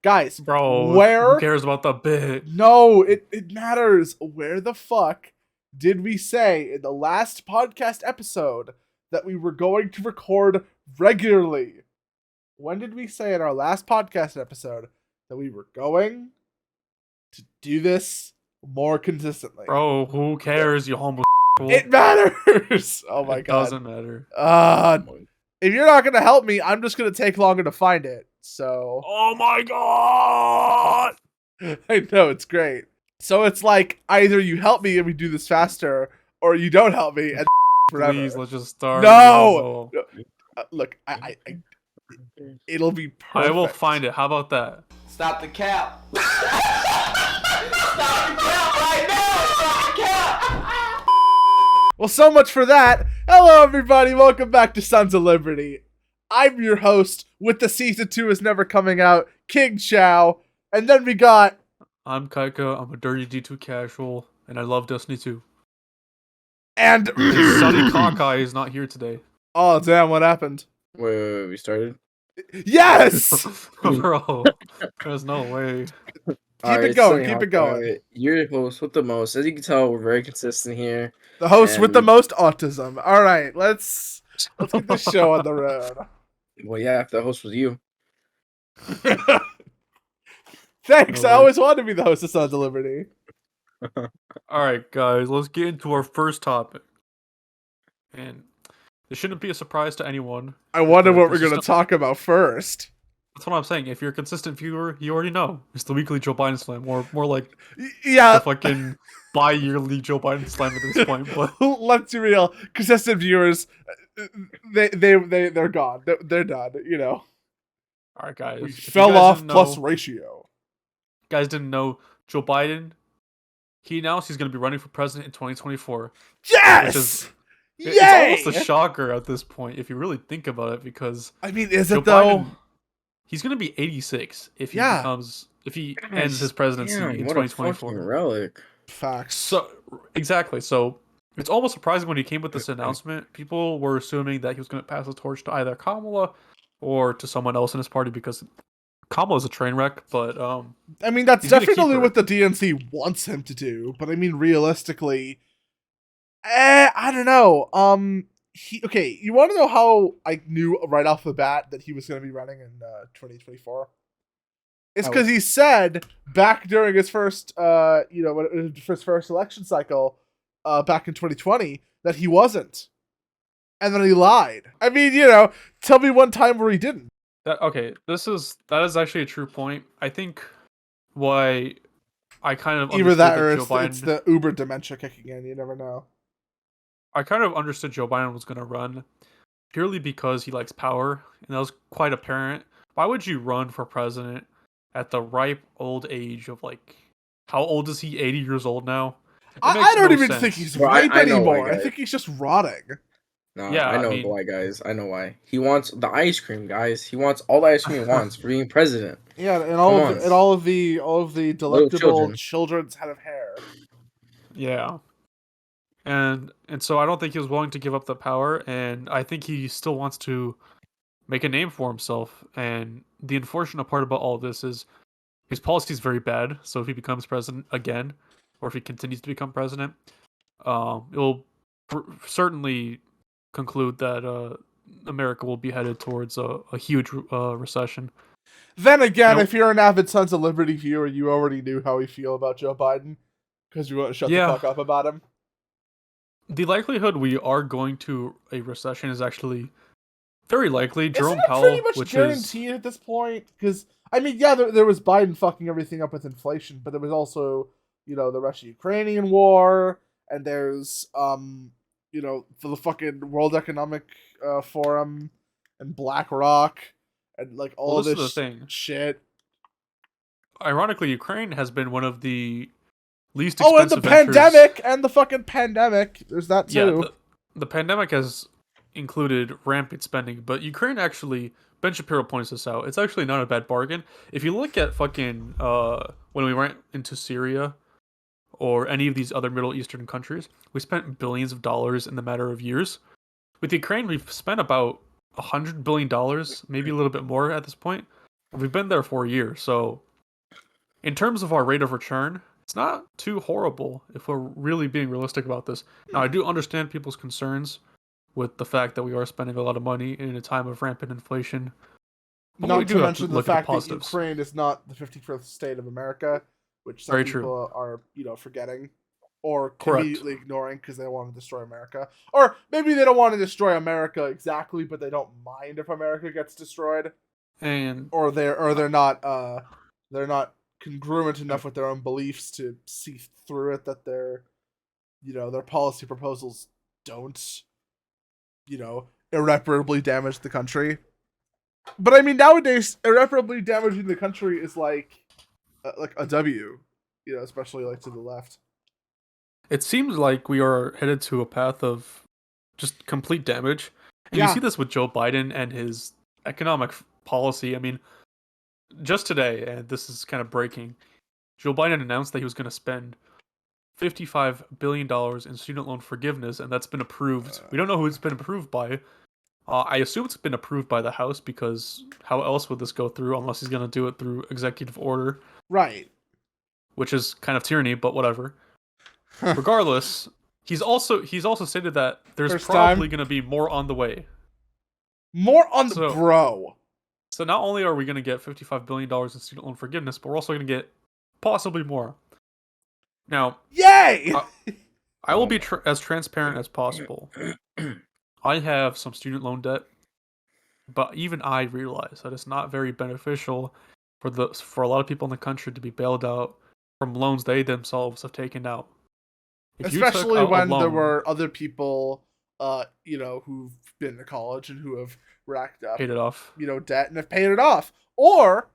Guys, Bro, where... who cares about the bit? No, it matters. Where the fuck did we say in the last podcast episode that we were going to record regularly? When did we say in our last podcast episode that we were going to do this more consistently? Bro, who cares, you homo? It matters! Oh my it god. doesn't matter. If you're not gonna help me, I'm just gonna take longer to find it. So... Oh my god! I know, it's great. So it's like, either you help me and we do this faster, or you don't help me and forever. Please, let's just start. No! Look, I it'll be perfect. I will find it. How about that? Stop the cap. Stop the cap right now. Stop the cap. Well, so much for that. Hello, everybody. Welcome back to Sons of Liberty. I'm your host, with the season 2 is never coming out, King Chow. And then we got... I'm Piker. I'm a dirty D2 casual, and I love Destiny 2. And... Sonny Cockeye is not here today. Oh, damn, what happened? Wait, we started? Yes! Bro, there's no way. Keep it going. You're the host with the most. As you can tell, we're very consistent here. The host with the most autism. All right, let's get this show on the road. Well, yeah, if the host was you. Thanks, I always wanted to be the host of Sons of Liberty. Alright, guys, let's get into our first topic. And this shouldn't be a surprise to anyone. I wonder what we're going to talk about first. That's what I'm saying. If you're a consistent viewer, you already know. It's the weekly Joe Biden slam, or more like the fucking bi-yearly Joe Biden slam at this point. But let's be real, consistent viewers, they're gone. They're done. You know. All right, guys. We fell off plus ratio. Guys didn't know Joe Biden. He announced he's going to be running for president in 2024. Yes. It's almost a shocker at this point if you really think about it, because I mean, is it though? Biden, he's going to be 86 if he ends his presidency in 2024. Relic. Facts. So exactly. So it's almost surprising when he came with this announcement. People were assuming that he was going to pass the torch to either Kamala or to someone else in his party, because Kamala's a train wreck. But I mean, that's definitely what the DNC wants him to do. But I mean, realistically, I don't know. You want to know how I knew right off the bat that he was going to be running in 2024? It's because he said back during his first, his first election cycle, back in 2020, that he wasn't, and then he lied. I mean, tell me one time where he didn't. That is actually a true point. I think why I kind of either that or it's the Uber dementia kicking in. You never know. I kind of understood Joe Biden was going to run purely because he likes power, and that was quite apparent. Why would you run for president at the ripe old age of, like, how old is he? 80 years old now? I don't even think he's ripe anymore. I think he's just rotting. No, yeah, I know why, guys. I know why. He wants the ice cream, guys. He wants all the ice cream he wants for being president. Yeah, and all of the delectable children's head of hair. Yeah. And so I don't think he was willing to give up the power, and I think he still wants to make a name for himself. And the unfortunate part about all this is his policy is very bad. So if he becomes president again, or if he continues to become president, it will certainly conclude that America will be headed towards a huge recession. Then again, if you're an avid Sons of Liberty viewer, you already knew how we feel about Joe Biden, because you won't shut the fuck up about him. The likelihood we are going to a recession is actually very likely. Jerome Powell, pretty much guaranteed at this point, because I mean, yeah, there was Biden fucking everything up with inflation, but there was also, the Russia-Ukrainian war, and there's the fucking World Economic Forum and BlackRock and like all of this shit. Ironically, Ukraine has been one of the least expensive and the pandemic and the fucking pandemic. There's that too. Yeah, the pandemic has included rampant spending, but Ukraine actually, Ben Shapiro points this out, it's actually not a bad bargain. If you look at fucking when we went into Syria or any of these other Middle Eastern countries, we spent billions of dollars in the matter of years. With Ukraine, we've spent about $100 billion, maybe a little bit more at this point. We've been there for a year, so in terms of our rate of return, it's not too horrible if we're really being realistic about this. Now, I do understand people's concerns with the fact that we are spending a lot of money in a time of rampant inflation. But we Not do to have mention the look at fact that positives. Ukraine is not the 51st state of America, which some Very people true. are, forgetting or Correct. conveniently ignoring because they want to destroy America. Or maybe they don't want to destroy America exactly, but they don't mind if America gets destroyed. And Or they're not congruent enough with their own beliefs to see through it that their policy proposals don't irreparably damage the country. But I mean, nowadays irreparably damaging the country is like a W, especially like to the left. it seems like we are headed to a path of just complete damage. And you see this with Joe Biden and his economic policy. I mean, just today, and this is kind of breaking, Joe Biden announced that he was going to spend $55 billion in student loan forgiveness, and that's been approved. We don't know who it's been approved by. I assume it's been approved by the House, because how else would this go through unless he's going to do it through executive order? Right. Which is kind of tyranny, but whatever. Regardless, he's also stated that there's probably going to be more on the way. More on the bro. So not only are we going to get $55 billion in student loan forgiveness, but we're also going to get possibly more. Now, yay! I will be as transparent as possible. I have some student loan debt, but even I realize that it's not very beneficial for a lot of people in the country to be bailed out from loans they themselves have taken out. Especially when there were other people, who've been to college and who have racked up, paid it off, debt and have paid it off, or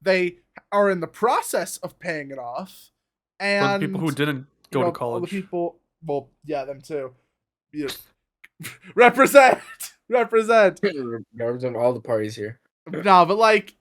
they are in the process of paying it off, and the people who didn't go to college, the people, well, yeah, them too. Represent all the parties here. No, but like,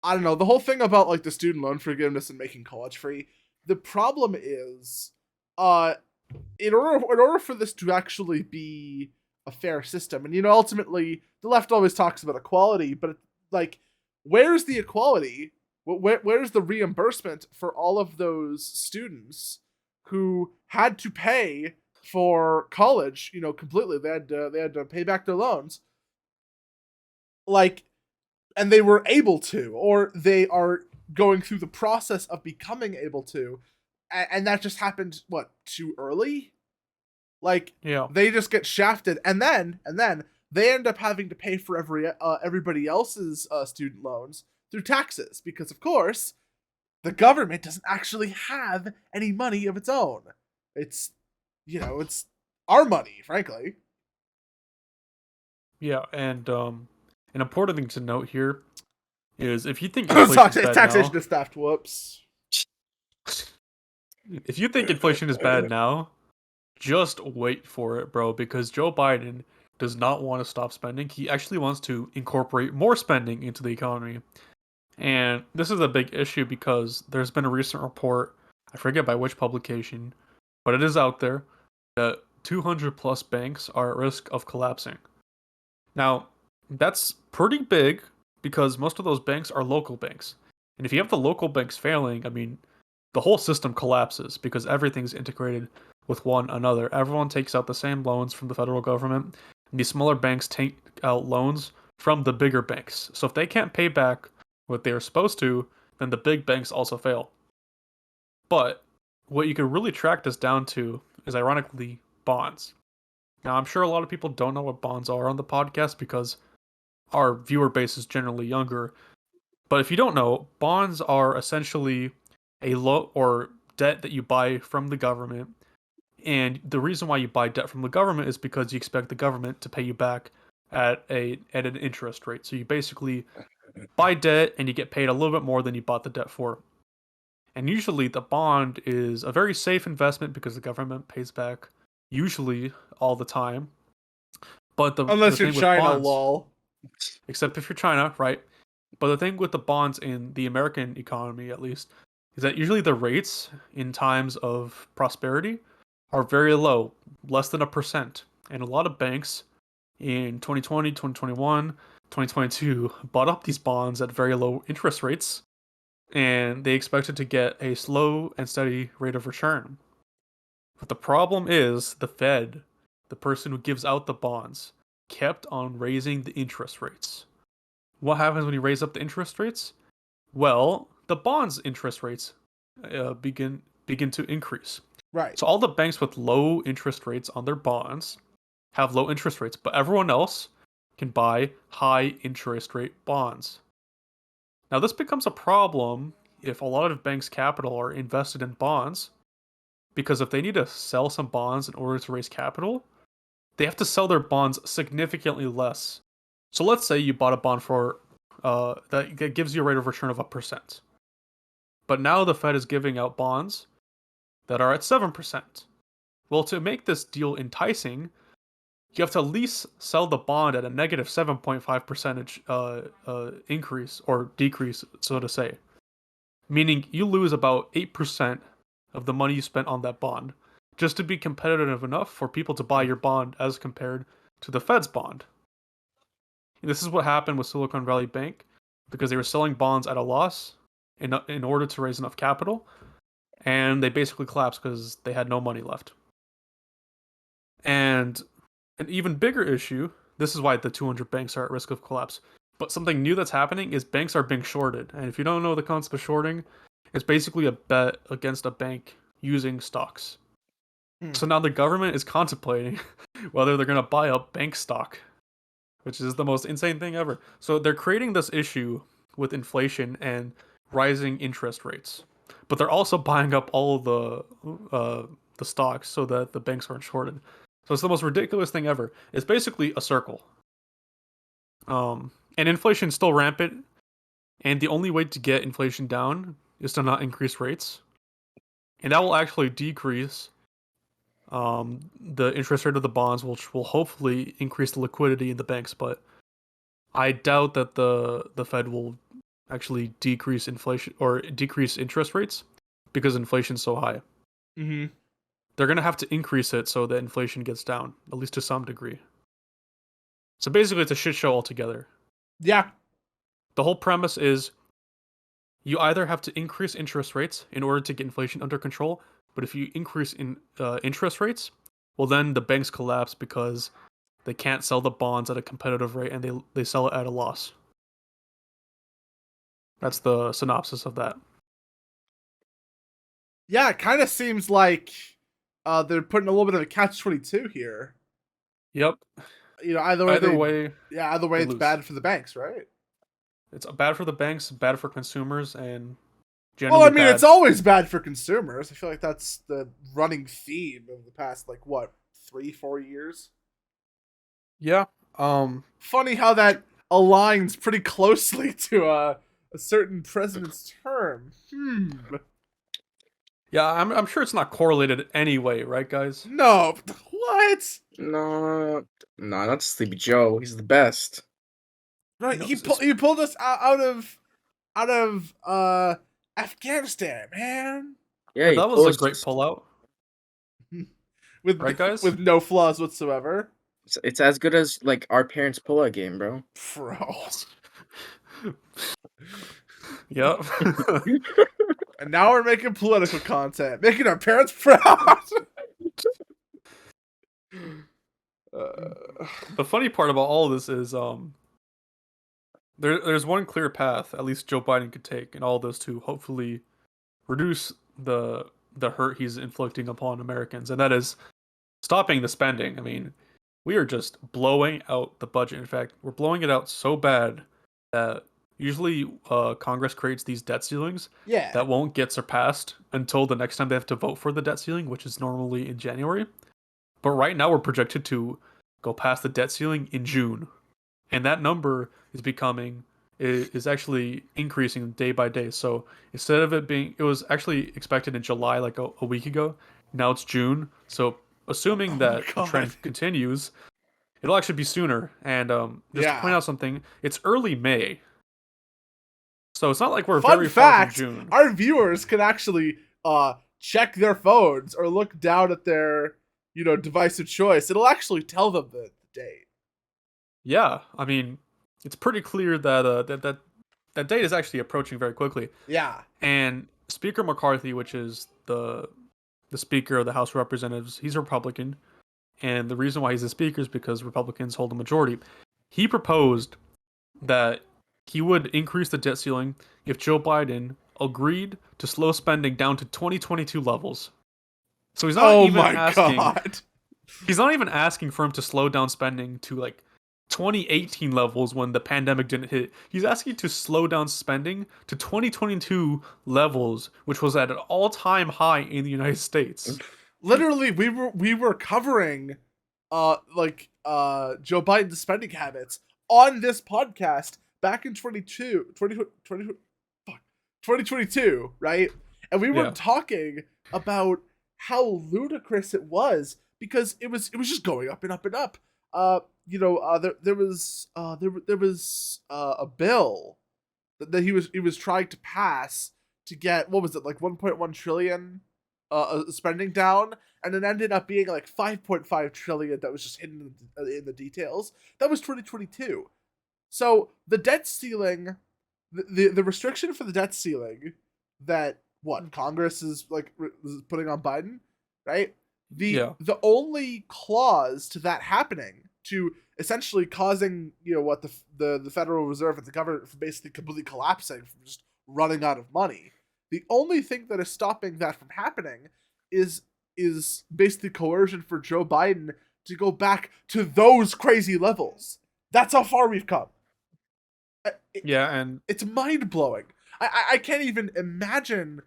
I don't know, the whole thing about like the student loan forgiveness and making college free. The problem is, in order for this to actually be a fair system, and ultimately the left always talks about equality, but like, where's the equality? Where's the reimbursement for all of those students who had to pay for college? Completely, they had to pay back their loans. Like, and they were able to, or they are going through the process of becoming able to. And that just happened, too early? Like, yeah, they just get shafted, and then they end up having to pay for everybody else's student loans through taxes, because of course the government doesn't actually have any money of its own. It's it's our money, frankly. Yeah, and an important thing to note here is if you think taxation is theft, whoops. If you think inflation is bad now, just wait for it, bro, because Joe Biden does not want to stop spending. He actually wants to incorporate more spending into the economy. And this is a big issue because there's been a recent report, I forget by which publication, but it is out there, that 200 plus banks are at risk of collapsing. Now, that's pretty big because most of those banks are local banks. And if you have the local banks failing, I mean, the whole system collapses because everything's integrated with one another. Everyone takes out the same loans from the federal government, and these smaller banks take out loans from the bigger banks. So if they can't pay back what they are supposed to, then the big banks also fail. But what you can really track this down to is, ironically, bonds. Now, I'm sure a lot of people don't know what bonds are on the podcast because our viewer base is generally younger. But if you don't know, bonds are essentially a loan or debt that you buy from the government. And the reason why you buy debt from the government is because you expect the government to pay you back at an interest rate. So you basically buy debt and you get paid a little bit more than you bought the debt for. And usually the bond is a very safe investment because the government pays back usually all the time. But unless you're China, lol. Except if you're China, right? But the thing with the bonds in the American economy, at least, is that usually the rates in times of prosperity are very low, less than 1%. And a lot of banks in 2020, 2021, 2022 bought up these bonds at very low interest rates, and they expected to get a slow and steady rate of return. But the problem is the Fed, the person who gives out the bonds, kept on raising the interest rates. What happens when you raise up the interest rates? Well, the bonds' interest rates begin to increase. Right. So all the banks with low interest rates on their bonds have low interest rates, but everyone else can buy high interest rate bonds. Now this becomes a problem if a lot of banks' capital are invested in bonds, because if they need to sell some bonds in order to raise capital, they have to sell their bonds significantly less. So let's say you bought a bond for that gives you a rate of return of 1%. But now the Fed is giving out bonds that are at 7%. Well, to make this deal enticing, you have to at least sell the bond at a negative 7.5% increase or decrease, so to say. Meaning you lose about 8% of the money you spent on that bond, just to be competitive enough for people to buy your bond as compared to the Fed's bond. And this is what happened with Silicon Valley Bank, because they were selling bonds at a loss in order to raise enough capital, and they basically collapsed because they had no money left. And an even bigger issue, this is why the 200 banks are at risk of collapse, but something new that's happening is banks are being shorted. And if you don't know the concept of shorting, it's basically a bet against a bank using stocks. So now the government is contemplating whether they're going to buy up bank stock, which is the most insane thing ever. So they're creating this issue with inflation and rising interest rates, but they're also buying up all the stocks so that the banks aren't shorted. So it's the most ridiculous thing ever. It's basically a circle. And inflation's still rampant, and the only way to get inflation down is to not increase rates. And that will actually decrease the interest rate of the bonds, which will hopefully increase the liquidity in the banks, but I doubt that the Fed will actually decrease inflation or decrease interest rates because inflation's so high. Mm-hmm. They're going to have to increase it so that inflation gets down, at least to some degree. So basically, it's a shit show altogether. Yeah. The whole premise is you either have to increase interest rates in order to get inflation under control, but if you increase in interest rates, well, then the banks collapse because they can't sell the bonds at a competitive rate and they sell it at a loss. That's the synopsis of that. Yeah, it kind of seems like they're putting a little bit of a catch-22 here. Yep. You know, either way, it's lose. bad for the banks, right? It's bad for the banks, bad for consumers, and well, I mean, it's always bad for consumers. I feel like that's the running theme of the past, 3-4 years. Yeah. Funny how that aligns pretty closely to a certain president's term. Yeah, I'm sure it's not correlated anyway, right, guys? No. What? No, not Sleepy Joe. He's the best. Right, he pulled us out of Afghanistan, man. Yeah, that was a great pullout. Right, guys? With no flaws whatsoever. It's as good as our parents' pullout game, bro. Bro. Yep. And now we're making political content, making our parents proud. The funny part about all of this is there's one clear path at least Joe Biden could take in all this to hopefully reduce the hurt he's inflicting upon Americans, and that is stopping the spending. I mean, we are just blowing out the budget. In fact, we're blowing it out so bad that usually Congress creates these debt ceilings that won't get surpassed until the next time they have to vote for the debt ceiling, which is normally in January. But right now we're projected to go past the debt ceiling in June. And that number is actually increasing day by day. So instead of it was actually expected in July, like a week ago. Now it's June. So assuming that the trend continues, it'll actually be sooner. And just to point out something, it's early May. So it's not like we're very far from June. Our viewers can actually check their phones or look down at their device of choice. It'll actually tell them the date. Yeah, I mean, it's pretty clear that that date is actually approaching very quickly. Yeah. And Speaker McCarthy, which is the Speaker of the House of Representatives, he's a Republican, and the reason why he's a Speaker is because Republicans hold a majority. He proposed that he would increase the debt ceiling if Joe Biden agreed to slow spending down to 2022 levels. So he's not even asking. God. He's not even asking for him to slow down spending to like 2018 levels when the pandemic didn't hit. He's asking to slow down spending to 2022 levels, which was at an all-time high in the United States. Literally, we were covering Joe Biden's spending habits on this podcast back in 2022, right? And we were talking about how ludicrous it was because it was just going up and up and up. There was a bill that he was trying to pass to get, what was it, like 1.1 trillion spending down, and it ended up being like 5.5 trillion that was just hidden in the details. That was 2022. So the debt ceiling, the restriction for the debt ceiling that Congress is putting on Biden, right? The only clause to that happening, to essentially causing the Federal Reserve and the government from basically completely collapsing, from just running out of money. The only thing that is stopping that from happening is basically coercion for Joe Biden to go back to those crazy levels. That's how far we've come. And it's mind blowing. I can't even imagine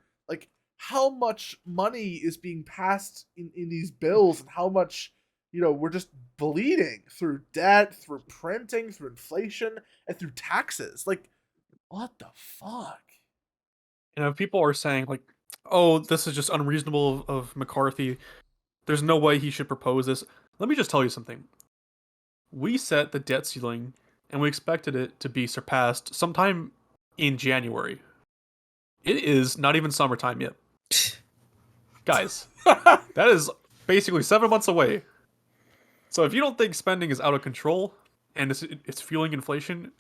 how much money is being passed in these bills and how much we're just bleeding through debt, through printing, through inflation, and through taxes. What the fuck? People are saying oh, this is just unreasonable of McCarthy. There's no way he should propose this. Let me just tell you something. We set the debt ceiling, and we expected it to be surpassed sometime in January. It is not even summertime yet. Guys, that is basically 7 months away. So if you don't think spending is out of control and it's fueling inflation,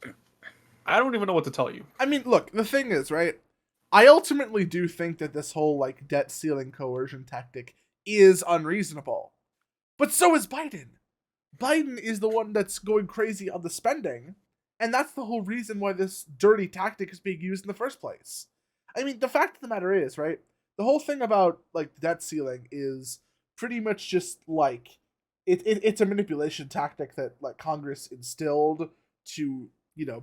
I don't even know what to tell you. I mean, look, the thing is, right? I ultimately do think that this whole debt ceiling coercion tactic is unreasonable. But so is Biden. Biden is the one that's going crazy on the spending, and that's the whole reason why this dirty tactic is being used in the first place. I mean, the fact of the matter is, right? The whole thing about the debt ceiling is pretty much just it's a manipulation tactic that Congress instilled to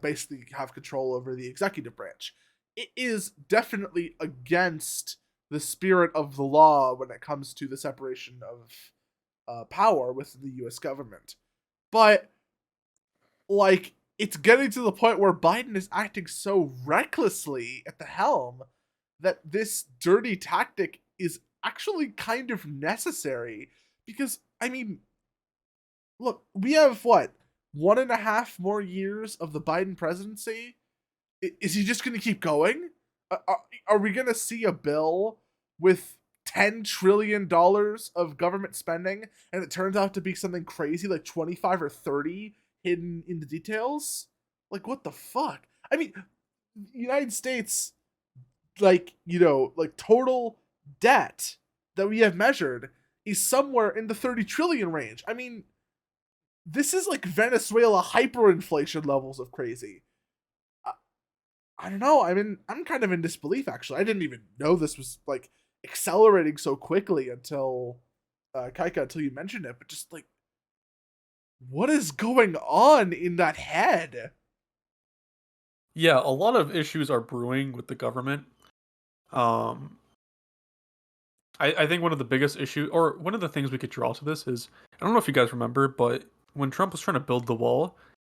basically have control over the executive branch. It is definitely against the spirit of the law when it comes to the separation of power within the U.S. government. But it's getting to the point where Biden is acting so recklessly at the helm that this dirty tactic is actually kind of necessary. Because, I mean, look, we have 1.5 more years of the Biden presidency? Is he just going to keep going? Are we going to see a bill with $10 trillion of government spending, and it turns out to be something crazy like 25 or 30 hidden in the details? What the fuck? I mean, the United States, total debt that we have measured is somewhere in the 30 trillion range. I mean, this is Venezuela hyperinflation levels of crazy. I don't know. I mean, I'm kind of in disbelief, actually. I didn't even know this was accelerating so quickly until Kaika, until you mentioned it. But just what is going on in that head? Yeah, a lot of issues are brewing with the government. I think one of the biggest issues, or one of the things we could draw to this is, I don't know if you guys remember, but when Trump was trying to build the wall,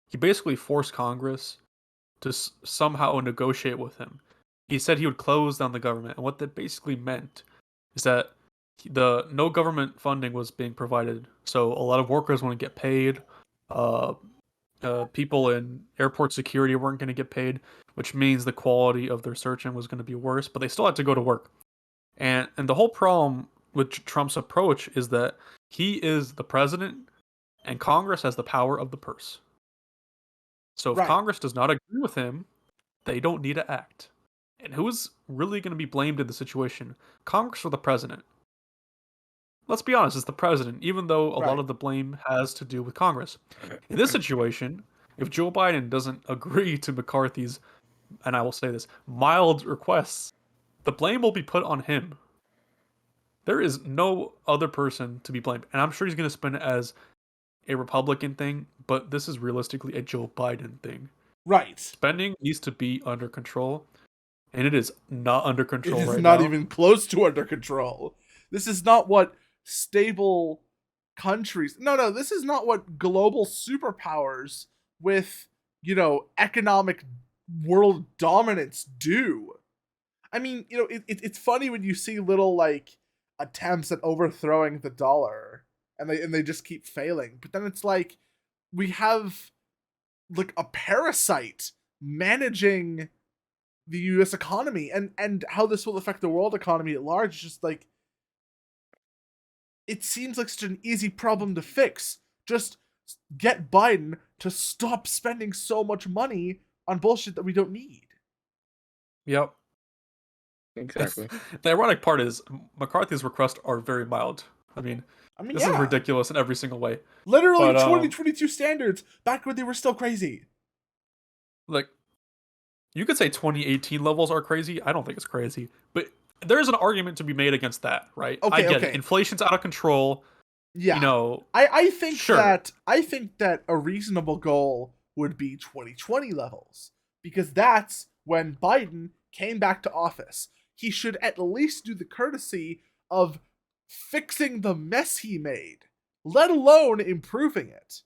he basically forced Congress to somehow negotiate with him. He said he would close down the government, and what that basically meant is that no government funding was being provided, so a lot of workers wouldn't get paid. People in airport security weren't going to get paid, which means the quality of their searching was going to be worse, but they still had to go to work. And the whole problem with Trump's approach is that he is the president, and Congress has the power of the purse. So if Right. Congress does not agree with him, they don't need to act. And who is really going to be blamed in the situation? Congress or the president? Let's be honest, it's the president, even though a lot of the blame has to do with Congress. In this situation, if Joe Biden doesn't agree to McCarthy's, and I will say this, mild requests, the blame will be put on him. There is no other person to be blamed. And I'm sure he's going to spin it as a Republican thing, but this is realistically a Joe Biden thing. Right. Spending needs to be under control, and it is not under control right now. It is not even close to under control. This is not what stable countries... No, this is not what global superpowers with, economic world dominance do. I mean, it's funny when you see little, attempts at overthrowing the dollar, and they just keep failing. But then it's like, we have, a parasite managing the U.S. economy, and how this will affect the world economy at large, just, it seems like such an easy problem to fix. Just get Biden to stop spending so much money on bullshit that we don't need. Yep. Exactly. The ironic part is McCarthy's requests are very mild. I mean, this is ridiculous in every single way. Literally 2022 standards, back when they were still crazy. You could say 2018 levels are crazy. I don't think it's crazy. But there's an argument to be made against that, right? I get it. Inflation's out of control. Yeah. I think that a reasonable goal would be 2020 levels. Because that's when Biden came back to office. He should at least do the courtesy of fixing the mess he made, let alone improving it,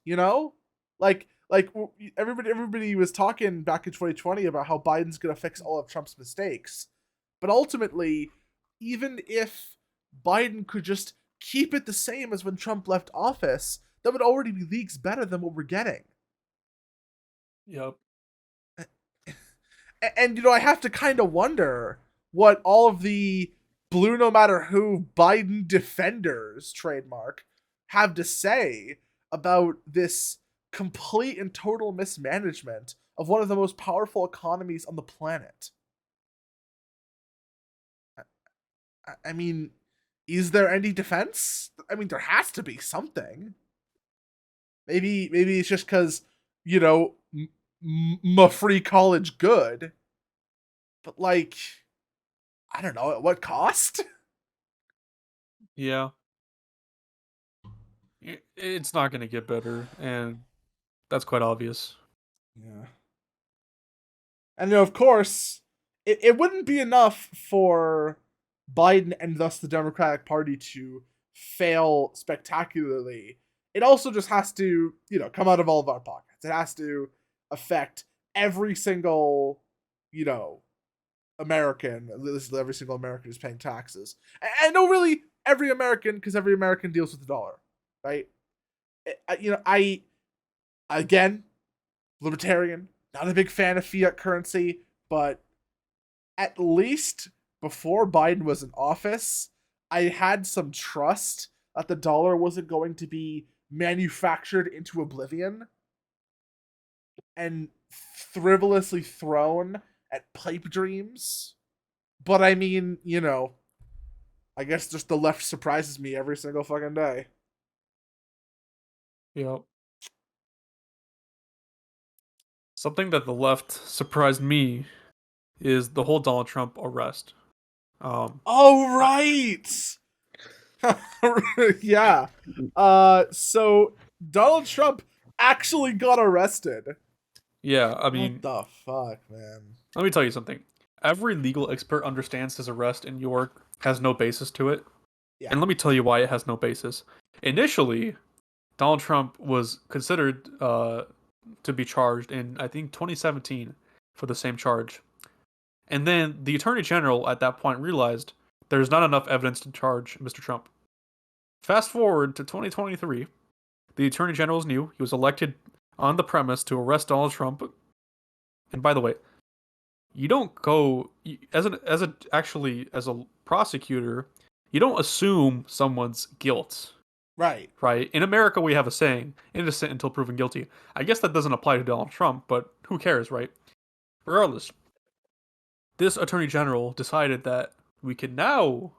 everybody was talking back in 2020 about how Biden's going to fix all of Trump's mistakes. But ultimately, even if Biden could just keep it the same as when Trump left office, that would already be leagues better than what we're getting. Yep. And, I have to kind of wonder what all of the blue no matter who Biden defenders, trademark, have to say about this complete and total mismanagement of one of the most powerful economies on the planet. I mean, is there any defense? I mean, there has to be something. Maybe it's just because, free college good. But, I don't know, at what cost? Yeah. It's not going to get better, and that's quite obvious. Yeah. And, of course, it wouldn't be enough for Biden and thus the Democratic Party to fail spectacularly. It also just has to, come out of all of our pockets. It has to affect every single, American. Every single American is paying taxes. And no, really, every American, because every American deals with the dollar, right? Again, libertarian, not a big fan of fiat currency, but at least before Biden was in office, I had some trust that the dollar wasn't going to be manufactured into oblivion and frivolously thrown at pipe dreams. But I mean, I guess just the left surprises me every single fucking day. Yep. Something that the left surprised me is the whole Donald Trump arrest. Oh, right! Yeah. So Donald Trump actually got arrested. Yeah, I mean... What the fuck, man? Let me tell you something. Every legal expert understands his arrest in New York has no basis to it. Yeah. And let me tell you why it has no basis. Initially, Donald Trump was considered to be charged in, I think, 2017 for the same charge. And then the Attorney General at that point realized there's not enough evidence to charge Mr. Trump. Fast forward to 2023. The Attorney General is new. He was elected on the premise to arrest Donald Trump. And by the way, you don't go as a prosecutor, you don't assume someone's guilt. Right. Right? In America, we have a saying, innocent until proven guilty. I guess that doesn't apply to Donald Trump, but who cares, right? Regardless, this attorney general decided that we can now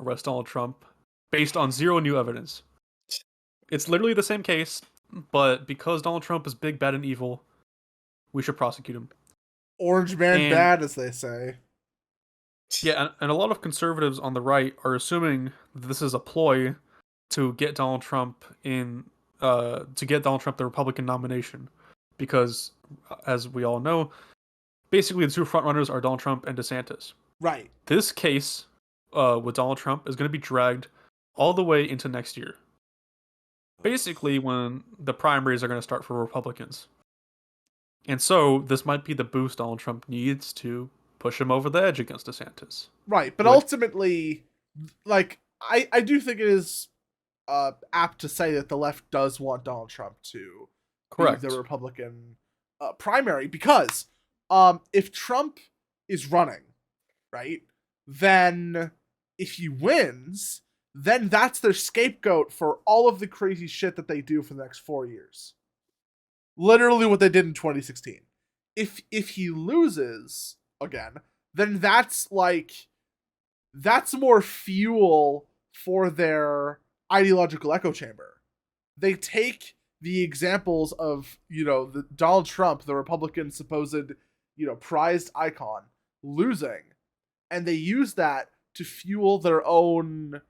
arrest Donald Trump based on zero new evidence. It's literally the same case, but because Donald Trump is big, bad, and evil, we should prosecute him. Orange man bad, as they say. Yeah, and a lot of conservatives on the right are assuming that this is a ploy to get Donald Trump the Republican nomination, because, as we all know, basically the two frontrunners are Donald Trump and DeSantis. Right. This case with Donald Trump is going to be dragged all the way into next year. Basically, when the primaries are going to start for Republicans. And so, this might be the boost Donald Trump needs to push him over the edge against DeSantis. Right, but ultimately, like, I do think it is apt to say that the left does want Donald Trump to be the Republican primary, because if Trump is running, right, then if he wins, then that's their scapegoat for all of the crazy shit that they do for the next 4 years. Literally what they did in 2016. If he loses again, then that's more fuel for their ideological echo chamber. They take the examples of, the Donald Trump, the Republican supposed, prized icon, losing, and they use that to fuel their own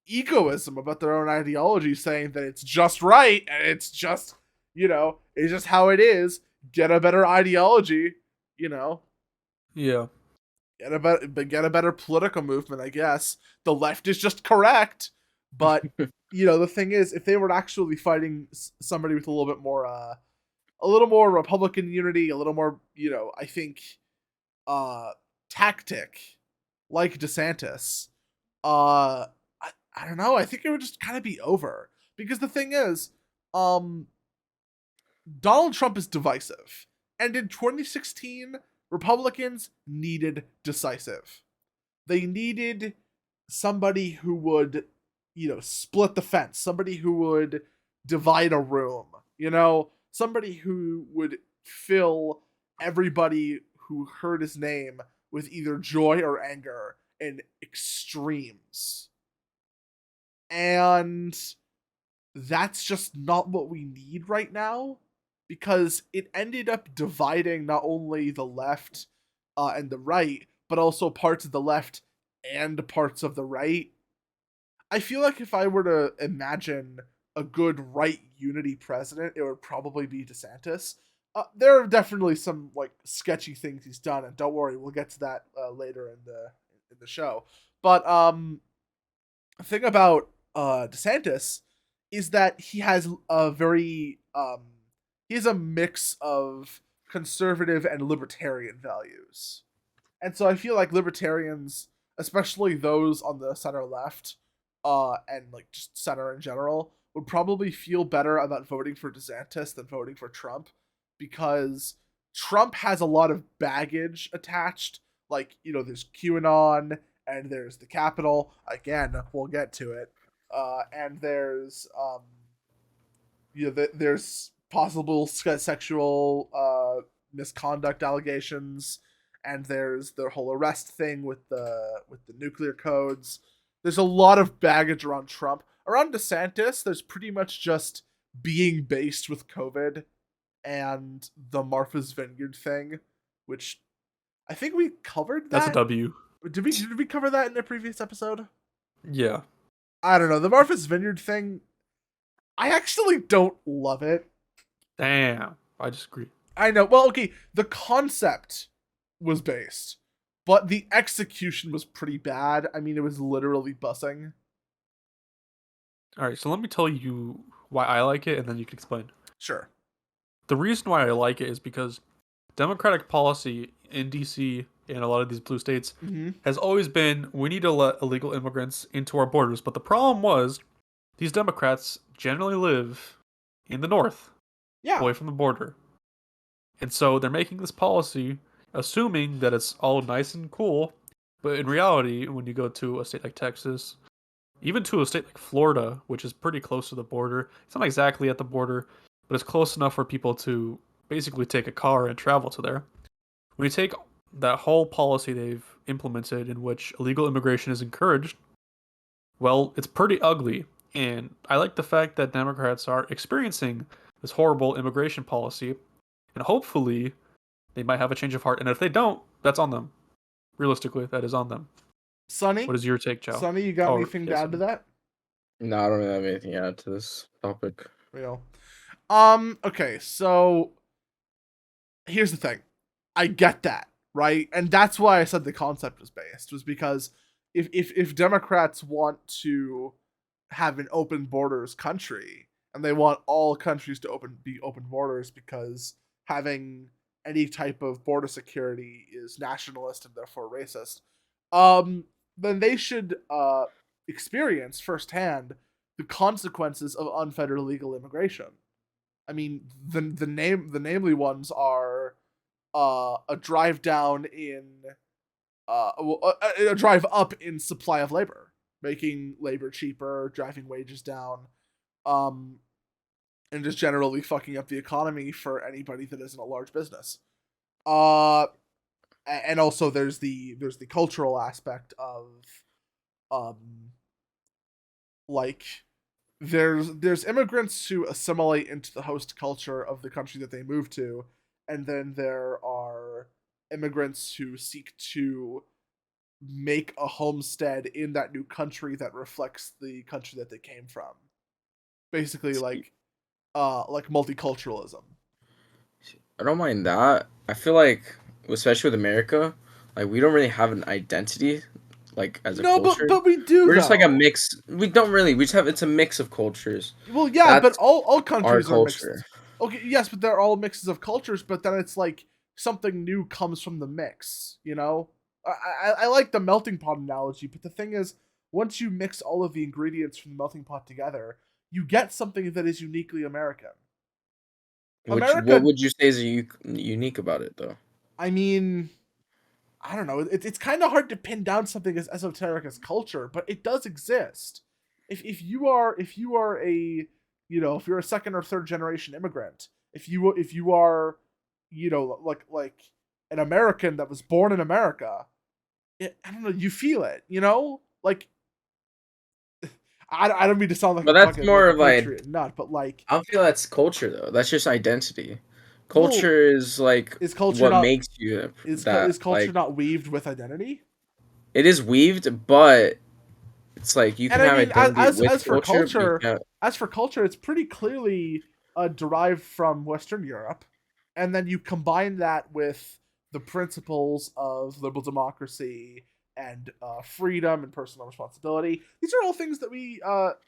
egoism about their own ideology, saying that it's just right and it's just, it's just how it is. Get a better ideology, Yeah. Get a better political movement, I guess. The left is just correct, but the thing is, if they were actually fighting somebody with a little more Republican unity, a little more, I think, tactic, like DeSantis, I don't know. I think it would just kind of be over, because the thing is, Donald Trump is divisive, and in 2016, Republicans needed decisive. They needed somebody who would, split the fence, somebody who would divide a room, somebody who would fill everybody who heard his name with either joy or anger in extremes. And that's just not what we need right now, because it ended up dividing not only the left and the right, but also parts of the left and parts of the right. I feel like if I were to imagine a good right unity president, it would probably be DeSantis. There are definitely some sketchy things he's done, and don't worry, we'll get to that later in the show. But the thing about DeSantis is that he has a very he has a mix of conservative and libertarian values, and so I feel like libertarians, especially those on the center left, and just center in general, would probably feel better about voting for DeSantis than voting for Trump, because Trump has a lot of baggage attached. There's QAnon, and there's the Capitol. Again, we'll get to it. And there's there's possible sexual misconduct allegations, and there's the whole arrest thing with the nuclear codes. There's a lot of baggage around Trump. Around DeSantis, there's pretty much just being based with COVID and the Martha's Vineyard thing, which I think we covered that. That's a W. Did we cover that in the previous episode? Yeah. I don't know. The Martha's Vineyard thing, I actually don't love it. Damn. I disagree. I know. Well, okay, the concept was based, but the execution was pretty bad. I mean, it was literally busing. All right, so let me tell you why I like it, and then you can explain. Sure. The reason why I like it is because Democratic policy in DC and a lot of these blue states has always been, we need to let illegal immigrants into our borders. But the problem was, these Democrats generally live in the north, away from the border. And so they're making this policy assuming that it's all nice and cool. But in reality, when you go to a state like Texas, even to a state like Florida, which is pretty close to the border. It's not exactly at the border, but it's close enough for people to basically take a car and travel to there. When you take that whole policy they've implemented in which illegal immigration is encouraged, well, it's pretty ugly. And I like the fact that Democrats are experiencing this horrible immigration policy, and hopefully they might have a change of heart. And if they don't, that's on them. Realistically, that is on them. Sonny? What is your take, Joe? Sonny, you got anything to add to that? No, I don't really have anything to add to this topic. Real. Okay, so here's the thing. I get that, right? And that's why I said the concept was based, was because if Democrats want to have an open borders country, and they want all countries to be open borders because having any type of border security is nationalist and therefore racist, then they should experience firsthand the consequences of unfettered illegal immigration. I mean, the namely ones are a drive down in a drive up in supply of labor, making labor cheaper, driving wages down, and just generally fucking up the economy for anybody that isn't a large business. And also there's the cultural aspect of like there's immigrants who assimilate into the host culture of the country that they move to, and then there are immigrants who seek to make a homestead in that new country that reflects the country that they came from. Basically like multiculturalism. I don't mind that. I feel like, especially with America, like we don't really have an identity, like as a culture. but we do. We're just like a mix. We don't really. We just have. It's a mix of cultures. Well, yeah, That's but all countries our are mixed. culture. Okay, yes, but they're all mixes of cultures. But then it's like something new comes from the mix. You know, I like the melting pot analogy, but the thing is, once you mix all of the ingredients from the melting pot together, you get something that is uniquely American. What would you say is unique about it, though? I mean, I don't know. It's kind of hard to pin down something as esoteric as culture, but it does exist. If you are a if you're a second or third generation immigrant, if you are like an American that was born in America, I don't know, you feel it, like. I don't mean to sound like, but that's more of like nut, but like I don't feel that's culture though. That's just identity. Culture is like culture what not, makes you. Is culture not weaved with identity? It is weaved, but it's like you can have identity with culture. As for culture, it's pretty clearly derived from Western Europe, and then you combine that with the principles of liberal democracy and freedom and personal responsibility. These are all things that we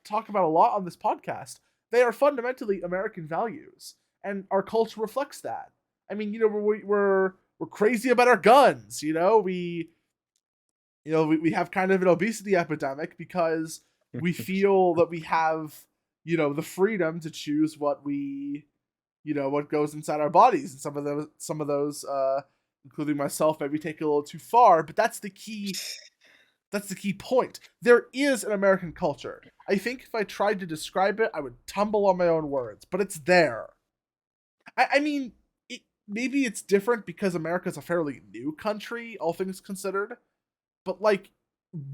talk about a lot on this podcast. They are fundamentally American values, and our culture reflects that. I mean, we're crazy about our guns. We have kind of an obesity epidemic because we feel that we have the freedom to choose what what goes inside our bodies, and some of those including myself, maybe take it a little too far, but that's the key point. There is an American culture. I think if I tried to describe it, I would tumble on my own words, but it's there. I mean, maybe it's different because America's a fairly new country, all things considered, but like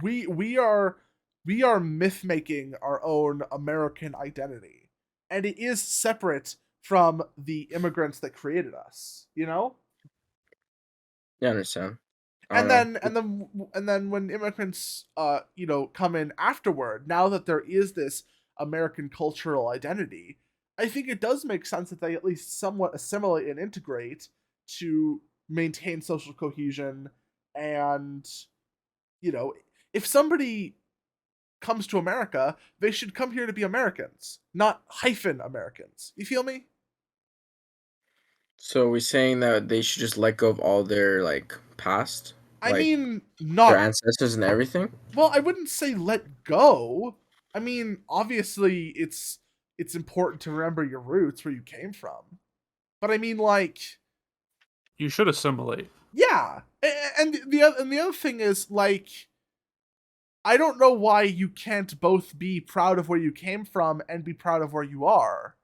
we are myth making our own American identity, and it is separate from the immigrants that created us, Yeah, I understand. And then when immigrants come in afterward, now that there is this American cultural identity, I think it does make sense that they at least somewhat assimilate and integrate to maintain social cohesion. And if somebody comes to America, they should come here to be Americans, not hyphen Americans. You feel me? So we're saying that they should just let go of all their past. I mean, not their ancestors and everything. Well, I wouldn't say let go. I mean, obviously, it's important to remember your roots, where you came from. But I mean, you should assimilate. Yeah, and the other thing is I don't know why you can't both be proud of where you came from and be proud of where you are.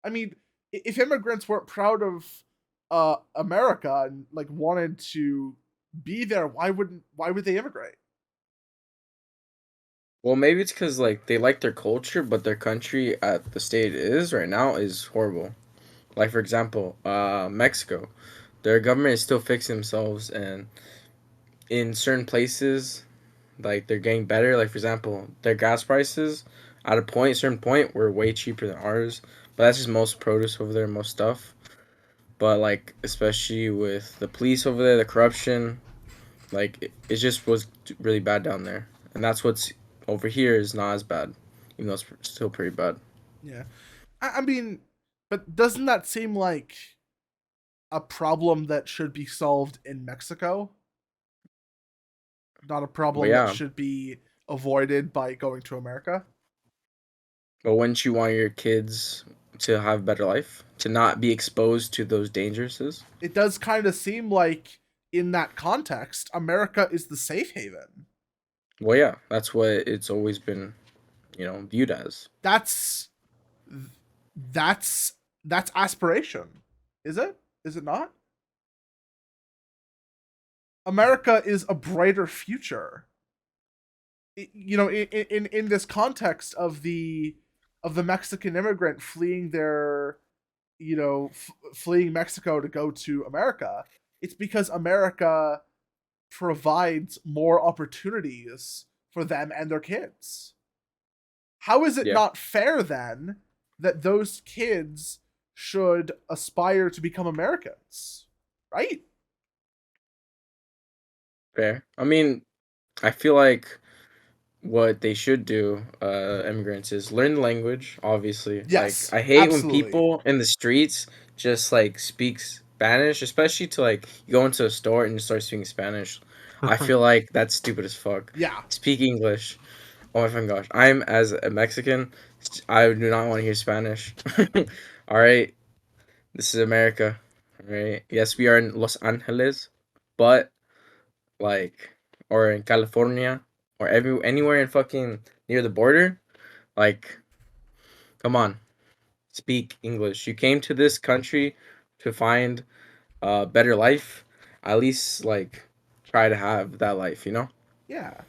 I mean, if immigrants weren't proud of America and like wanted to be there, why would they immigrate? Well, maybe it's because like they like their culture, but their country at the state it is right now is horrible. Like for example, Mexico, their government is still fixing themselves, and in certain places, like they're getting better. Like for example, their gas prices at a point, certain point, were way cheaper than ours. But that's just most produce over there, most stuff. But like especially with the police over there, the corruption, like it just was really bad down there, and that's what's over here is not as bad, even though it's still pretty bad. Yeah. I mean, but doesn't that seem like a problem that should be solved in Mexico? Not a problem But that yeah, should be avoided by going to America? but wouldn't you want your kids to have a better life, to not be exposed to those dangers? It does kind of seem like, in that context, America is the safe haven. Well, yeah, that's what it's always been, viewed as. That's aspiration. Is it? Is it not? America is a brighter future. In this context of the Mexican immigrant fleeing fleeing Mexico to go to America, it's because America provides more opportunities for them and their kids. How is it Yeah. not fair then that those kids should aspire to become Americans? Right? Fair. I mean, I feel like what they should do, immigrants, is learn the language, obviously. Yes, Like, I hate when absolutely. people in the streets just, like, speak Spanish, especially to, like, you go into a store and you start speaking Spanish. I feel like that's stupid as fuck. Yeah. Speak English. Oh my fucking gosh. I'm, as a Mexican, I do not want to hear Spanish. Alright? This is America. Alright? Yes, we are in Los Angeles, but, like, or in California, or anywhere in fucking near the border, like, come on, speak English. You came to this country to find a better life. At least like try to have that life, Yeah.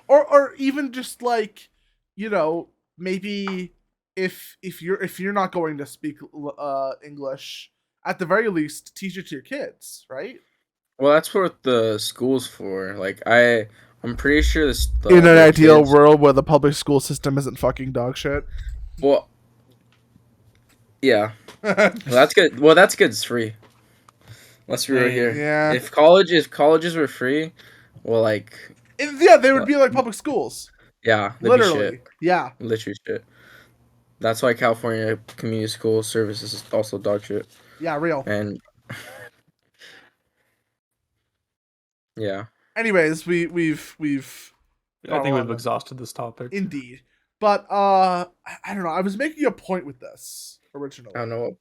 Or even just like, maybe if you're not going to speak English, at the very least teach it to your kids, right? Well, that's what the school's for. Like I'm pretty sure In an the ideal kids. world where the public school system isn't fucking dog shit. Well, yeah. Well, that's good. Well, that's good. It's free. Let's be real here. Yeah. If colleges were free, well, like, Yeah, they would be like public schools. yeah, they'd be Literally. shit. Yeah. Literally shit. That's why California community school services is also dog shit. Yeah, real. And yeah. Anyways, we've I think Oh, we've no. exhausted this topic. Indeed. But I don't know, I was making a point with this originally. I don't know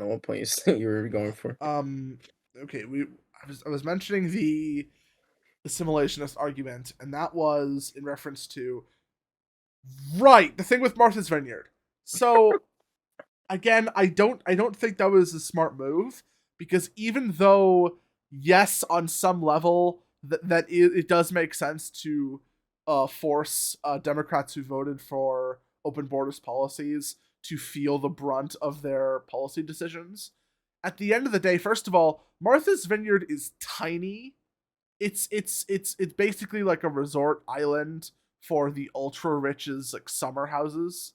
what point you were going for. Okay, I was mentioning the assimilationist argument, and that was in reference to the thing with Martha's Vineyard. So again, I don't think that was a smart move, because even though yes, on some level it does make sense to force Democrats who voted for open borders policies to feel the brunt of their policy decisions. At the end of the day, first of all, Martha's Vineyard is tiny. It's basically like a resort island for the ultra rich's like summer houses,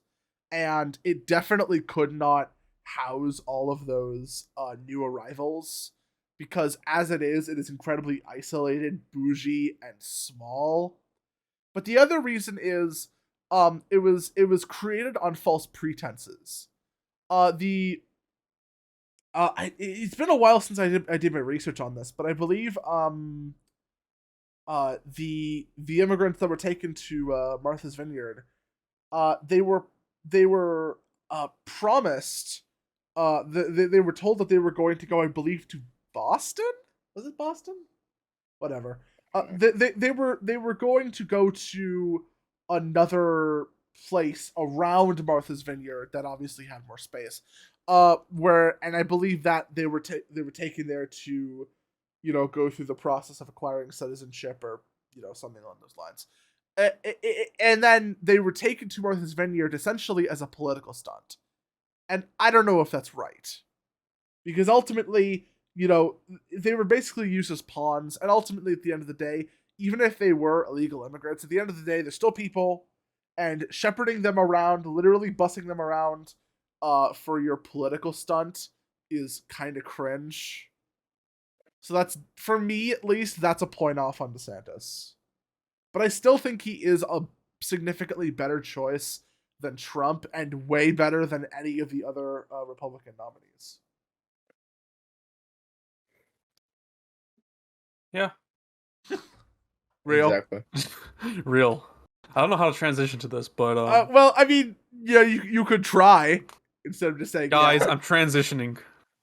and it definitely could not house all of those new arrivals, because as it is incredibly isolated, bougie, and small. But the other reason is it was created on false pretenses. It's been a while since I did my research on this, but I believe the immigrants that were taken to Martha's Vineyard, they were promised, they were told that they were going to go, I believe, to Boston. Was it Boston? Whatever. They were going to go to another place around Martha's Vineyard that obviously had more space. And I believe that they were taken there to, go through the process of acquiring citizenship or something along those lines. And then they were taken to Martha's Vineyard essentially as a political stunt. And I don't know if that's right, because ultimately, they were basically used as pawns, and ultimately, at the end of the day, even if they were illegal immigrants, at the end of the day, they're still people, and shepherding them around, literally bussing them around, for your political stunt is kind of cringe. So that's, for me at least, that's a point off on DeSantis. But I still think he is a significantly better choice than Trump, and way better than any of the other Republican nominees. Yeah. Real. Exactly. Real. I don't know how to transition to this, but well, I mean, you could try instead of just saying, guys, yeah. I'm transitioning.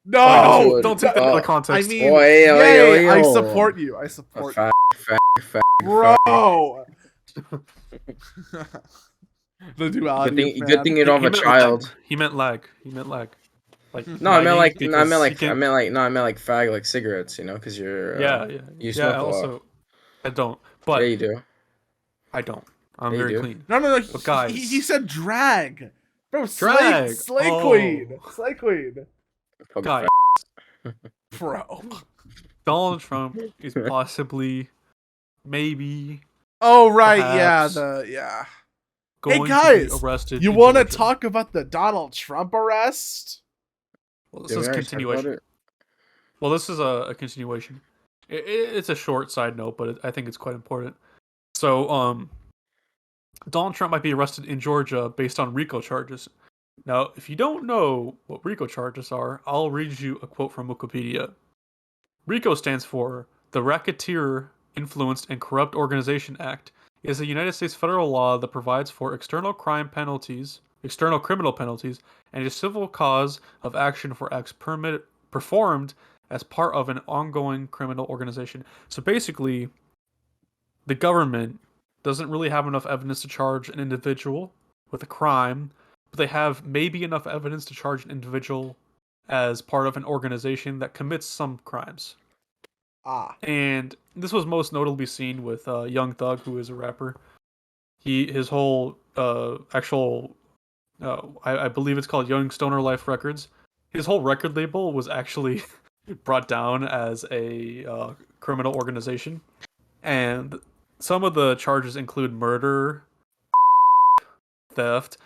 No, Don't take that out of context. I mean, Oi. I support you. I support you, bro. The duality. Good thing you don't have a child. He meant lag. Like No, I meant like fag, like cigarettes, because you're you smoke a lot. I don't, but Yeah, you do. I don't. I'm very clean. No. But guys, he said drag, bro. Drag. Slay queen. Guys, bro. Donald Trump is possibly, maybe. Oh right, perhaps, yeah. Going hey guys, to be arrested. You want to talk about the Donald Trump arrest? Well, this is a continuation. Well, this is a continuation. It's a short side note, but I think it's quite important. So, Donald Trump might be arrested in Georgia based on RICO charges. Now, if you don't know what RICO charges are, I'll read you a quote from Wikipedia. RICO stands for the Racketeer, Influenced, and Corrupt Organization Act. It is a United States federal law that provides for external criminal penalties, and a civil cause of action for acts performed as part of an ongoing criminal organization. So basically, the government doesn't really have enough evidence to charge an individual with a crime, but they have maybe enough evidence to charge an individual as part of an organization that commits some crimes. And this was most notably seen with Young Thug, who is a rapper. His whole I believe it's called Young Stoner Life Records. His whole record label was actually brought down as a criminal organization, and some of the charges include murder, theft.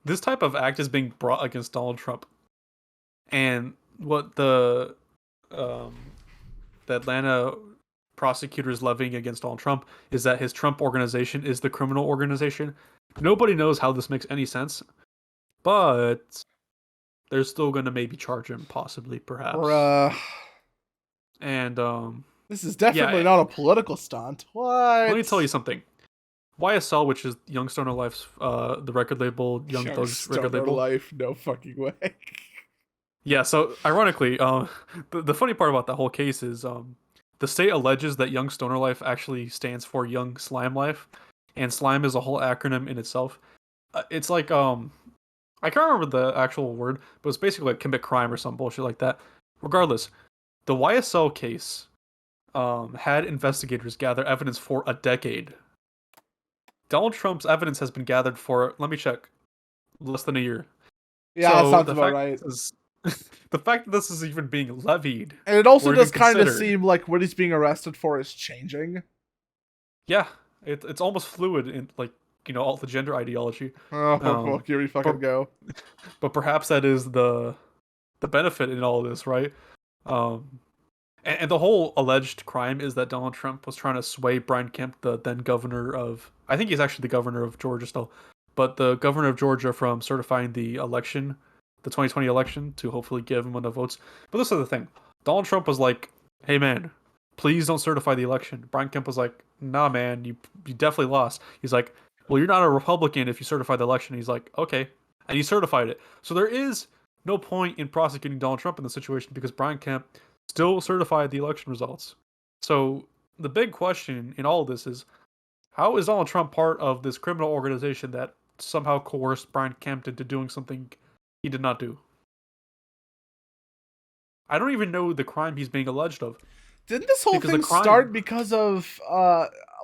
This type of act is being brought against Donald Trump, and what the Atlanta prosecutors levying against Donald Trump is that his Trump organization is the criminal organization. Nobody knows how this makes any sense, but they're still going to maybe charge him, possibly, perhaps. Bruh. And this is definitely not a political stunt. What? Let me tell you something. YSL, which is Young Stoner Life's the record label, Young Thug's record label. Life, no fucking way. Yeah, so ironically, the funny part about that whole case is the state alleges that Young Stoner Life actually stands for Young Slime Life, and slime is a whole acronym in itself. It's like I can't remember the actual word, but it's basically like commit crime or some bullshit like that. Regardless, the YSL case had investigators gather evidence for a decade. Donald Trump's evidence has been gathered for, let me check, less than a year. Yeah, that sounds about right. The fact that this is even being levied, and it also does kind of seem like what he's being arrested for is changing. Yeah, it's almost fluid in all the gender ideology. Oh, well, here we fucking go. But perhaps that is the benefit in all of this, right? And the whole alleged crime is that Donald Trump was trying to sway Brian Kemp, the then governor of, I think he's actually the governor of Georgia still, but the governor of Georgia, from certifying the election, the 2020 election, to hopefully give him enough votes. But this is the thing. Donald Trump was like, hey man, please don't certify the election. Brian Kemp was like, nah man, you definitely lost. He's like, well, you're not a Republican if you certify the election. He's like, okay. And he certified it. So there is no point in prosecuting Donald Trump in this situation because Brian Kemp still certified the election results. So the big question in all of this is, how is Donald Trump part of this criminal organization that somehow coerced Brian Kemp into doing something he did not do? I don't even know the crime he's being alleged of. Didn't this whole thing start because of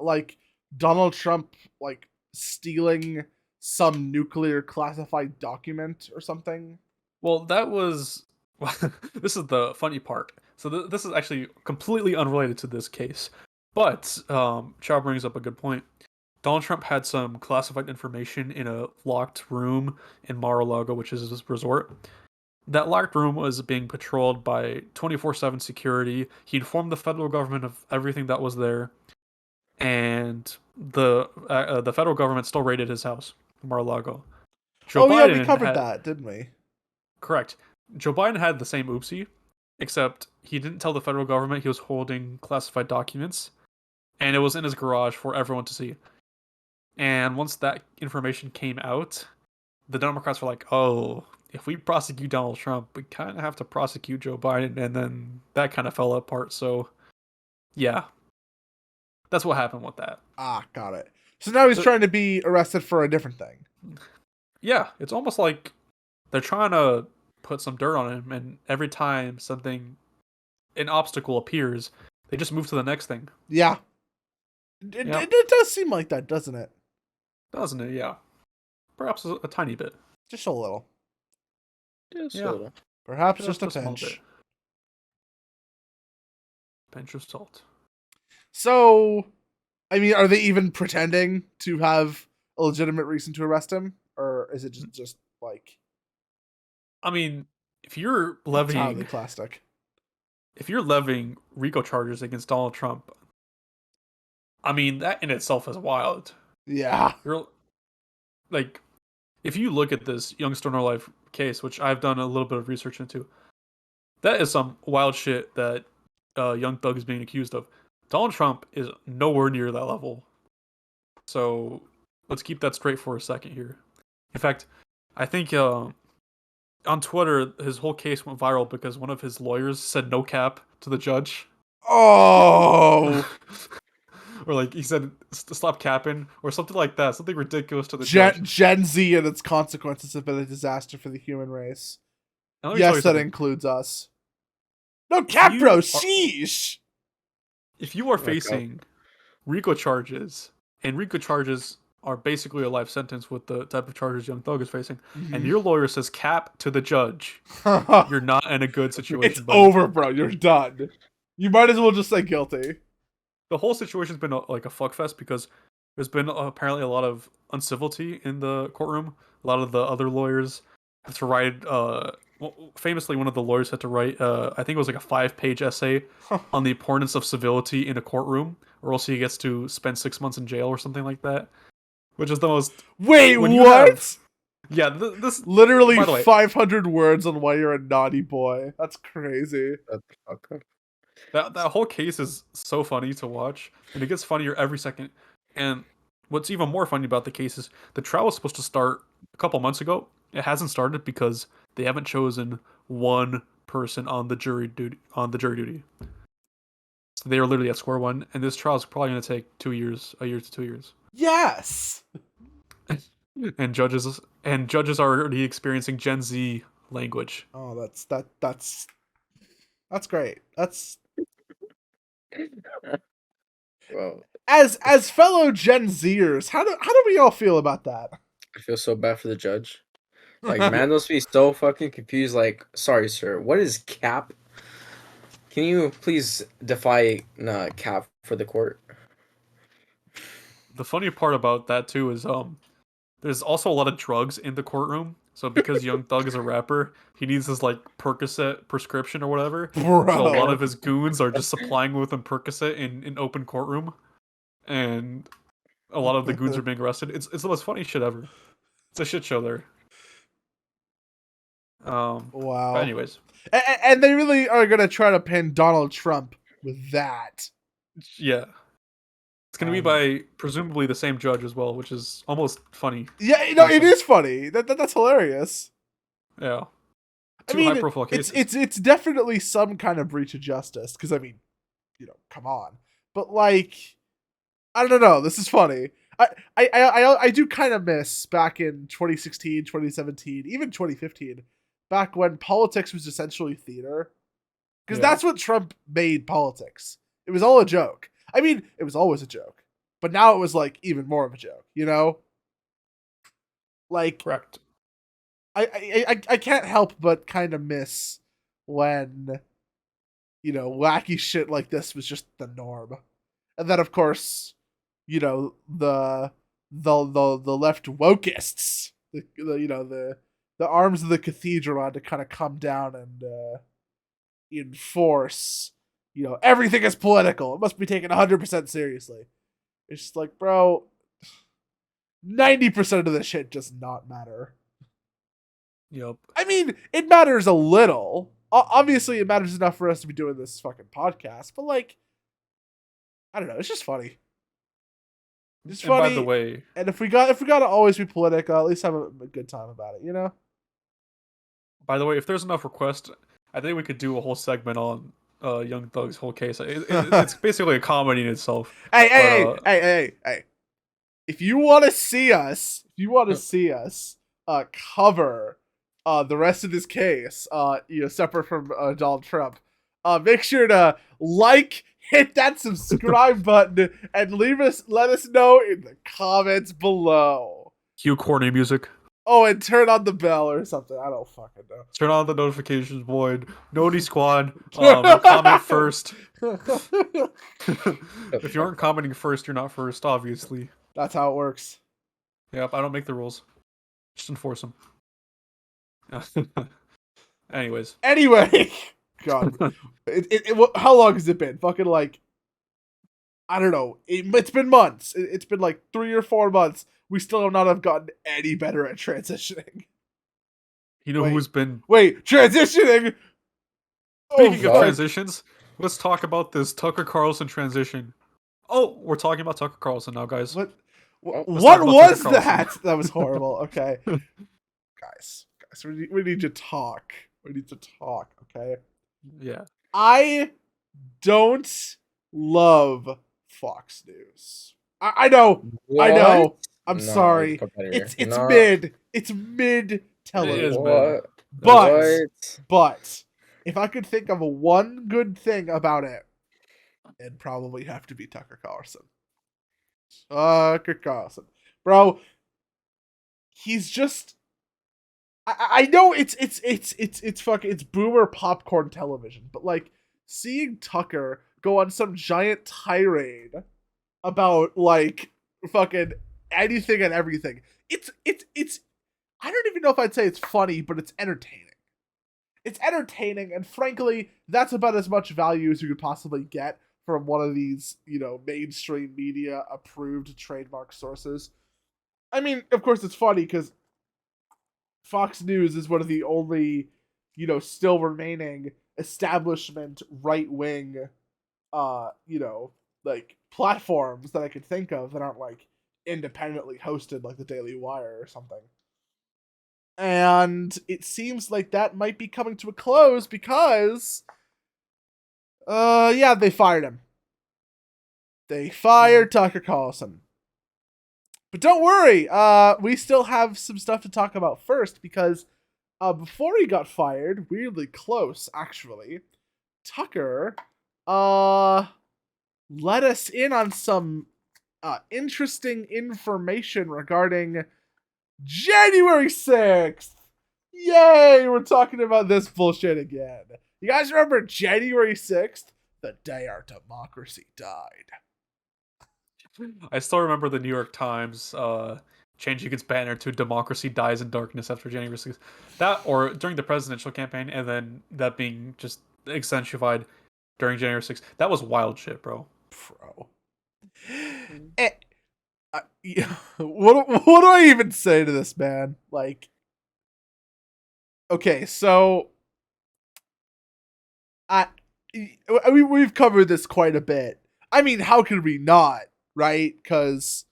like Donald Trump like stealing some nuclear classified document or something? Well, that was this is the funny part. So this is actually completely unrelated to this case. But Chow brings up a good point. Donald Trump had some classified information in a locked room in Mar-a-Lago, which is his resort. That locked room was being patrolled by 24/7 security. He informed the federal government of everything that was there, and the federal government still raided his house, Mar-a-Lago. Joe Biden we covered that, didn't we? Correct. Joe Biden had the same oopsie, except he didn't tell the federal government he was holding classified documents, and it was in his garage for everyone to see. And once that information came out, the Democrats were like, oh, if we prosecute Donald Trump, we kind of have to prosecute Joe Biden, and then that kind of fell apart. So, yeah, that's what happened with that. Ah, got it. So now he's trying to be arrested for a different thing. Yeah, it's almost like they're trying to put some dirt on him, and every time an obstacle appears, they just move to the next thing. Yeah. It does seem like that, doesn't it? Doesn't it? Yeah. Perhaps a tiny bit. Just a little. Just a little. Perhaps just a pinch. Pinch of salt. So, I mean, are they even pretending to have a legitimate reason to arrest him? Or is it just like... I mean, if you're levying... plastic. If you're levying RICO charges against Donald Trump, I mean, that in itself is wild. Yeah. You're like, if you look at this Young Stoner Life case, which I've done a little bit of research into, that is some wild shit that Young Thug is being accused of. Donald Trump is nowhere near that level. So let's keep that straight for a second here. In fact, I think on Twitter, his whole case went viral because one of his lawyers said no cap to the judge. Oh! Or like he said, stop capping, or something like that. Something ridiculous to the judge. Gen Z and its consequences have been a disaster for the human race. Yes, that includes us. No cap, bro! Sheesh! If you are facing RICO charges, and RICO charges are basically a life sentence with the type of charges Young Thug is facing, and your lawyer says cap to the judge, you're not in a good situation. It's over, bro. You're done. You might as well just say guilty. The whole situation's been like a fuckfest because there's been apparently a lot of uncivility in the courtroom. A lot of the other lawyers have to write. Famously, one of the lawyers had to write. I think it was like a 5-page essay on the importance of civility in a courtroom, or else he gets to spend 6 months in jail or something like that. Which is the most. Wait, what? Yeah, this literally 500 words on why you're a naughty boy. That's crazy. That whole case is so funny to watch, and it gets funnier every second. And what's even more funny about the case is the trial was supposed to start a couple months ago. It hasn't started because they haven't chosen one person on the jury duty. So they are literally at square one, and this trial is probably going to take 2 years, a year to 2 years. Yes. And judges are already experiencing Gen Z language. Oh, that's great. That's well, as fellow Gen Zers, how do we all feel about that? I feel so bad for the judge. Like, man, those be so fucking confused. Like, sorry, sir, what is cap? Can you please define cap for the court? The funny part about that too is there's also a lot of drugs in the courtroom. So because Young Thug is a rapper, he needs his like Percocet prescription or whatever. Bro. So a lot of his goons are just supplying with him Percocet in open courtroom, and a lot of the goons are being arrested. It's the most funny shit ever. It's a shit show there. Wow. But anyways, and they really are gonna try to pin Donald Trump with that. Yeah. It's going to be by presumably the same judge as well, which is almost funny. Yeah, it is funny. That's hilarious. Yeah. High-profile cases. It's definitely some kind of breach of justice. Because, I mean, come on. But like, I don't know. This is funny. I do kind of miss back in 2016, 2017, even 2015, back when politics was essentially theater. Because that's what Trump made politics. It was all a joke. I mean, it was always a joke. But now it was like even more of a joke, you know? Like, Correct. I can't help but kind of miss when, you know, wacky shit like this was just the norm. And then of course, you know, the left wokeists, the arms of the cathedral had to kind of come down and enforce, you know, everything is political. It must be taken 100% seriously. It's just like, bro, 90% of this shit does not matter. Yep. I mean, it matters a little. Obviously, it matters enough for us to be doing this fucking podcast, but like, I don't know. It's just funny. It's funny. By the way, and if we gotta always be political, at least have a good time about it, you know. By the way, if there's enough requests, I think we could do a whole segment on Young Thug's whole case. It's basically a comedy in itself. Hey! If you want to see us, cover the rest of this case, you know, separate from Donald Trump, make sure to like, hit that subscribe button, and let us know in the comments below. Cue corny music. Oh, and turn on the bell or something. I don't fucking know. Turn on the notifications, Boyd. Noti Squad. Comment first. If you aren't commenting first, you're not first, obviously. That's how it works. Yep, I don't make the rules. Just enforce them. Anyways. Anyway. God. How long has it been? Fucking like, I don't know. It's been months. It's been like 3 or 4 months. We still have not have gotten any better at transitioning. You know who's been... Wait, transitioning? Speaking of transitions, let's talk about this Tucker Carlson transition. Oh, we're talking about Tucker Carlson now, guys. What was that? That was horrible. Okay. Guys, we need to talk. We need to talk, okay? Yeah. I don't love Fox News. I know. What? I know. I'm sorry. It's mid. It's mid television. But if I could think of one good thing about it, it'd probably have to be Tucker Carlson. Tucker Carlson. Bro, he's just... I know it's fucking, it's boomer popcorn television, but like, seeing Tucker go on some giant tirade about like fucking anything and everything, it's I don't even know if I'd say it's funny, but it's entertaining. It's entertaining, and frankly, that's about as much value as you could possibly get from one of these, you know, mainstream media approved trademark sources. I mean, of course it's funny because Fox News is one of the only, you know, still remaining establishment right-wing, you know, like, platforms that I could think of that aren't, like, independently hosted like the Daily Wire or something. And it seems like that might be coming to a close because, yeah, they fired him. They fired Tucker Carlson. But don't worry, we still have some stuff to talk about first, because before he got fired, weirdly close, actually, Tucker let us in on some interesting information regarding January 6th. Yay, we're talking about this bullshit again. You guys remember January 6th? The day our democracy died. I still remember the New York Times changing its banner to "Democracy dies in darkness" after January 6th. That, or during the presidential campaign, and then that being just accentuated during January 6th. That was wild shit, bro. What do I even say to this, man? Like, okay, so we've covered this quite a bit. I mean, how could we not, right? Because,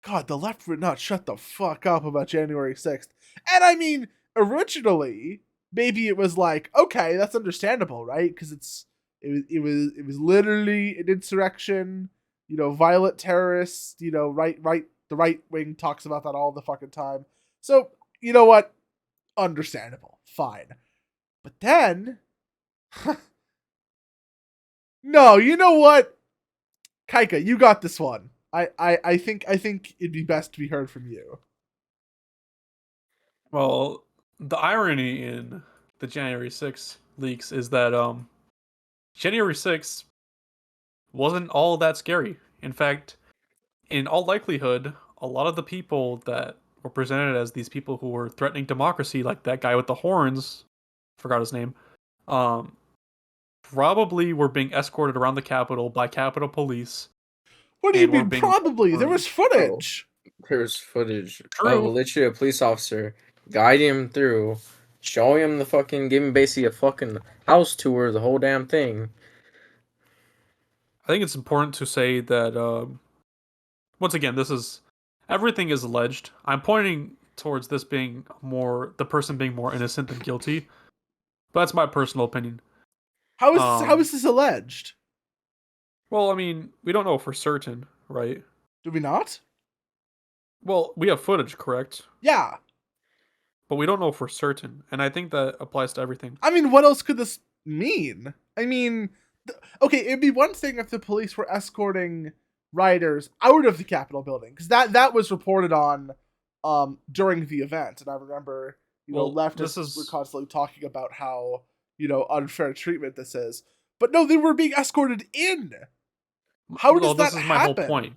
God, the left would not shut the fuck up about January 6th. And I mean, originally, maybe it was like, okay, that's understandable, right? Because it's It was literally an insurrection. Violent terrorists. The right wing talks about that all the fucking time. So you know what? Understandable. Fine. But then, no, you know what? Kaika, you got this one. I think it'd be best to be heard from you. Well, the irony in the January 6th leaks is that January 6th wasn't all that scary. In fact, in all likelihood, a lot of the people that were presented as these people who were threatening democracy, like that guy with the horns, forgot his name, probably were being escorted around the Capitol by Capitol Police. What do you mean probably? There was footage. There's footage True. of literally a police officer guiding him through, showing him giving basically a fucking house tour, the whole damn thing. I think it's important to say that, once again, everything is alleged. I'm pointing towards this being the person being more innocent than guilty. But that's my personal opinion. How is this alleged? Well, I mean, we don't know for certain, right? Do we not? Well, we have footage, correct? Yeah. But we don't know for certain, and I think that applies to everything. I mean, what else could this mean? I mean, okay, it'd be one thing if the police were escorting rioters out of the Capitol building, because that was reported on during the event, and I remember leftists were constantly talking about how unfair treatment this is. But no, they were being escorted in. How does that happen? This is my whole point.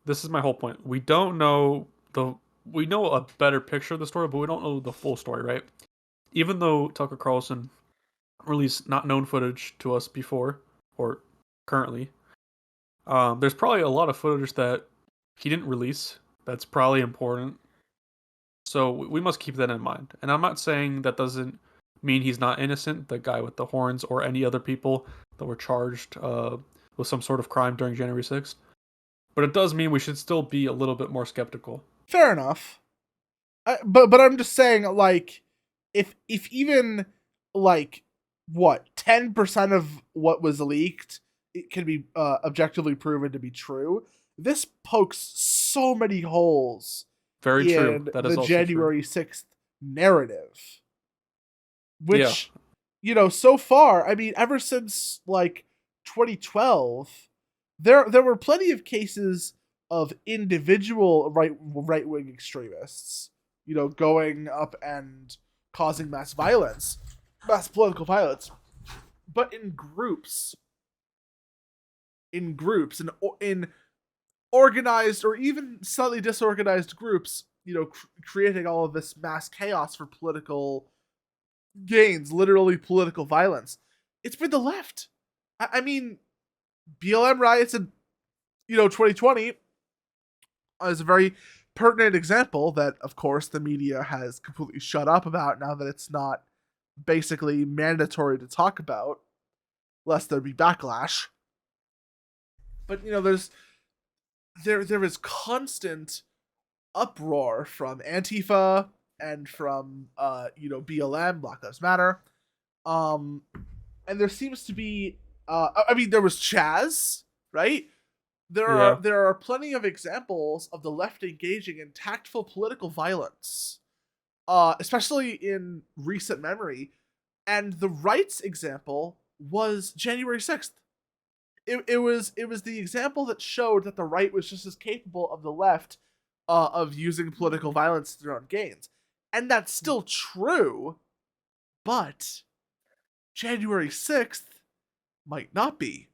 This is my whole point. We don't know we know a better picture of the story, but we don't know the full story, right? Even though Tucker Carlson released not known footage to us before, or currently, there's probably a lot of footage that he didn't release that's probably important. So we must keep that in mind. And I'm not saying that doesn't mean he's not innocent, the guy with the horns, or any other people that were charged with some sort of crime during January 6th. But it does mean we should still be a little bit more skeptical. Fair enough. But I'm just saying, like, if even, like, what, 10% of what was leaked, it can be objectively proven to be true, this pokes so many holes Very true. That is the also January true. 6th narrative. Which, so far, I mean, ever since, like, 2012, there were plenty of cases of individual right-wing extremists, going up and causing mass political violence, but in groups, in organized or even slightly disorganized groups, creating all of this mass chaos for political gains, literally political violence. It's been the left. I mean, BLM riots in 2020 is a very pertinent example that, of course, the media has completely shut up about now that it's not basically mandatory to talk about, lest there be backlash. But there is constant uproar from Antifa and from BLM, Black Lives Matter, and there seems to be I mean, there was Chaz, right? There are plenty of examples of the left engaging in tactful political violence, especially in recent memory, and the right's example was January 6th. It was the example that showed that the right was just as capable of the left of using political violence to their own gains. And that's still true, but January 6th might not be.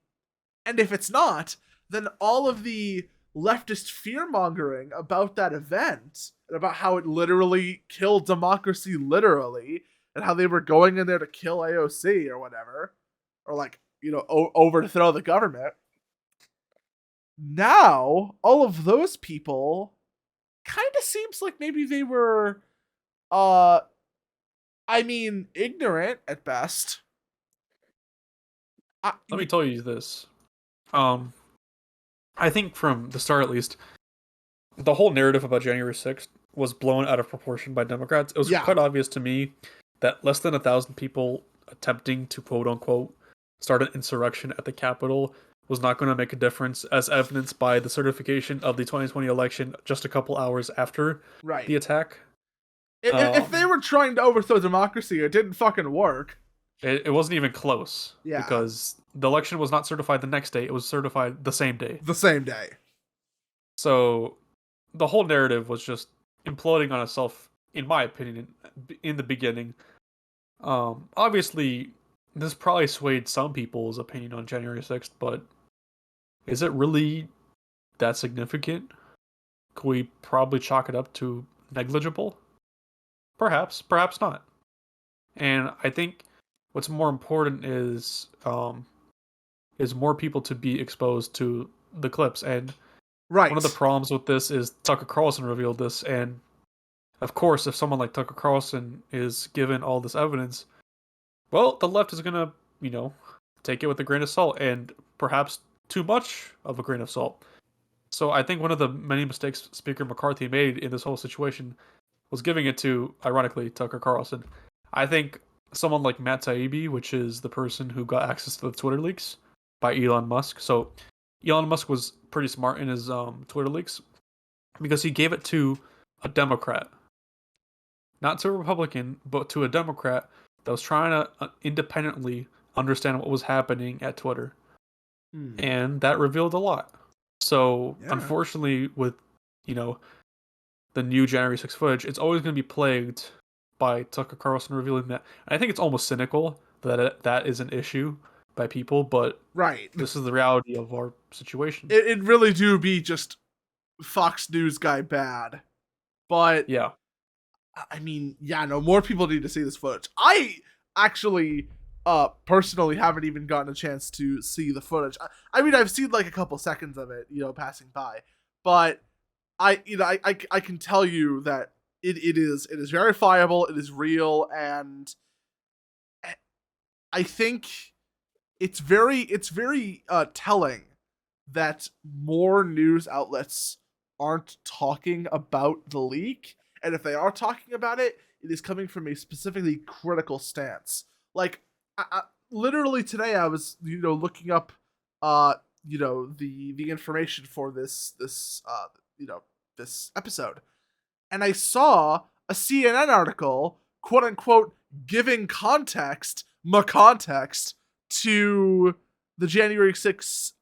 And if it's not, then all of the leftist fear-mongering about that event, and about how it literally killed democracy literally, and how they were going in there to kill AOC or whatever, or like, overthrow the government. Now, all of those people kind of seems like maybe they were, ignorant at best. Let me tell you this. I think from the start, at least, the whole narrative about January 6th was blown out of proportion by Democrats. It was quite obvious to me that less than 1,000 people attempting to quote-unquote start an insurrection at the Capitol was not going to make a difference, as evidenced by the certification of the 2020 election just a couple hours after Right. the attack. If they were trying to overthrow democracy, it didn't fucking work. It wasn't even close. Yeah. Because the election was not certified the next day. It was certified the same day. The same day. So the whole narrative was just imploding on itself, in my opinion, in the beginning. Obviously, this probably swayed some people's opinion on January 6th, but is it really that significant? Could we probably chalk it up to negligible? Perhaps, perhaps not. And I think what's more important is more people to be exposed to the clips. And right. One of the problems with this is Tucker Carlson revealed this, and of course, if someone like Tucker Carlson is given all this evidence, well, the left is gonna, take it with a grain of salt, and perhaps too much of a grain of salt. So I think one of the many mistakes Speaker McCarthy made in this whole situation was giving it to, ironically, Tucker Carlson. I think someone like Matt Taibbi, which is the person who got access to the Twitter leaks by Elon Musk. So Elon Musk was pretty smart in his Twitter leaks because he gave it to a Democrat. Not to a Republican, but to a Democrat that was trying to independently understand what was happening at Twitter. And that revealed a lot. So, Unfortunately, with, the new January 6th footage, it's always going to be plagued by Tucker Carlson revealing that. And I think it's almost cynical that that is an issue by people, but this is the reality of our situation. It really do be just Fox News guy bad. But, yeah. I mean, more people need to see this footage. I actually, personally haven't even gotten a chance to see the footage. I mean, I've seen like a couple seconds of it, passing by. But I can tell you that it is verifiable, it is real, and I think it's very telling that more news outlets aren't talking about the leak, and if they are talking about it, it is coming from a specifically critical stance. Like, literally today, I was looking up the information for this episode, and I saw a CNN article, quote unquote, giving context to the January 6th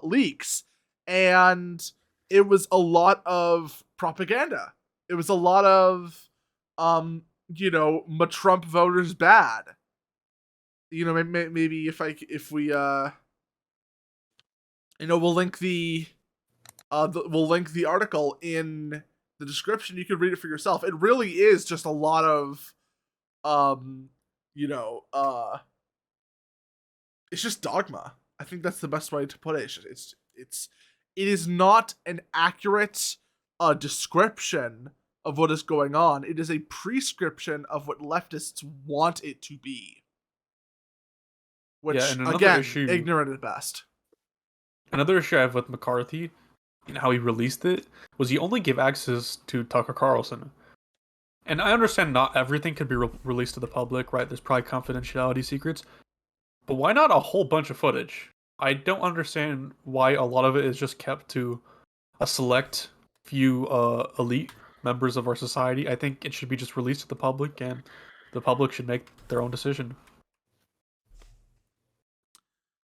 leaks, and it was a lot of propaganda. It was a lot of Trump voters bad. Maybe if we we'll link the article in the description. You can read it for yourself. It really is just a lot of it's just dogma. I think that's the best way to put it. It is not an accurate description of what is going on. It is a prescription of what leftists want it to be. Which, again, ignorant at best. Another issue I have with McCarthy and how he released it was he only gave access to Tucker Carlson. And I understand not everything could be released to the public, right? There's probably confidentiality secrets. But why not a whole bunch of footage? I don't understand why a lot of it is just kept to a select few elite members of our society. I think it should be just released to the public, and the public should make their own decision.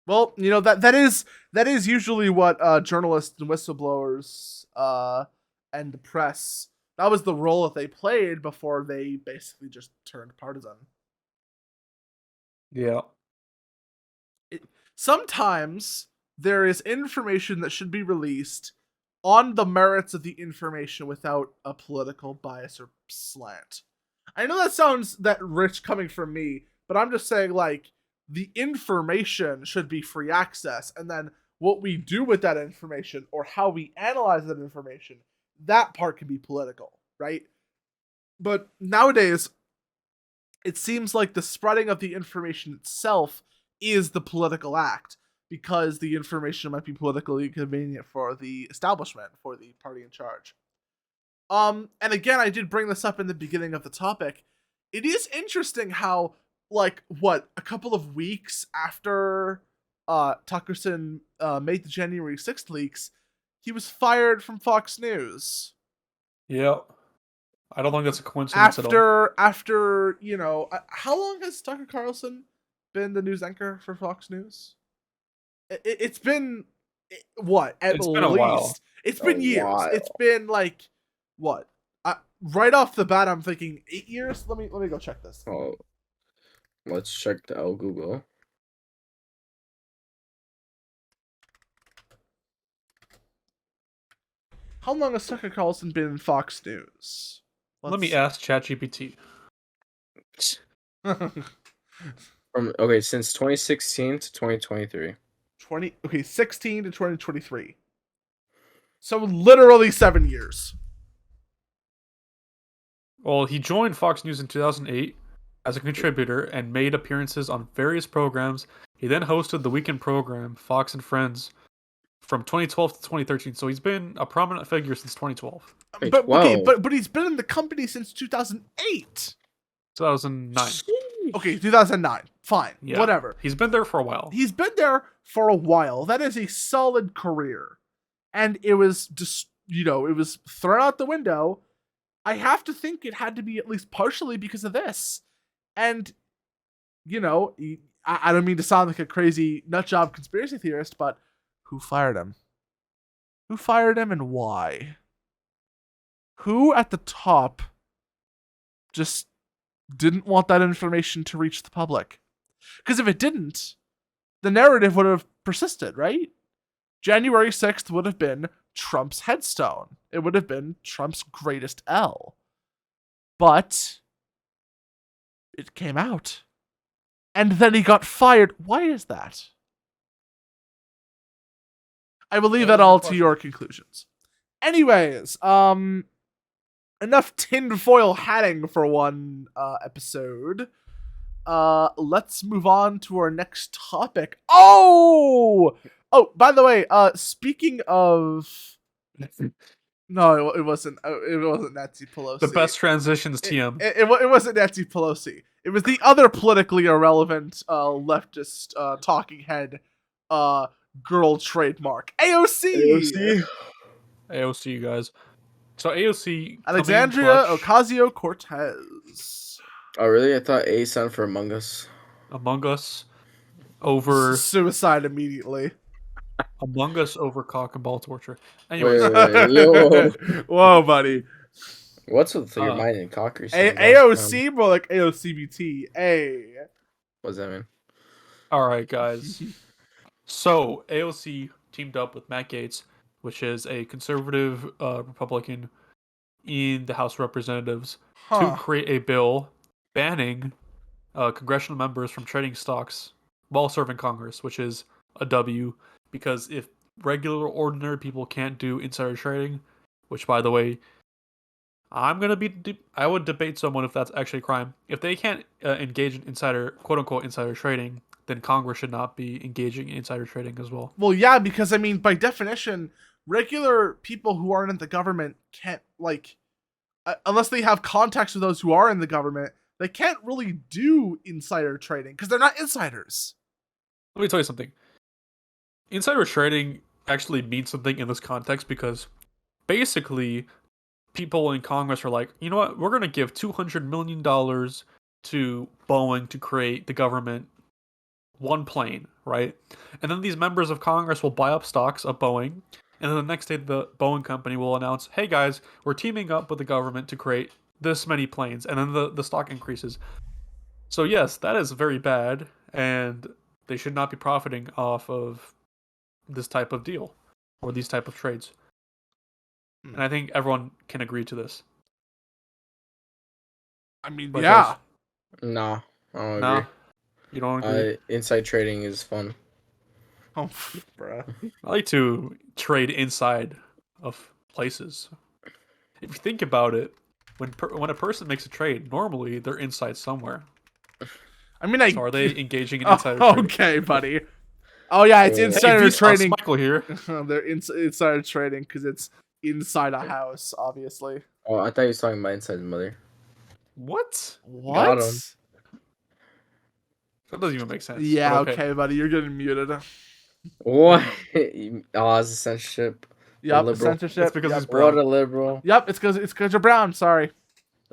Well, that is usually what journalists and whistleblowers and the press, that was the role that they played before they basically just turned partisan. Yeah. Sometimes there is information that should be released on the merits of the information without a political bias or slant. I know that sounds that rich coming from me, but I'm just saying, like, the information should be free access, and then what we do with that information or how we analyze that information, that part can be political, right? But nowadays, it seems like the spreading of the information itself is the political act, because the information might be politically convenient for the establishment, for the party in charge. And again, I did bring this up in the beginning of the topic. It is interesting how like a couple of weeks after Tuckerson made the January 6th leaks, he was fired from Fox News. Yeah. I don't think that's a coincidence at all. After, how long has Tucker Carlson been the news anchor for Fox News? It's been what? It's been a while. It's been years. While. It's been like what? Right off the bat, I'm thinking 8 years. Let me go check this. Oh, let's check the Google. How long has Tucker Carlson been in Fox News? Let me ask ChatGPT. Since 2016 to 2023. 16 to 2023. So literally 7 years. Well, he joined Fox News in 2008 as a contributor and made appearances on various programs. He then hosted the weekend program Fox and Friends from 2012 to 2013. So he's been a prominent figure since 2012. But he's been in the company since 2008. 2009. Okay, 2009. Fine. Yeah. Whatever. He's been there for a while. He's been there for a while. That is a solid career. And it was just, it was thrown out the window. I have to think it had to be at least partially because of this. And, I don't mean to sound like a crazy nutjob conspiracy theorist, but who fired him? Who fired him and why? Who at the top just didn't want that information to reach the public? Because if it didn't, the narrative would have persisted, right? January 6th would have been Trump's headstone. It would have been Trump's greatest L. But it came out. And then he got fired. Why is that? I will leave that all to your conclusions. Anyways, enough tinfoil hatting for one episode. Let's move on to our next topic. Oh, by the way, speaking of, no, it wasn't. It wasn't Nancy Pelosi. The best transitions, TM. It wasn't Nancy Pelosi. It was the other politically irrelevant leftist talking head girl trademark, AOC. AOC, you guys. So AOC, Alexandria Ocasio-Cortez. Oh, really? I thought A stand for Among Us. Among Us over suicide immediately. Among Us over cock and ball torture. Anyways, whoa, buddy. What's with your mind and cocker? AOC, more like AOCBT. What does that mean? All right, guys. So AOC teamed up with Matt Gaetz, which is a conservative Republican in the House of Representatives, to create a bill banning congressional members from trading stocks while serving Congress, which is a W, because if regular, ordinary people can't do insider trading, which, by the way, I would debate someone if that's actually a crime. If they can't engage in quote-unquote insider trading, then Congress should not be engaging in insider trading as well. Well, yeah, because, I mean, by definition, regular people who aren't in the government can't, unless they have contacts with those who are in the government, they can't really do insider trading because they're not insiders. Let me tell you something. Insider trading actually means something in this context because basically people in Congress are like, you know what, we're going to give $200 million to Boeing to create the government one plane, right? And then these members of Congress will buy up stocks of Boeing, and then the next day the Boeing company will announce, hey guys, we're teaming up with the government to create this many planes, and then the stock increases. So yes, that is very bad, and they should not be profiting off of this type of deal or these type of trades. And I think everyone can agree to this. I mean, But yeah. Nah, I don't Nah, agree. you don't agree? Inside trading is fun. Oh, bruh. I like to trade inside of places. If you think about it, when a person makes a trade, normally they're inside somewhere. I mean, So are they engaging in insider trading? Okay, buddy. Oh, yeah, it's insider Hey, trading. Michael here. They're insider trading because it's inside a house, obviously. Oh, I thought you were talking about inside the mother. What? What? Got 'em. That doesn't even make sense. Yeah, but okay, buddy, you're getting muted. What? Oh, it's a censorship. A Yep, liberal. censorship. It's because yep. he's brown. What a liberal. Yep, it's because you're brown. Sorry.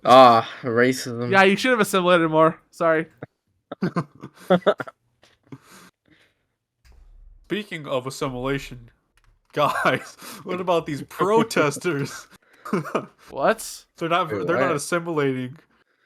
Ah, racism. Yeah, you should have assimilated more. Sorry. Speaking of assimilation, guys, what about these protesters? What? They're not What? assimilating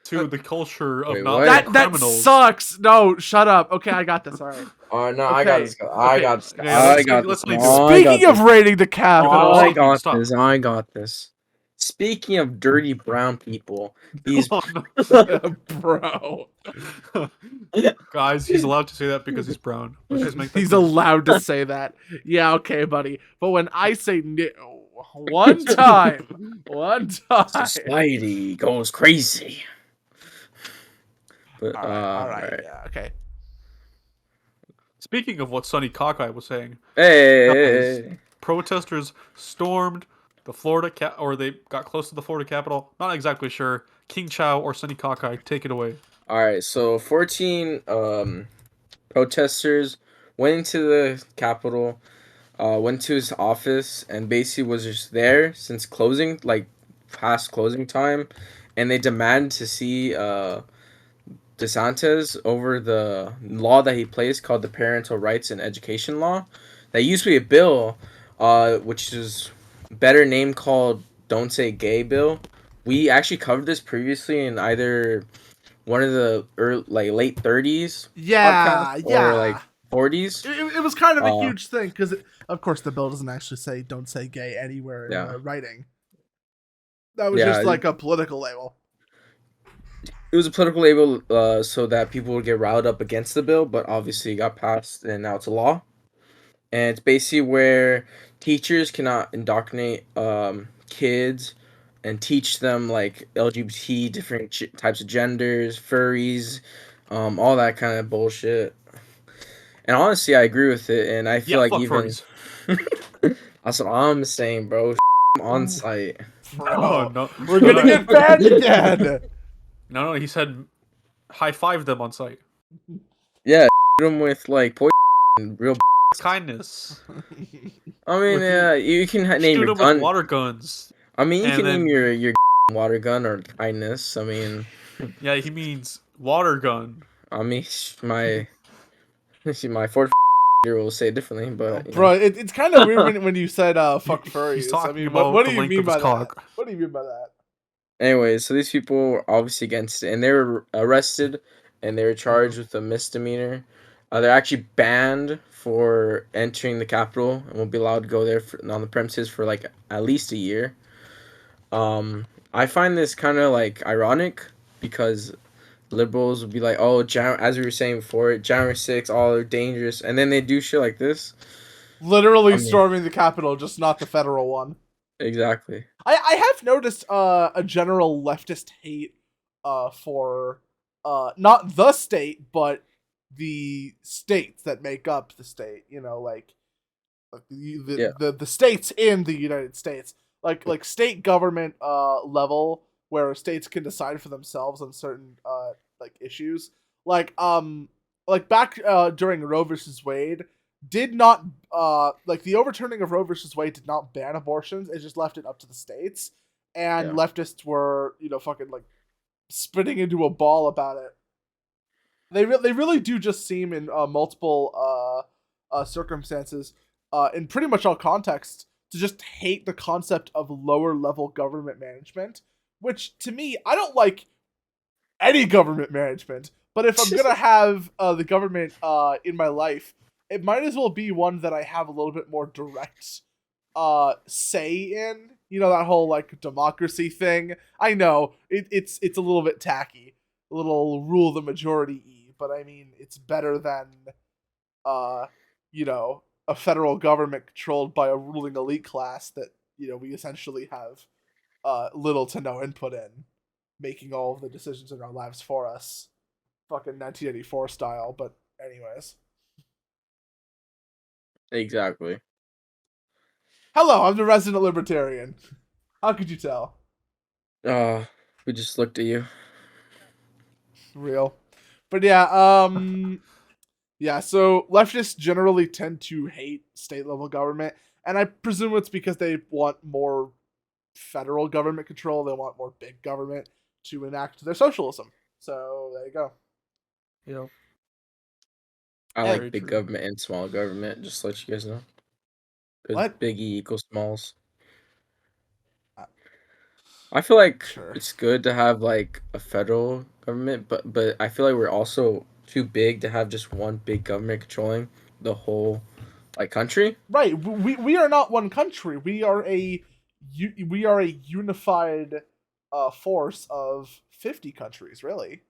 to the culture of Wait, not what? being That criminals. sucks. No, shut up. Okay, I got this. All right. Oh no, Okay, I got this. I okay. got this. Yeah, I let's got let this. me do it. Oh, I got Speaking of this. raiding the Capitol, I got Stop. this. I got this. Speaking of dirty brown people, these Oh, no. bro, Guys, he's allowed to say that because he's brown. Let's just make that he's clear. allowed to say that. Yeah, okay, buddy. But when I say no, one time, society goes crazy. But all right, yeah, okay. Speaking of what Sonny Cockeye was saying, Hey. protesters stormed the Florida or they got close to the Florida Capitol. Not exactly sure. King Chow or Sonny Cockeye, take it away. All right, so 14 protesters went into the Capitol, went to his office, and basically was just there since closing, like past closing time, and they demand to see DeSantis over the law that he placed called the Parental Rights and Education Law. That used to be a bill, which is better name called Don't Say Gay bill. We actually covered this previously in either one of the late 30s Yeah, podcasts yeah. or like 40s. It was kind of a huge thing because, of course, the bill doesn't actually say "don't say gay" anywhere in the writing. That was just like a political label. It was a political label so that people would get riled up against the bill, but obviously it got passed and now it's a law. And it's basically where teachers cannot indoctrinate kids and teach them like LGBT, different types of genders, furries, all that kind of bullshit. And honestly, I agree with it, and I feel like fuck even furries. that's what I'm saying, bro. On site. Oh, no. We're gonna get banned again. No, he said high five them on site. Yeah, them with like poison and real. Kindness. I mean, you can name Shoot your them gun. with water guns. I mean, you and can then- name your water gun or kindness. I mean, Yeah, he means water gun. my 4 year will say it differently, but Bro, it's kind of weird when you said "fuck furries." He's I talking mean, about what the do you length mean of by his that? cock. What do you mean by that? Anyway, so these people were obviously against it, and they were arrested, and they were charged with a misdemeanor. They're actually banned for entering the Capitol and won't be allowed to go there on the premises for like at least a year. I find this kind of like ironic because liberals would be like, "Oh, as we were saying before, January 6th, all are dangerous," and then they do shit like this. Literally storming the Capitol, just not the federal one. Exactly. I have noticed a general leftist hate for not the state but the states that make up the state. You know, like the states in the United States, like state government level where states can decide for themselves on certain like issues. Like back during Roe versus Wade. Did not like the overturning of Roe versus Wade did not ban abortions. It just left it up to the states, and leftists were fucking like spitting into a ball about it. They really do just seem in multiple circumstances, in pretty much all contexts, to just hate the concept of lower level government management. Which to me, I don't like any government management, but if I'm gonna have the government in my life, it might as well be one that I have a little bit more direct say in. You know, that whole like democracy thing. I know it's a little bit tacky, a little rule the majority, but I mean it's better than a federal government controlled by a ruling elite class that we essentially have little to no input in, making all of the decisions in our lives for us. Fucking 1984 style, but anyways. Exactly. Hello, I'm the resident libertarian. How could you tell? We just looked at you. Real. But yeah, yeah, so leftists generally tend to hate state-level government, and I presume it's because they want more federal government control. They want more big government to enact their socialism. So there you go. Yeah. I Very like big true. government and small government, just to let you guys know. Because What? biggie equals smalls. Uh, I feel like Sure. it's good to have like a federal government, but I feel like we're also too big to have just one big government controlling the whole like country. Right. We are not one country. We are a unified force of 50 countries, really.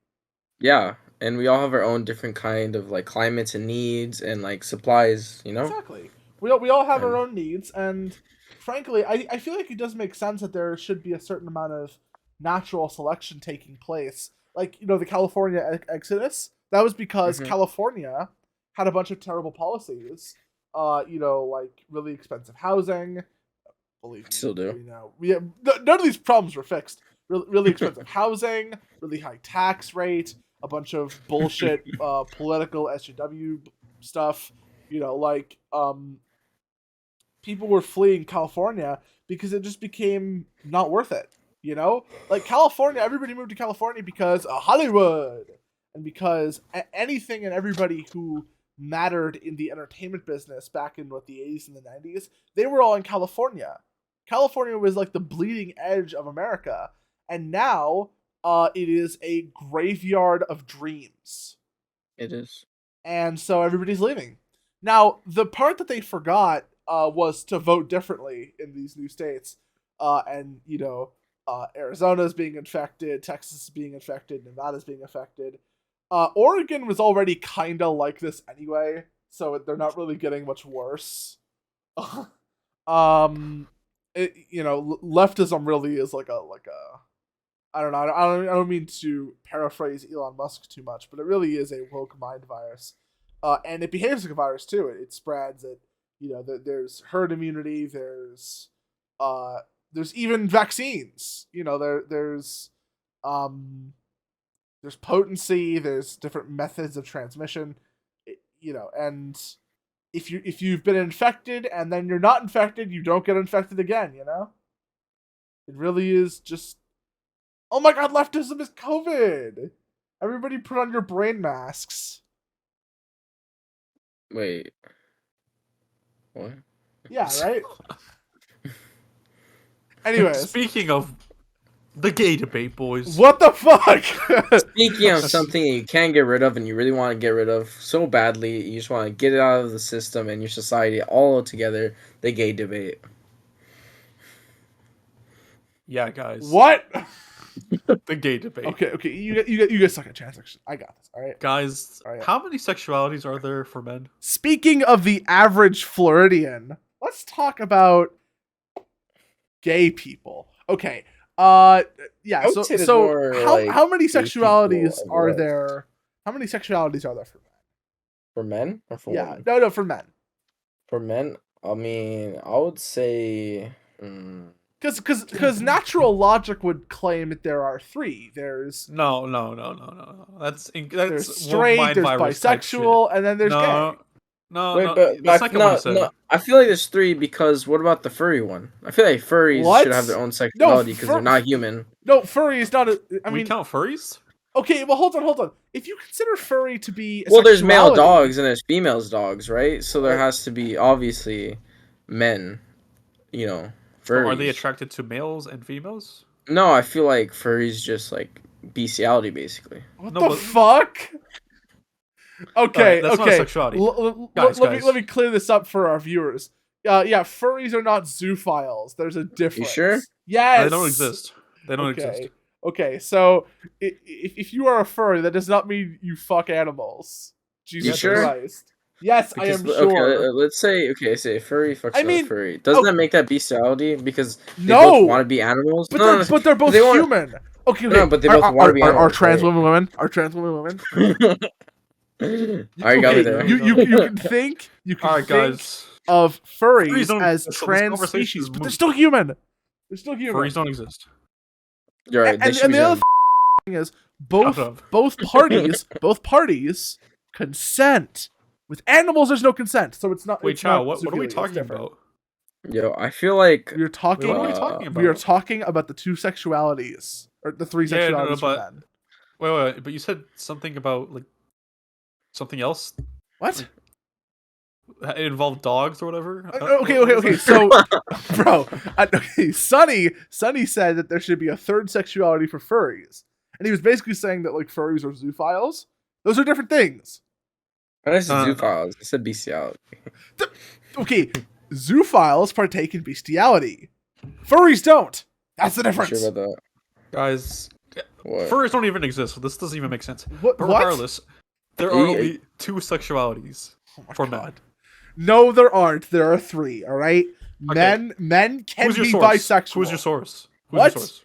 Yeah, and we all have our own different kind of like climates and needs and like supplies, you know? Exactly. We all have our And own needs, and frankly, I feel like it does make sense that there should be a certain amount of natural selection taking place. Like, the California exodus, that was because Mhm. California had a bunch of terrible policies. Like really expensive housing. Believe me, Still do. none of these problems were fixed. Really expensive housing, really high tax rate, a bunch of bullshit political SJW stuff. People were fleeing California because it just became not worth it. Like California, everybody moved to California because of Hollywood, and because anything and everybody who mattered in the entertainment business back in the 80s and the 90s, they were all in California. California was like the bleeding edge of America, and now it is a graveyard of dreams. It is. And so everybody's leaving. Now, the part that they forgot was to vote differently in these new states. Arizona's being infected, Texas is being infected, Nevada's being affected. Oregon was already kind of like this anyway, so they're not really getting much worse. Leftism really is like a I don't know. I don't mean to paraphrase Elon Musk too much, but it really is a woke mind virus, and it behaves like a virus too. It spreads. There's herd immunity. There's even vaccines. There's potency. There's different methods of transmission. And if you've been infected and then you're not infected, you don't get infected again. It really is just. Oh my god, leftism is COVID! Everybody put on your brain masks. Wait. What? Yeah, right? Anyways. Speaking of the gay debate, boys. What the fuck? Speaking of something you can't get rid of and you really want to get rid of so badly, you just want to get it out of the system and your society all together, the gay debate. Yeah, guys. What? The gay debate. Okay. You guys suck at chance action. I got this. All right, guys. All right. How many sexualities are there for men? Speaking of the average Floridian, let's talk about gay people. Okay. Yeah. I would say there's more, How many gay sexualities people are as well. there? How many sexualities are there for men? For men or for women? No, for men. For men, I mean, I would say. Because natural logic would claim that there are 3. There's No. That's there's straight, there's bisexual, and then there's gay. No, Wait, no. but The second one you said. no. I feel like there's 3 because what about the furry one? I feel like furries What? should have their own sexuality because they're not human. No, furry is not a. I we mean, count furries? okay, well, hold on. If you consider furry to be a Well, there's male sexuality- dogs and there's females dogs, right? So there has to be obviously men, furries. Are they attracted to males and females? No, I feel like furries just like bestiality basically. What No, the but- fuck? Okay, that's not okay. sexuality. Let Guys. me clear this up for our viewers. Yeah, furries are not zoophiles. There's a difference. sure? Yes. They don't exist. They don't exist. Okay, so if you are a furry, that does not mean you fuck animals. Jesus sure? Christ. Yes, Because, I am sure. Okay, let's say furry fucks I mean, another furry. Doesn't okay. that make that bestiality? Because they No! both want to be animals. But No, they're both they wanna- human. Okay. No, but they both want to be Are animals. trans right? women? Are trans women? Alright, got me there. You can think. You can Alright, think guys. of Furries furries don't as exist, so this trans conversation species, is but they're moot. still human. They're still human. Furries don't exist. You're right. They should And be the other done. thing is, both parties consent. With animals, there's no consent, so it's not. Wait, it's Chow, not what are we zoophilia, it's talking different. about? Yo, I feel like We're talking. Wait, what are we talking about? We are talking about the two sexualities, or the three Yeah, no, sexualities for but- men. Wait, but you said something about like something else. What? It involved dogs or whatever. Okay. So, bro, Sonny said that there should be a third sexuality for furries, and he was basically saying that like furries are zoophiles. Those are different things. I said zoophiles. I said bestiality. Okay, zoophiles partake in bestiality. Furries don't. That's the difference. Sure about that? Guys, What? furries don't even exist, so this doesn't even make sense. What? But regardless, there are Yeah. only two sexualities Oh my for God. men. No, there aren't. There are three. All right. Okay. Men can Who's your be source? bisexual. Who's your source? What? Your source?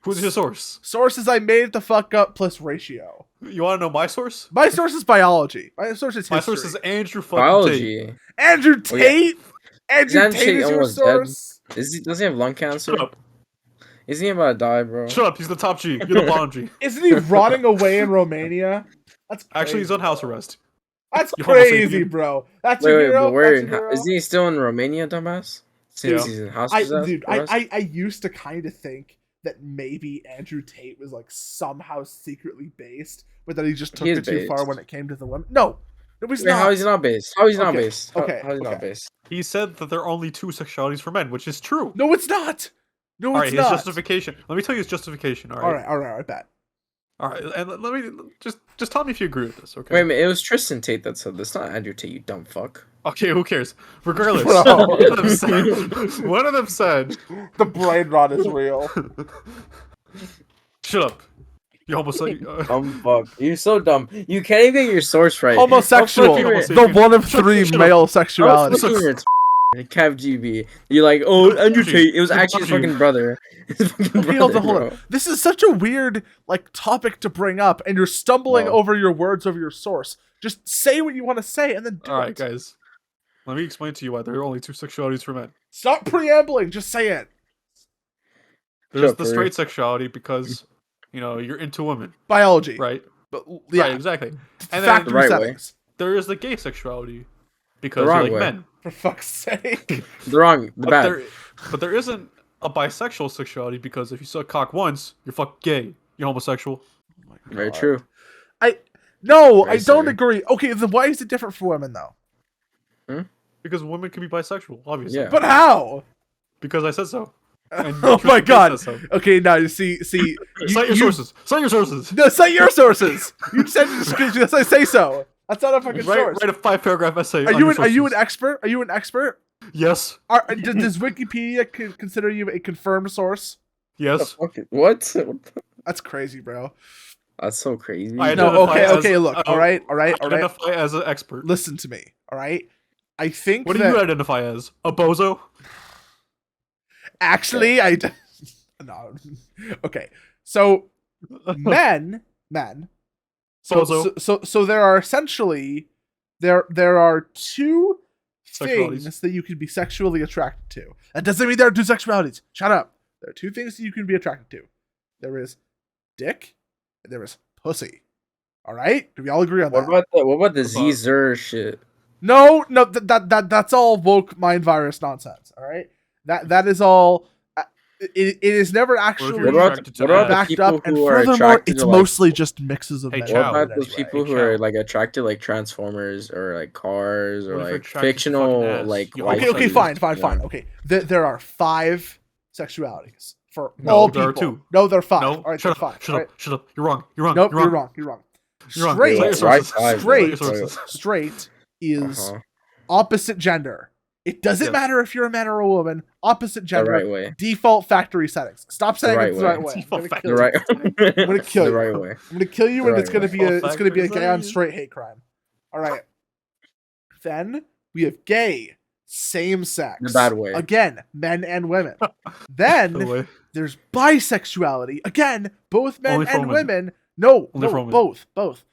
Who's your source? Sources I made it the fuck up plus ratio. You want to know my source? My source is biology. My source is history. My source is Andrew fucking Tate. Biology. Andrew Oh, yeah. Tate. Andrew Andrew Tate Tate is your almost dead? source. Does he have lung cancer? Shut up. Isn't he about to die, bro? Shut up. He's the top G. You're the bottom G. Isn't he rotting away in Romania? That's crazy, Actually, he's on house bro. arrest. That's You homo crazy, sapien. bro. That's Wait, your wait, hero. but where? That's your hero? Isn't he still in Romania, dumbass? Since Yeah. he's in house Dude, arrest? I used to kind of think that maybe Andrew Tate was like somehow secretly based, but that he just took He is it too far based. when it came to the women. No, he's Wait, not. how is he not based? How is he not Okay, based? okay, How is he not okay. based? He said that there are only two sexualities for men, which is true. No, it's not. No, All right, it's his not. justification. Let me tell you his justification. All right, I bet. All right, and let me just tell me if you agree with this, okay? Wait a minute, it was Tristan Tate that said this, not Andrew Tate, you dumb fuck. Okay, who cares? Regardless, No. one of them said, The brain rot is real. "Shut up, you homosexual." Dumb fuck. You're so dumb. You can't even get your source right. Homosexual. Don't fucking- The one of three Shut up. male don't sexualities. fucking your Cav GB. You're like, oh, Andrew G. Tate. It was Good actually his luck, G. fucking brother. His fucking Okay, brother, hold on. bro. This is such a weird like topic to bring up, and you're stumbling No. over your words over your source. Just say what you want to say, and then do All right, it. guys, let me explain to you why there are only two sexualities for men. Stop preambling. Just say it. There's Sure, the straight sexuality because you're into women, Biology. right? But, yeah. Right, exactly. And then Factory right way. settings. there is the gay sexuality because The you wrong like way. men. For fuck's sake. The But bad. there isn't a bisexual sexuality because if you suck cock once, you're fuck gay. You're homosexual. Oh my Very God. true. No, Very I don't sorry. agree. Okay, then why is it different for women though? Because women can be bisexual, obviously. Yeah. But how? Because I said so. And Oh my Tristan Tate God. said so. Okay, now you see. Cite your sources. Cite your sources. No, cite your sources. You said just I say so. That's not a fucking source. Write a 5-paragraph essay. Are on you your an sources. expert? Are you an expert? Yes. Does Wikipedia consider you a confirmed source? Yes. What? That's crazy, bro. That's so crazy. I No, identify okay, as- okay. Look, all right. Identify as an expert. Listen to me, all right. I think What do that you identify as? A bozo? actually no. Okay, so men. Bozo. So there are essentially there are two Sexualities. things that you can be sexually attracted to. That doesn't mean there are two sexualities. Shut up. There are two things that you can be attracted to. There is dick, and there is pussy. All right? Do we all agree on that? What about the Z-Zer shit? No, that's all woke mind virus nonsense. All right, that is all. It is never actually you're attracted to that? backed people up, and who are furthermore, attracted it's to, like- mostly just mixes of Hey, men. Chow. What and about women those anyway. people who Chow. are like attracted like Transformers or like cars or What if you're like attracted to fictional fucking ass? like You white Okay, dudes? fine. Yeah. Okay, there are 5 sexualities for No, all there people. are 2. No, there are 5. No, all right, shut there up. are 5. Shut all up. right? Shut up. You're wrong. You're wrong. Nope, you're you're wrong. wrong. You're wrong. You're wrong. Straight, Cite your Right sources. side, straight, Cite your sources. straight is Uh-huh. opposite gender. It doesn't Yes. matter if you're a man or a woman. Opposite The gender. right way. Default factory settings. Stop saying right it's the way. right way. Default I'm gonna factory kill The you. right. I'm gonna kill the you. right way. I'm gonna kill you, The and it's right gonna way. be a Factory gay on settings. straight hate crime. All right. Then we have gay, same sex. The bad way. Again, men and women. By the Then way. there's bisexuality. Again, both men Only for and women. women. No, Only for no, women. both.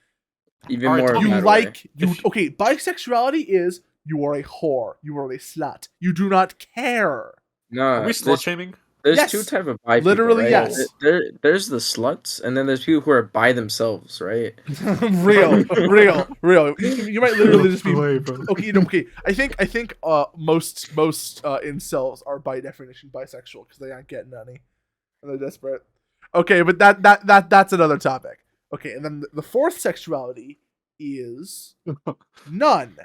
Even All right, more. tell You me. bad like way. you If- okay, bisexuality is you are a whore, you are a slut. You do not care. No. Are we slut shaming? There's Yes. two type of bi Literally, people, right? yes. There's the sluts, and then there's people who are by themselves, right? real. You might literally just be Way, bro. okay. Okay. I think most incels are by definition bisexual because they aren't getting any, and they're desperate. Okay, but that's another topic. Okay, and then the fourth sexuality is none.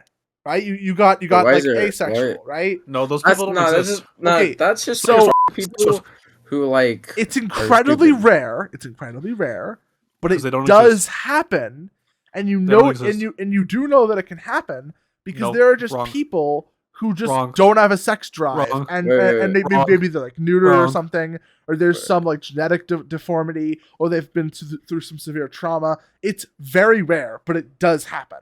Right? You got like asexual, right? No, those That's people don't exist. Okay, that's just so- people who like. It's incredibly stupid. rare. It's incredibly rare, but 'Cause they it don't does exist. happen, and you They don't know, exist. and you do know that it can happen because Nope, there are just wrong. people who just Wrong. don't have a sex drive, Wrong. and Wait, and they, wrong. maybe they're like neuter or Wrong. something, or there's some like genetic deformity, or they've been through some severe trauma. It's very rare, but it does happen.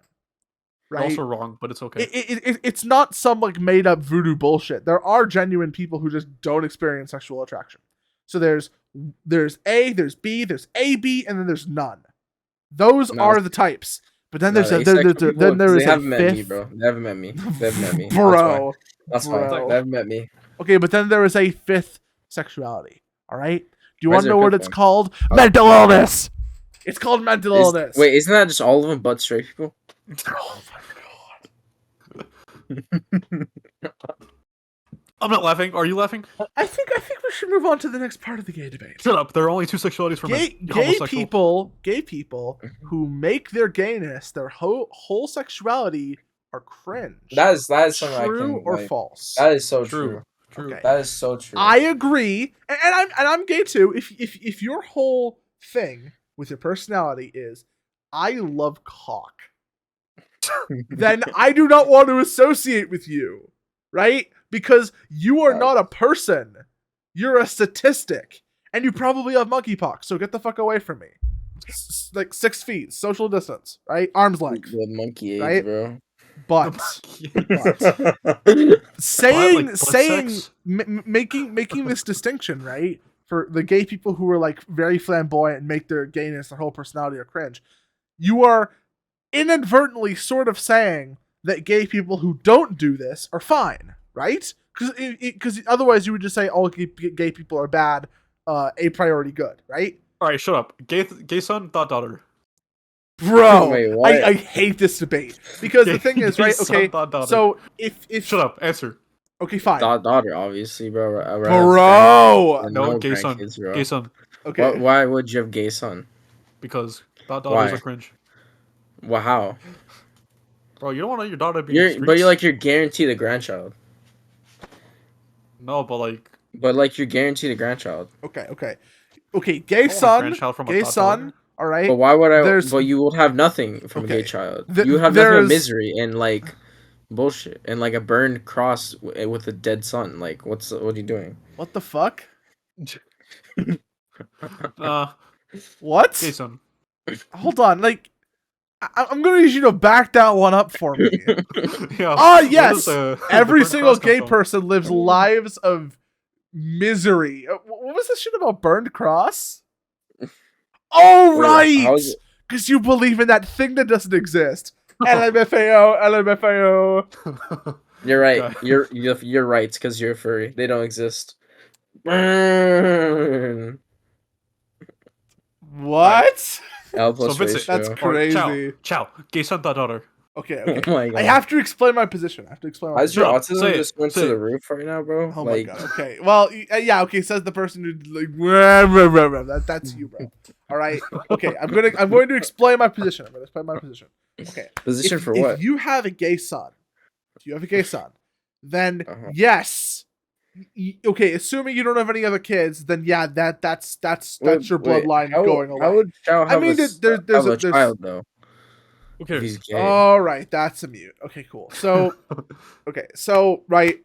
You're Right? also wrong, but it's okay. It's not some like made up voodoo bullshit. There are genuine people who just don't experience sexual attraction. So there's A, there's B, there's AB, and then there's none. Those No, are the types. But then No, there's a asexual then people, there they is a haven't met me, fifth, bro. They haven't met me. They haven't met me. bro. That's fine. bro. They haven't met me. Okay, but then there is a fifth sexuality. All right. Do you Why want is to there know a what fifth it's one? called? Oh. Mental illness. It's called mental illness. Wait, isn't that just all of them but straight people? Oh my god. I'm not laughing. Are you laughing? I think we should move on to the next part of the gay debate. Shut up. There are only two sexualities for men. Gay Homosexual. people who make their gayness their whole sexuality are cringe. That is something I True can. or Like, false? that is so True. true. True. Okay. That is so true. I agree, and I'm gay too. If your whole thing with your personality is I love cock, then I do not want to associate with you, right? Because you are not a person. You're a statistic. And you probably have monkeypox, so get the fuck away from me. Like 6 feet, social distance, right? Arm's length. The monkey age, Right? bro. But making this distinction, right? For the gay people who are like very flamboyant and make their gayness their whole personality or cringe, you are inadvertently sort of saying that gay people who don't do this are fine, right? Because otherwise you would just say all gay people are bad, a priority good, right? All right, shut up. Gay son, daughter. Bro, Wait, what? I hate this debate because the thing is, right? Son, Okay, daughter. so if Shut up. Answer. okay, fine, Daughter, obviously, bro. bro. No, No gay son. grandkids, bro. Gay son. Okay, Why would you have gay son? Because daughters Why? are cringe. Well, how? Bro, you don't want your daughter to be. You're guaranteed a grandchild. No, but like. But like you're guaranteed a grandchild. okay. Gay I want a son, grandchild from a gay daughter. son. All right. But why would I? There's- But you would have nothing from a Okay. gay child. Th- You have nothing there's- but misery and like bullshit and like a burned cross with a dead son. Like what are you doing? What the fuck? What? What? Gay son. Hold on. Like, I'm gonna need you to back that one up for me. Yeah. Ah, what yes. is, the Every burnt single cross come gay from? person lives lives of misery. What was this shit about burned cross? Oh, Wait, right. how's it- Because you believe in that thing that doesn't exist. LMFAO, LMFAO. You're right. Okay. You're right. It's because you're a furry. They don't exist. Burn. What? L plus So Vincent, That's ratio. Or crazy. Ciao. Gay son, daughter. Okay, Oh okay. my god. I have to explain my position. Why's your Shut up. autism Say it. just went Say to the it. roof right now, bro? Oh like, my god. Okay. Well, yeah. Okay. Says the person who like that's you, bro. All right. Okay. I'm going to explain my position. Okay. position if, for what? If you have a gay son, then Uh-huh. yes. Okay. Assuming you don't have any other kids, then yeah, that's your bloodline going away. How would Chow have mean, a, there's have a- a child though? Who If he's cares? gay. All right, that's a mute. Okay, cool. So, right,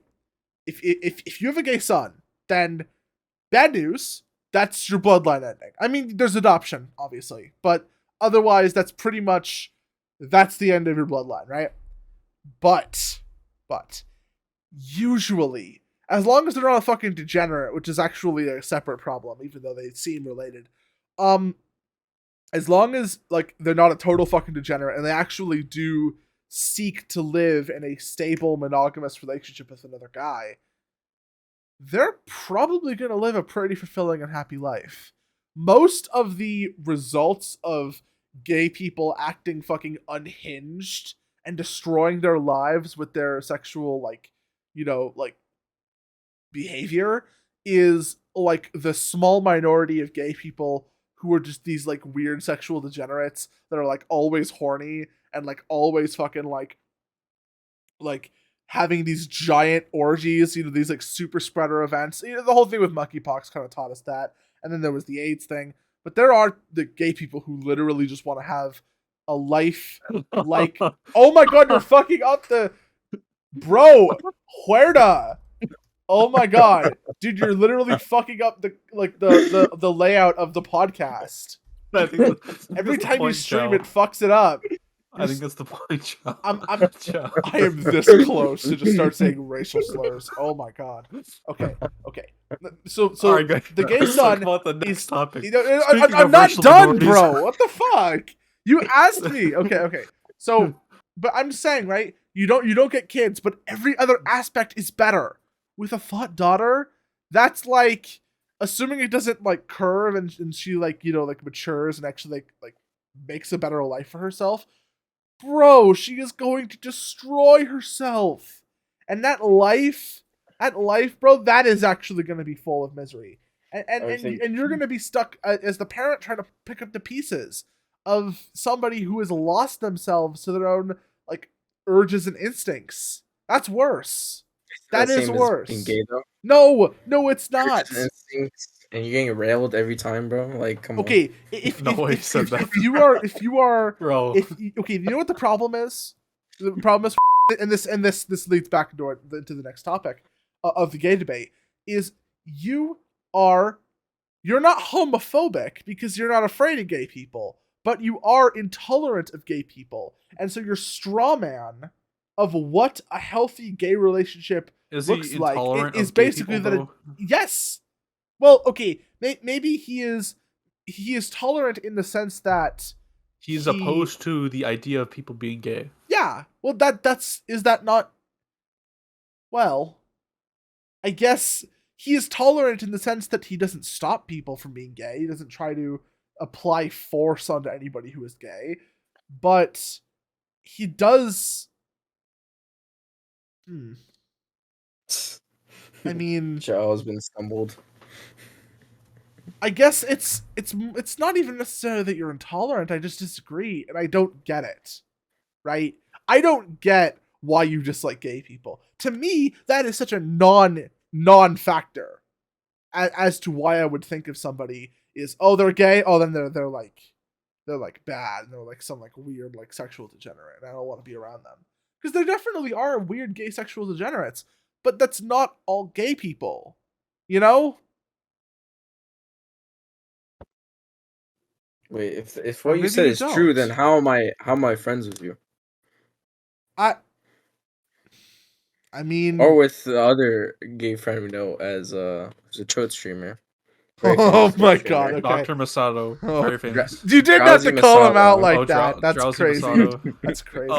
if you have a gay son, then bad news. That's your bloodline ending. I mean, there's adoption, obviously, but otherwise, that's the end of your bloodline, right? But usually, as long as they're not a fucking degenerate, which is actually a separate problem, even though they seem related, as long as like they're not a total fucking degenerate and they actually do seek to live in a stable monogamous relationship with another guy, they're probably going to live a pretty fulfilling and happy life. Most of the results of gay people acting fucking unhinged and destroying their lives with their sexual, like, behavior is, like, the small minority of gay people who are just these, like, weird sexual degenerates that are, like, always horny and, like, always fucking, like, having these giant orgies, these, like, super spreader events. The whole thing with monkeypox kind of taught us that. And then there was the AIDS thing. But there are the gay people who literally just want to have a life like... Oh my god, you're fucking up the... Bro, Huerta! Oh my god. Dude, you're literally fucking up the layout of the podcast. Every time you stream it fucks it up. I think that's the point, Joe. I am this close to just start saying racial slurs. Oh my god. Okay. So right, the gay son about the next topic. I'm not done, bro. What the fuck? You asked me. Okay. So, but I'm saying, right? You don't get kids, but every other aspect is better. With a thought daughter, that's like, assuming it doesn't like curve and she like matures and actually like makes a better life for herself. Bro, she is going to destroy herself. And that life, bro, that is actually going to be full of misery. And you're going to be stuck as the parent trying to pick up the pieces of somebody who has lost themselves to their own, like, urges and instincts. That's worse. That is worse. Being gay, though. No, it's not. And you're getting railed every time, bro. Like, come on. Okay, if you are, bro. You know what the problem is? The problem is, and this leads back into the next topic of the gay debate, is you're not homophobic because you're not afraid of gay people, but you are intolerant of gay people, and so your straw man of what a healthy gay relationship looks like is basically that. Yes. Well, okay, maybe he is tolerant in the sense that he's opposed to the idea of people being gay. Yeah. Well, is that not? Well, I guess he is tolerant in the sense that he doesn't stop people from being gay. He doesn't try to apply force onto anybody who is gay, but he does. I mean, Joe has been stumbled. I guess it's not even necessarily that you're intolerant. I just disagree, and I don't get it. Right? I don't get why you dislike gay people. To me, that is such a non-factor as to why I would think of somebody is, oh, they're gay. Oh, then they're like bad. And they're like some like weird like sexual degenerate. And I don't want to be around them. Because there definitely are weird gay sexual degenerates, but that's not all gay people, you know? Wait, if what you said is true, then how am I friends with you? I mean, or with the other gay friend we know as a Twitch streamer. Oh my god, okay. Dr. Masato, very famous. You did have to call him out like that. That's crazy. That's crazy.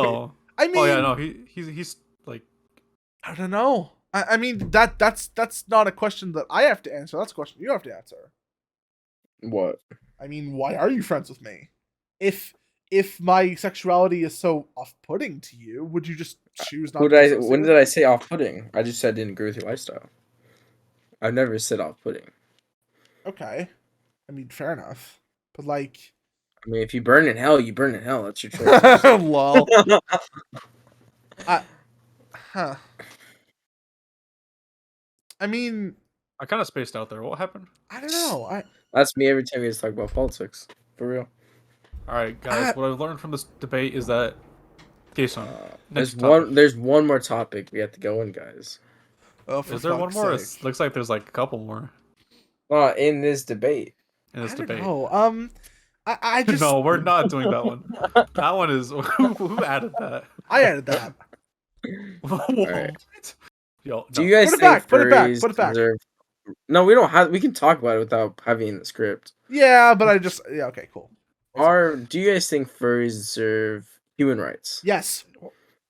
I mean, yeah, no, he's like, I don't know. I mean that's not a question that I have to answer. That's a question you have to answer. What? I mean, why are you friends with me? If my sexuality is so off-putting to you, would you just choose not to? When did I say off-putting? I just said I didn't agree with your lifestyle. I've never said off-putting. Okay. I mean, fair enough. But like, I mean, if you burn in hell, you burn in hell. That's your choice. Lol. I mean, I kind of spaced out there. What happened? I don't know. That's me every time we talk about politics. For real. All right, guys. What I've learned from this debate is that Hasan. There's one more topic we have to go in, guys. Oh, is there one more? It looks like there's like a couple more. In this debate. Oh, I just no, we're not doing that one. That one is who added that? I added that. Right. Yo, no. Do you guys put it back? No, we don't have. We can talk about it without having the script. Yeah, but okay, cool. Do you guys think furries deserve human rights? Yes.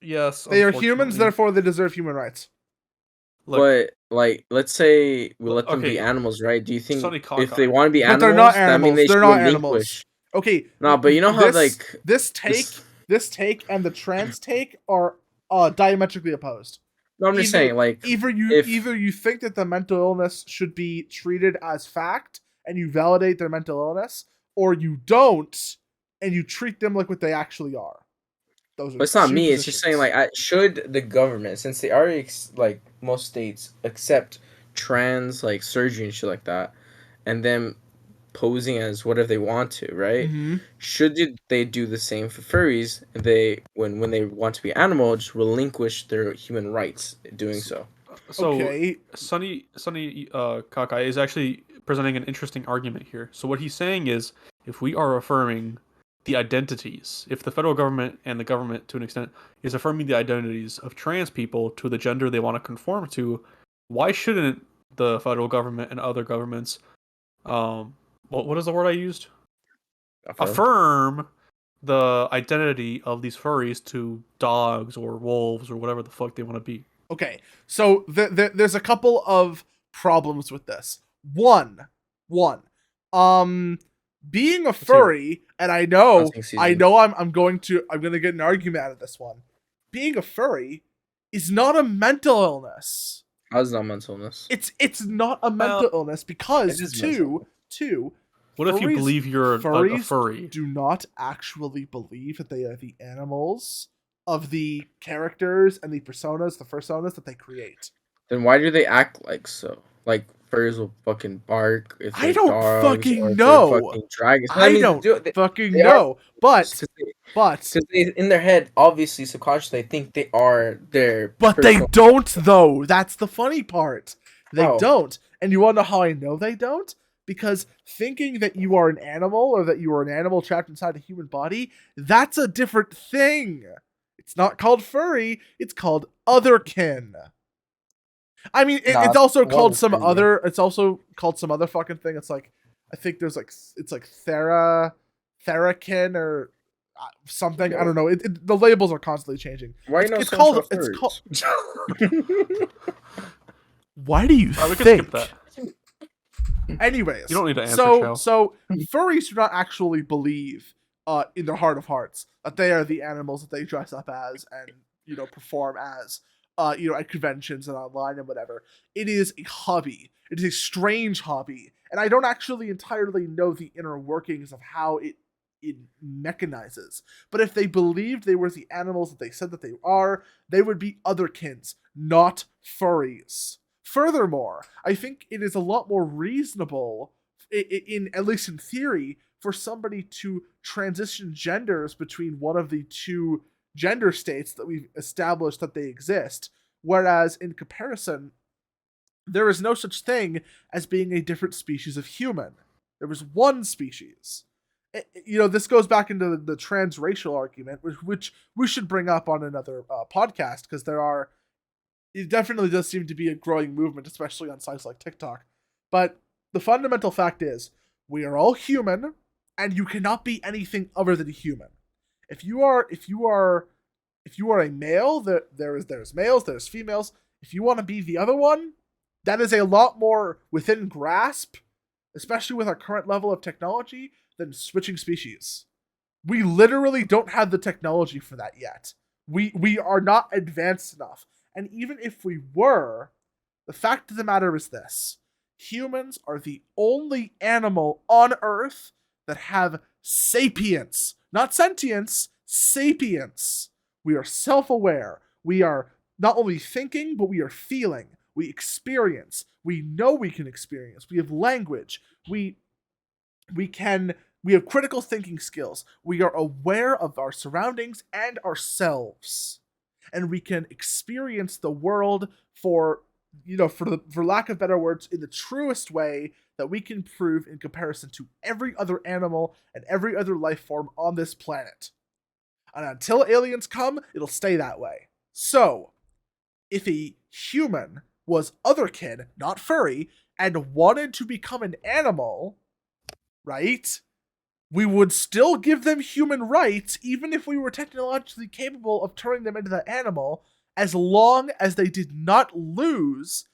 Yes. They are humans, therefore they deserve human rights. Look, like, let's say we Well, let them be okay. animals, right? Do you think Sonny if they Cockeye. want to be But animals, they're not that mean animals. they They're should not animals. relinquish? Okay. No, but you know how this, like this take and the trans take are diametrically opposed. No, I'm just saying, like, either if you think that the mental illness should be treated as fact and you validate their mental illness, or you don't and you treat them like what they actually are. Those are but it's not two me. It's just saying, positions. like, should the government, since they already like most states accept trans like surgery and shit like that, and then posing as whatever they want to, right? Mhm. Should they do the same for furries? They when they want to be animal, just relinquish their human rights doing so. So Okay. Sonny Cockeye is actually presenting an interesting argument here. So what he's saying is, if we are affirming the identities, if the federal government and the government, to an extent, is affirming the identities of trans people to the gender they want to conform to, why shouldn't the federal government and other governments, what is the word I used? Affirm the identity of these furries to dogs or wolves or whatever the fuck they want to be. Okay, so there's a couple of problems with this. One, being a furry, and I know I'm gonna get an argument out of this one. Being a furry is not a mental illness. How's not mental illness? It's not a mental illness because two. What if you believe you're a furry? Do not actually believe that they are the animals of the characters and the personas that they create. Then why do they act like so? Like furries will fucking bark if I they're don't dogs, fucking or if know. they're fucking dragons. I don't fucking know. But because they, in their head, obviously subconsciously, they think they are their. But they don't though. That's the funny part. They don't. And you want to know how I know they don't? Because thinking that you are an animal or that you are an animal trapped inside a human body, that's a different thing. It's not called furry. It's called otherkin. I mean, it's also called some other. It's also called some other fucking thing. It's like, I think there's like, it's like therakin or something. I don't know. The labels are constantly changing. Why it's called. Why do you think? That. Anyways, you don't need to answer. So furries do not actually believe, in their heart of hearts, that they are the animals that they dress up as and perform as, at conventions and online and whatever. It is a hobby. It is a strange hobby, and I don't actually entirely know the inner workings of how it mechanizes. But if they believed they were the animals that they said that they are, they would be otherkins, not furries. Furthermore, I think it is a lot more reasonable, in at least in theory, for somebody to transition genders between one of the two gender states that we've established that they exist, whereas in comparison, there is no such thing as being a different species of human. There was one species. This goes back into the transracial argument, which we should bring up on another podcast, because it definitely does seem to be a growing movement, especially on sites like TikTok. But the fundamental fact is, we are all human, and you cannot be anything other than human. If you are a male, there's males, there's females. If you want to be the other one, that is a lot more within grasp, especially with our current level of technology, than switching species. We literally don't have the technology for that yet. We are not advanced enough. And even if we were, the fact of the matter is this. Humans are the only animal on Earth that have sapience. Not sentience, sapience. We are self-aware. We are not only thinking, but we are feeling. We experience. We know we can experience. We have language. We have critical thinking skills. We are aware of our surroundings and ourselves. And we can experience the world for lack of better words, in the truest way that we can prove in comparison to every other animal and every other life form on this planet. And until aliens come, it'll stay that way. So, if a human was otherkin, not furry, and wanted to become an animal, right? We would still give them human rights, even if we were technologically capable of turning them into that animal, as long as they did not lose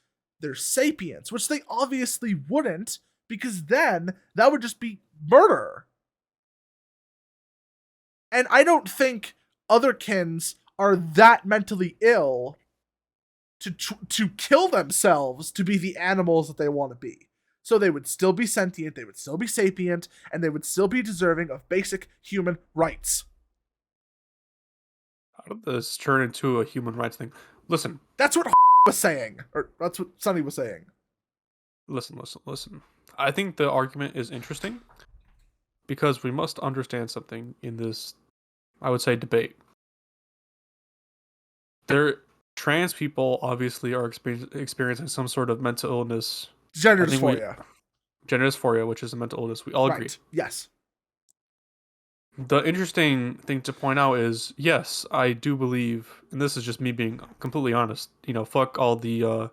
they're sapients, which they obviously wouldn't, because then that would just be murder. And I don't think otherkins are that mentally ill to kill themselves to be the animals that they want to be. So they would still be sentient, they would still be sapient, and they would still be deserving of basic human rights. How did this turn into a human rights thing? Listen. That's what was saying. Or that's what Sonny was saying. Listen. I think the argument is interesting because we must understand something in this, I would say, debate. Trans people obviously are experiencing some sort of mental illness. Gender dysphoria. Gender dysphoria, which is a mental illness. We all agree. Yes. The interesting thing to point out is, yes, I do believe, and this is just me being completely honest, fuck all the,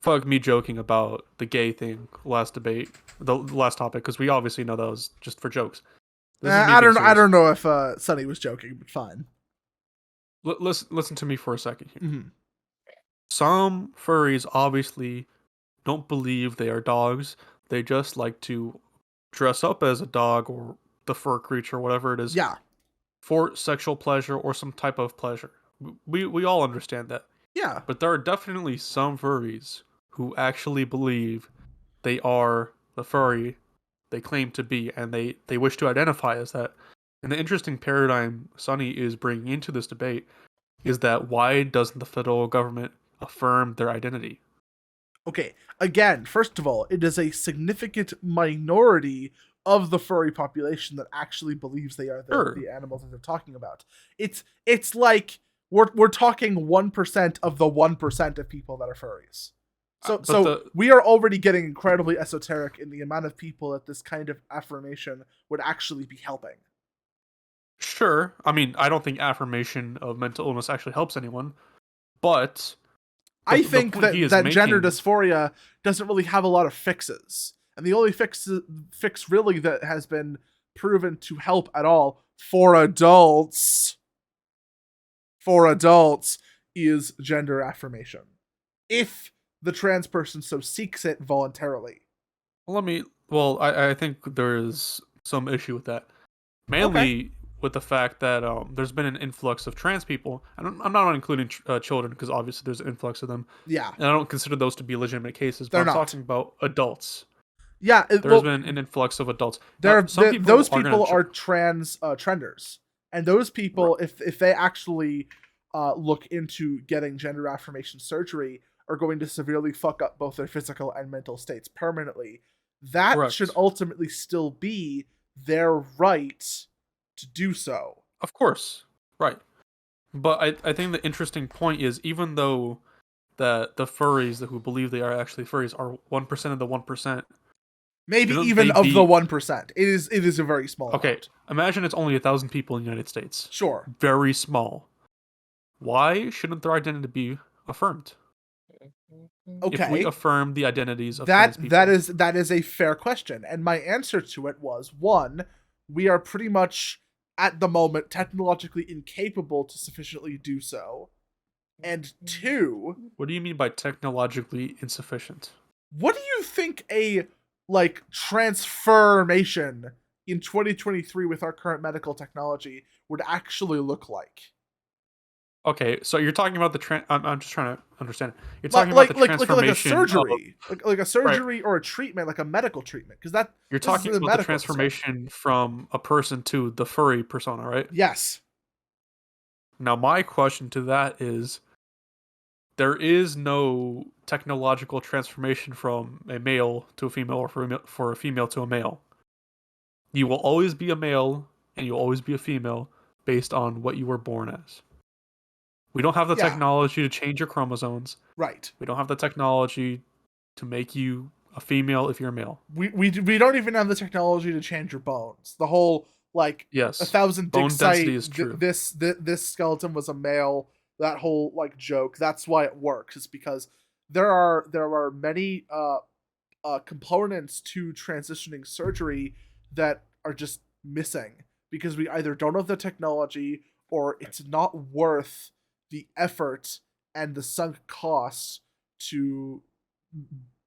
fuck me joking about the gay thing last debate, the last topic, because we obviously know that was just for jokes. I don't know if Sonny was joking, but fine. Listen to me for a second here. Mm-hmm. Some furries obviously don't believe they are dogs. They just like to dress up as a dog or the fur creature, whatever it is. Yeah. For sexual pleasure or some type of pleasure. We all understand that. Yeah. But there are definitely some furries who actually believe they are the furry they claim to be, and they wish to identify as that. And the interesting paradigm Sonny is bringing into this debate is that why doesn't the federal government affirm their identity? Okay, again, first of all, it is a significant minority of the furry population that actually believes they are the animals that they're talking about. It's like we're talking 1% of the 1% of people that are furries. So we are already getting incredibly esoteric in the amount of people that this kind of affirmation would actually be helping. Sure. I mean, I don't think affirmation of mental illness actually helps anyone, but I think that gender dysphoria doesn't really have a lot of fixes. And the only fix really that has been proven to help at all for adults is gender affirmation. If the trans person so seeks it voluntarily. I think there is some issue with that. Mainly with the fact that there's been an influx of trans people. I'm not including children because obviously there's an influx of them. Yeah. And I don't consider those to be legitimate cases, but I'm talking about adults. Yeah. There's been an influx of adults. Those people are trans trenders. And those people, if they actually look into getting gender affirmation surgery, are going to severely fuck up both their physical and mental states permanently. That Correct. Should ultimately still be their right to do so. Of course. Right. But I think the interesting point is, even though the furries who believe they are actually furries are 1% of the 1%. Maybe even of the 1%. It is a very small amount. Imagine it's only 1,000 people in the United States. Sure. Very small. Why shouldn't their identity be affirmed? Okay. If we affirm the identities of trans people. That is a fair question. And my answer to it was, 1, we are pretty much at the moment technologically incapable to sufficiently do so. And 2, what do you mean by technologically insufficient? What do you think a transformation in 2023 with our current medical technology would actually look like? Okay, so you're talking about I'm just trying to understand. You're talking about the transformation, like a surgery, like a surgery or a treatment, like a medical treatment, because that you're talking about the transformation from a person to the furry persona, right? Yes. Now, my question to that is, there is no technological transformation from a male to a female, or for a female to a male. You will always be a male, and you'll always be a female based on what you were born as. We don't have the technology to change your chromosomes. Right. We don't have the technology to make you a female if you're a male. We don't even have the technology to change your bones. The whole 1,000 dig site. Is true. This skeleton was a male. That whole joke. That's why it works. Is because there are many components to transitioning surgery that are just missing because we either don't have the technology or it's not worth the effort and the sunk costs to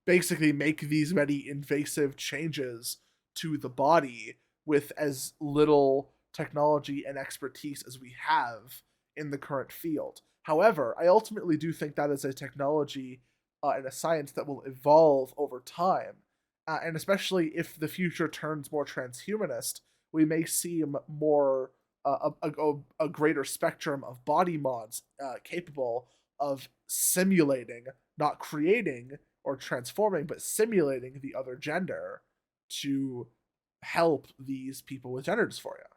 basically make these many invasive changes to the body with as little technology and expertise as we have in the current field. However, I ultimately do think that is a technology and a science that will evolve over time. And especially if the future turns more transhumanist, we may see more a greater spectrum of body mods capable of simulating, not creating or transforming, but simulating the other gender to help these people with gender dysphoria.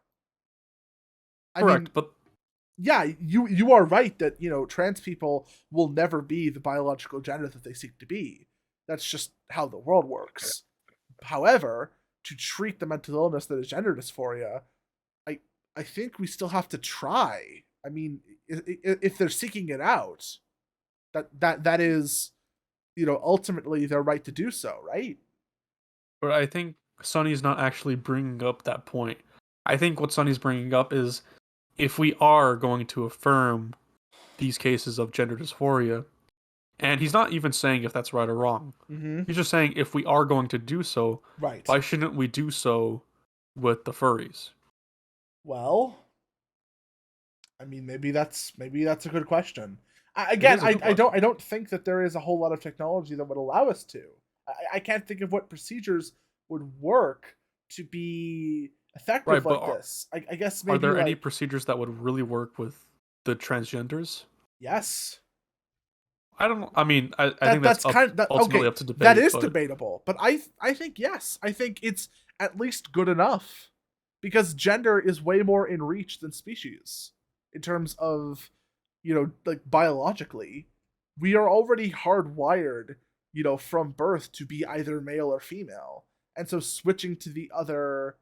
Correct, but yeah, you are right that, trans people will never be the biological gender that they seek to be. That's just how the world works. However, to treat the mental illness that is gender dysphoria, I think we still have to try. I mean, if they're seeking it out, that is, ultimately their right to do so, right? But I think Sonny's not actually bringing up that point. I think what Sonny's bringing up is if we are going to affirm these cases of gender dysphoria, and he's not even saying if that's right or wrong. Mm-hmm. He's just saying if we are going to do so, right, why shouldn't we do so with the furries? Well, I mean, maybe that's a good question. I don't think that there is a whole lot of technology that would allow us to. I can't think of what procedures would work to be effective like this. I guess maybe are there any procedures that would really work with the transgenders? Yes. I think that's ultimately up to debate. That is debatable, but I think yes. I think it's at least good enough because gender is way more in reach than species in terms of, like biologically. We are already hardwired, from birth to be either male or female. And so switching to the other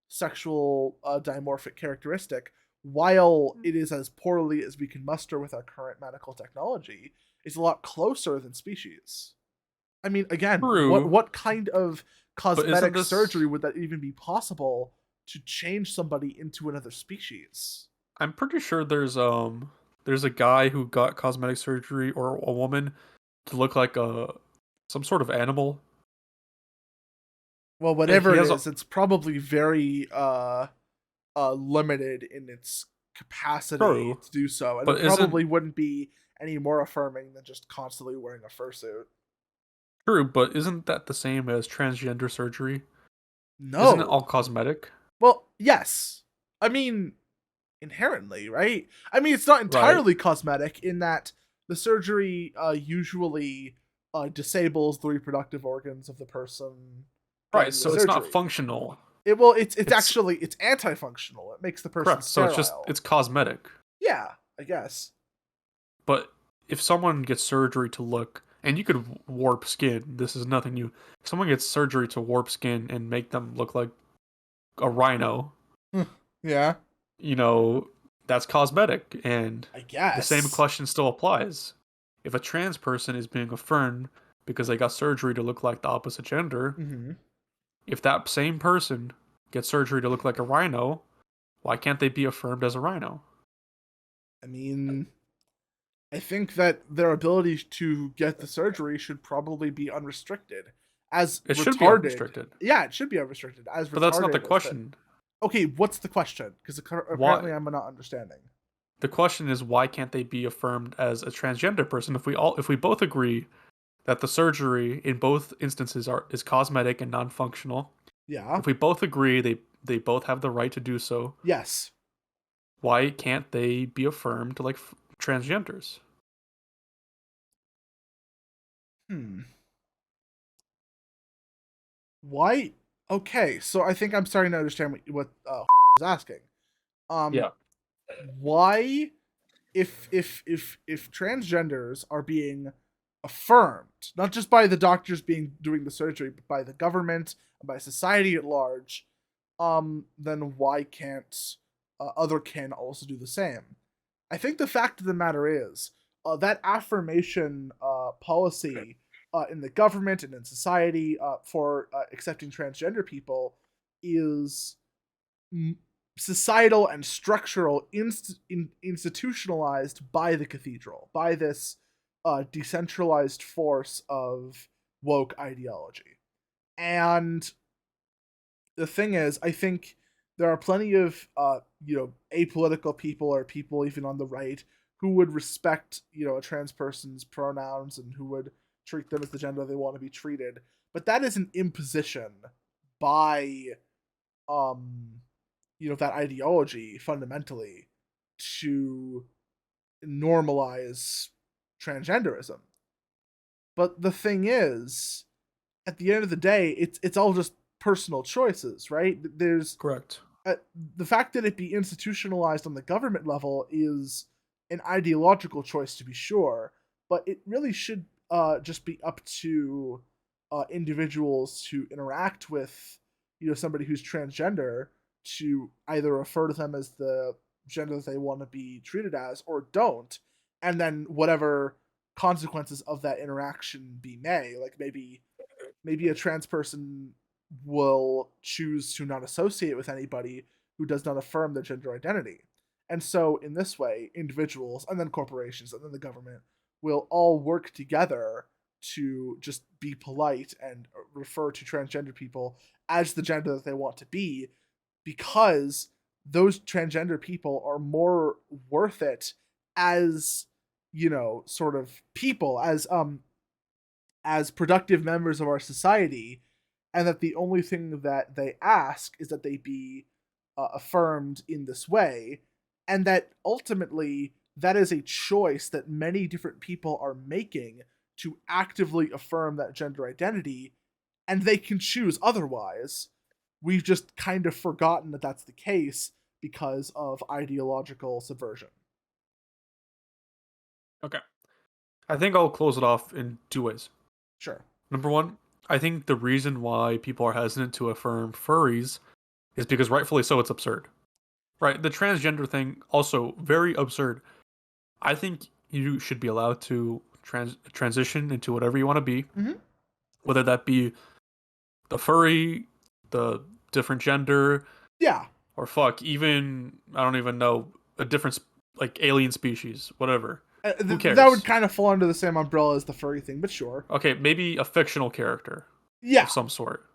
sexual dimorphic characteristic, while it is as poorly as we can muster with our current medical technology, is a lot closer than species. I mean, again, what kind of cosmetic surgery would that even be possible to change somebody into another species? I'm pretty sure there's a guy who got cosmetic surgery, or a woman, to look like some sort of animal. Well, whatever it is, it's probably very limited in its capacity to do so, and it probably wouldn't be any more affirming than just constantly wearing a fursuit. True, but isn't that the same as transgender surgery? No. Isn't it all cosmetic? Well, yes. I mean, inherently, right? I mean, it's not entirely cosmetic in that the surgery usually disables the reproductive organs of the person. Right, so it's not functional. It's actually anti-functional. It makes the person sterile. So it's cosmetic. Yeah, I guess. But if someone gets surgery to look, and you could warp skin, this is nothing new. If someone gets surgery to warp skin and make them look like a rhino, yeah, that's cosmetic, and I guess the same question still applies. If a trans person is being affirmed because they got surgery to look like the opposite gender, if that same person gets surgery to look like a rhino, why can't they be affirmed as a rhino? I mean, I think that their ability to get the surgery should probably be unrestricted. It should be unrestricted. Yeah, it should be unrestricted. But that's not the question. Okay, what's the question? Because apparently I'm not understanding. The question is, why can't they be affirmed as a transgender person? If we both agree that the surgery in both instances is cosmetic and non-functional. Yeah. If we both agree they both have the right to do so. Yes. Why can't they be affirmed like transgenders? Why? Okay, so I think I'm starting to understand what is asking. Yeah. Why, if transgenders are being affirmed, not just by the doctors doing the surgery, but by the government and by society at large, then why can't other kin also do the same? I think the fact of the matter is that affirmation policy in the government and in society for accepting transgender people is societal and structural institutionalized by the cathedral, by this decentralized force of woke ideology. And the thing is, I think there are plenty of apolitical people or people even on the right who would respect a trans person's pronouns and who would treat them as the gender they want to be treated. But that is an imposition by that ideology fundamentally to normalize transgenderism. But the thing is, at the end of the day, it's all just personal choices, right? There's Correct. The fact that it be institutionalized on the government level is an ideological choice, to be sure, but it really should just be up to individuals who interact with somebody who's transgender to either refer to them as the gender that they want to be treated as or don't, and then whatever consequences of that interaction be may. Like maybe a trans person will choose to not associate with anybody who does not affirm their gender identity. And so in this way, individuals and then corporations and then the government will all work together to just be polite and refer to transgender people as the gender that they want to be, because those transgender people are more worth it as sort of people, as productive members of our society, and that the only thing that they ask is that they be affirmed in this way, and that ultimately that is a choice that many different people are making to actively affirm that gender identity, and they can choose otherwise. We've just kind of forgotten that that's the case because of ideological subversion. Okay. I think I'll close it off in two ways. Sure. Number one, I think the reason why people are hesitant to affirm furries is because rightfully so, it's absurd. Right? The transgender thing, also very absurd. I think you should be allowed to transition into whatever you want to be. Mm-hmm. Whether that be the furry, the different gender. Yeah. Or even, I don't even know, a different, like, alien species, whatever. Who cares? That would kind of fall under the same umbrella as the furry thing, but sure. Okay, maybe a fictional character. Yeah. Of some sort.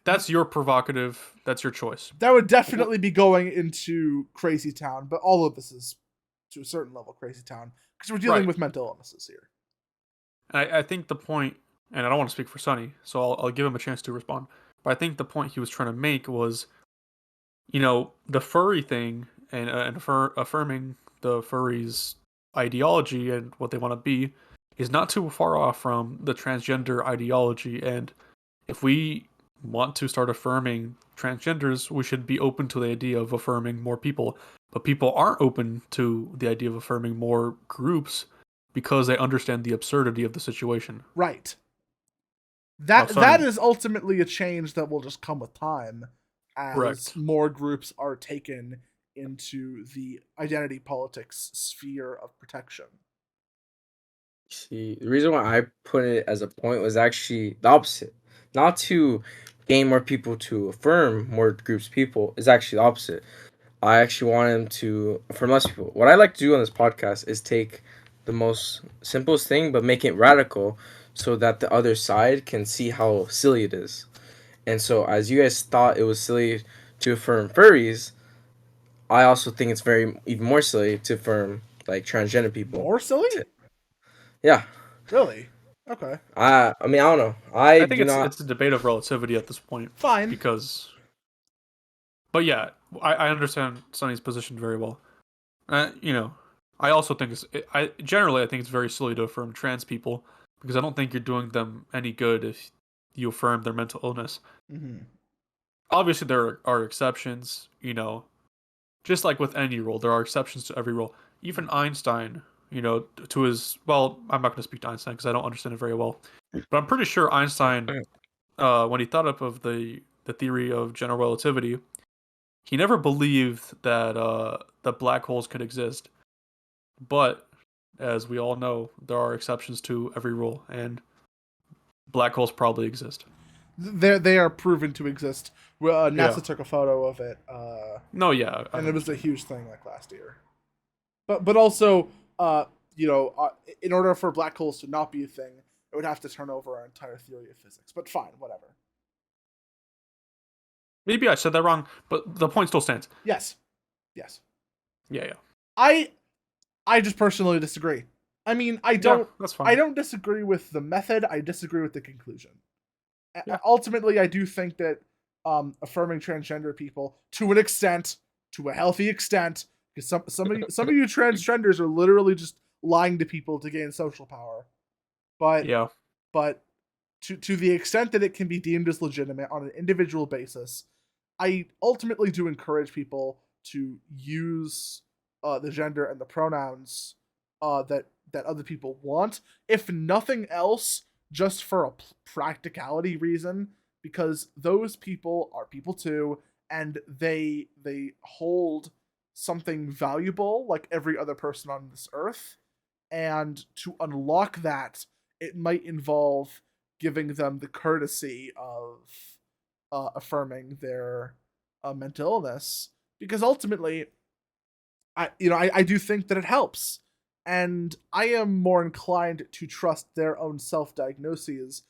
That's your provocative, that's your choice. That would definitely be going into Crazy Town, but all of this is, to a certain level, Crazy Town, because we're dealing with mental illnesses here. I think the point, and I don't want to speak for Sonny, so I'll give him a chance to respond, but I think the point he was trying to make was, the furry thing and affirming the furries' ideology and what they want to be is not too far off from the transgender ideology. And if we want to start affirming transgenders, we should be open to the idea of affirming more people. But people aren't open to the idea of affirming more groups because they understand the absurdity of the situation. Right. That is ultimately a change that will just come with time as Correct. more groups are taken into the identity politics sphere of protection. See, the reason why I put it as a point was actually the opposite. Not to gain more people to affirm more groups of people, is actually the opposite. I actually want him to affirm less people. What I like to do on this podcast is take the most simplest thing but make it radical so that the other side can see how silly it is. And so as you guys thought it was silly to affirm furries, I also think it's even more silly to affirm like transgender people. More silly? Yeah. Really? Okay. I mean, I don't know. I think it's a debate of relativity at this point. Fine. But yeah, I understand Sonny's position very well. I also think I think it's very silly to affirm trans people because I don't think you're doing them any good if you affirm their mental illness. Mm-hmm. Obviously, there are exceptions. Just like with any rule, there are exceptions to every rule. Even Einstein, to his... Well, I'm not going to speak to Einstein because I don't understand it very well. But I'm pretty sure Einstein, when he thought up of the theory of general relativity, he never believed that black holes could exist. But, as we all know, there are exceptions to every rule, and black holes probably exist. They are proven to exist. NASA took a photo of it. No, yeah. And it was a huge thing like last year. But also, in order for black holes to not be a thing, it would have to turn over our entire theory of physics. But fine, whatever. Maybe I said that wrong, but the point still stands. Yes. Yeah. I just personally disagree. I mean, That's fine. I don't disagree with the method. I disagree with the conclusion. Yeah. Ultimately, I do think that affirming transgender people, to an extent, to a healthy extent, because some of you transgenders are literally just lying to people to gain social power. But to the extent that it can be deemed as legitimate on an individual basis, I ultimately do encourage people to use the gender and the pronouns that other people want, if nothing else, just for a practicality reason, because those people are people too, and they hold something valuable like every other person on this earth, and to unlock that, it might involve giving them the courtesy of affirming their mental illness, because ultimately, I do think that it helps, and I am more inclined to trust their own self-diagnoses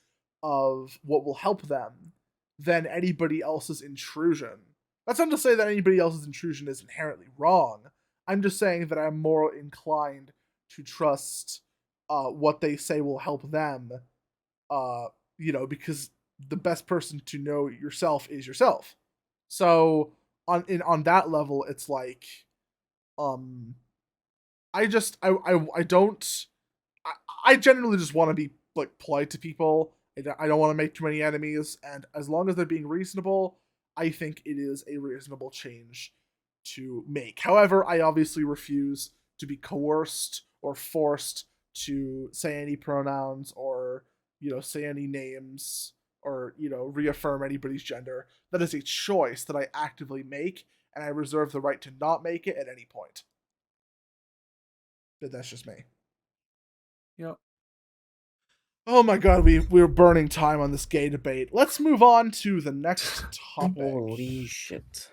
of what will help them than anybody else's intrusion. That's not to say that anybody else's intrusion is inherently wrong. I'm just saying that I'm more inclined to trust what they say will help them, because the best person to know yourself is yourself. So on that level, it's like, I generally just want to be like polite to people. I don't want to make too many enemies, and as long as they're being reasonable, I think it is a reasonable change to make. However, I obviously refuse to be coerced or forced to say any pronouns or, say any names or, reaffirm anybody's gender. That is a choice that I actively make, and I reserve the right to not make it at any point. But that's just me. Yep. Oh my god, we're burning time on this gay debate. Let's move on to the next topic. Holy shit.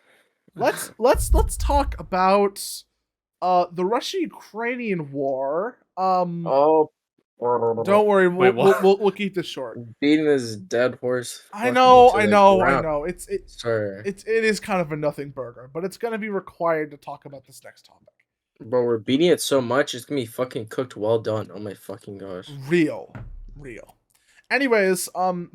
Let's talk about the Russia-Ukrainian war. Oh, don't worry, we'll keep this short. Beating this dead horse. I know. It Sorry. is kind of a nothing burger, but it's gonna be required to talk about this next topic. Bro, we're beating it so much, it's gonna be fucking cooked well done. Oh my fucking gosh. Real. Anyways,